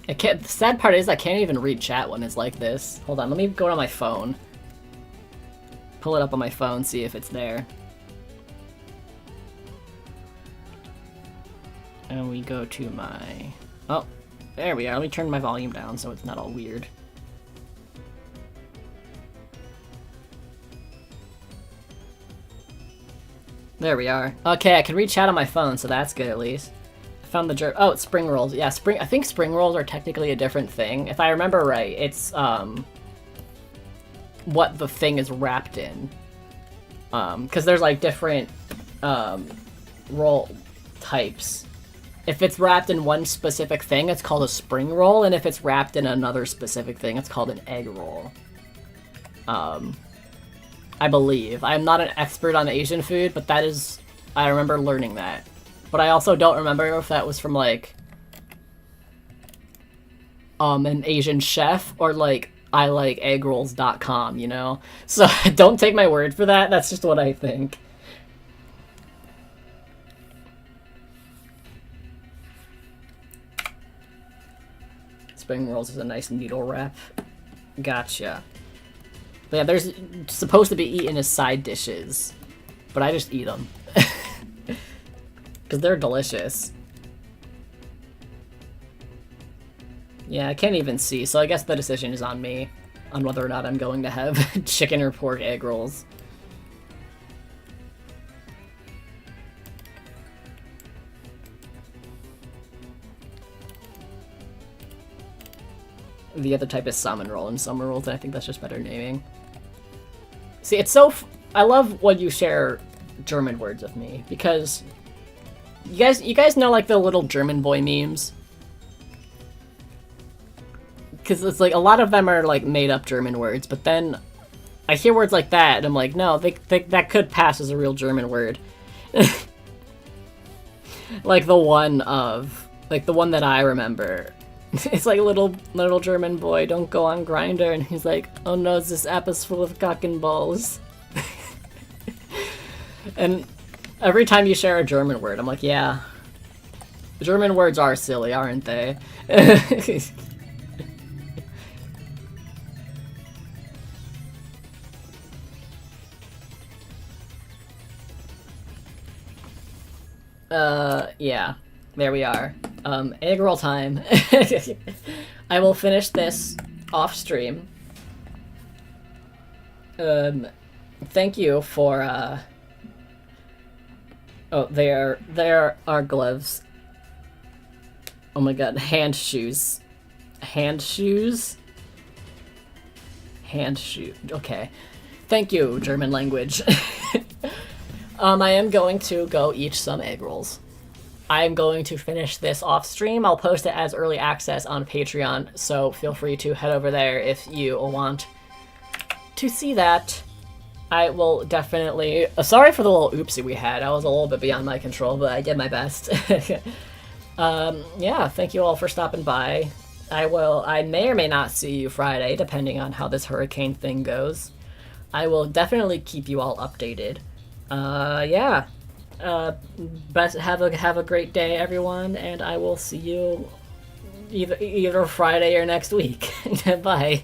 The sad part is I can't even read chat when it's like this. Hold on, let me go to my phone. Pull it up on my phone, see if it's there. And we go to my... Oh, there we are. Let me turn my volume down so it's not all weird. There we are. Okay, I can read chat on my phone, so that's good at least. I found the oh, it's spring rolls. Yeah, I think spring rolls are technically a different thing. If I remember right, it's what the thing is wrapped in. Because there's like different roll types. If it's wrapped in one specific thing, it's called a spring roll, and if it's wrapped in another specific thing, it's called an egg roll. I believe. I'm not an expert on Asian food, but that is... I remember learning that. But I also don't remember if that was from, like... an Asian chef, or, like, ILikeEggRolls.com, you know? So, don't take my word for that, that's just what I think. Spring rolls is a nice needle wrap. Gotcha. But yeah, there's supposed to be eaten as side dishes, but I just eat them. Because they're delicious. Yeah, I can't even see, so I guess the decision is on me, on whether or not I'm going to have chicken or pork egg rolls. The other type is salmon roll and summer rolls, and I think that's just better naming. See, it's so... I love when you share German words with me, because... You guys know, like, the little German boy memes? Because it's like, a lot of them are, like, made-up German words, but then I hear words like that, and I'm like, no, that could pass as a real German word. Like the one that I remember... It's like little German boy, don't go on Grinder, and he's like, oh no, this app is full of cock and balls. And every time you share a German word, I'm like, yeah. German words are silly, aren't they? Yeah. There we are. Egg roll time. I will finish this off stream. Thank you for, oh, there are gloves. Oh my god, hand shoes. Hand shoes? Hand shoe. Okay. Thank you, German language. I am going to go eat some egg rolls. I'm going to finish this off stream. I'll post it as early access on Patreon, so feel free to head over there if you want to see that. I will definitely... sorry for the little oopsie we had. I was a little bit beyond my control, but I did my best. Yeah, thank you all for stopping by. I may or may not see you Friday, depending on how this hurricane thing goes. I will definitely keep you all updated. Yeah. Best have a great day, everyone, and I will see you either Friday or next week. Bye.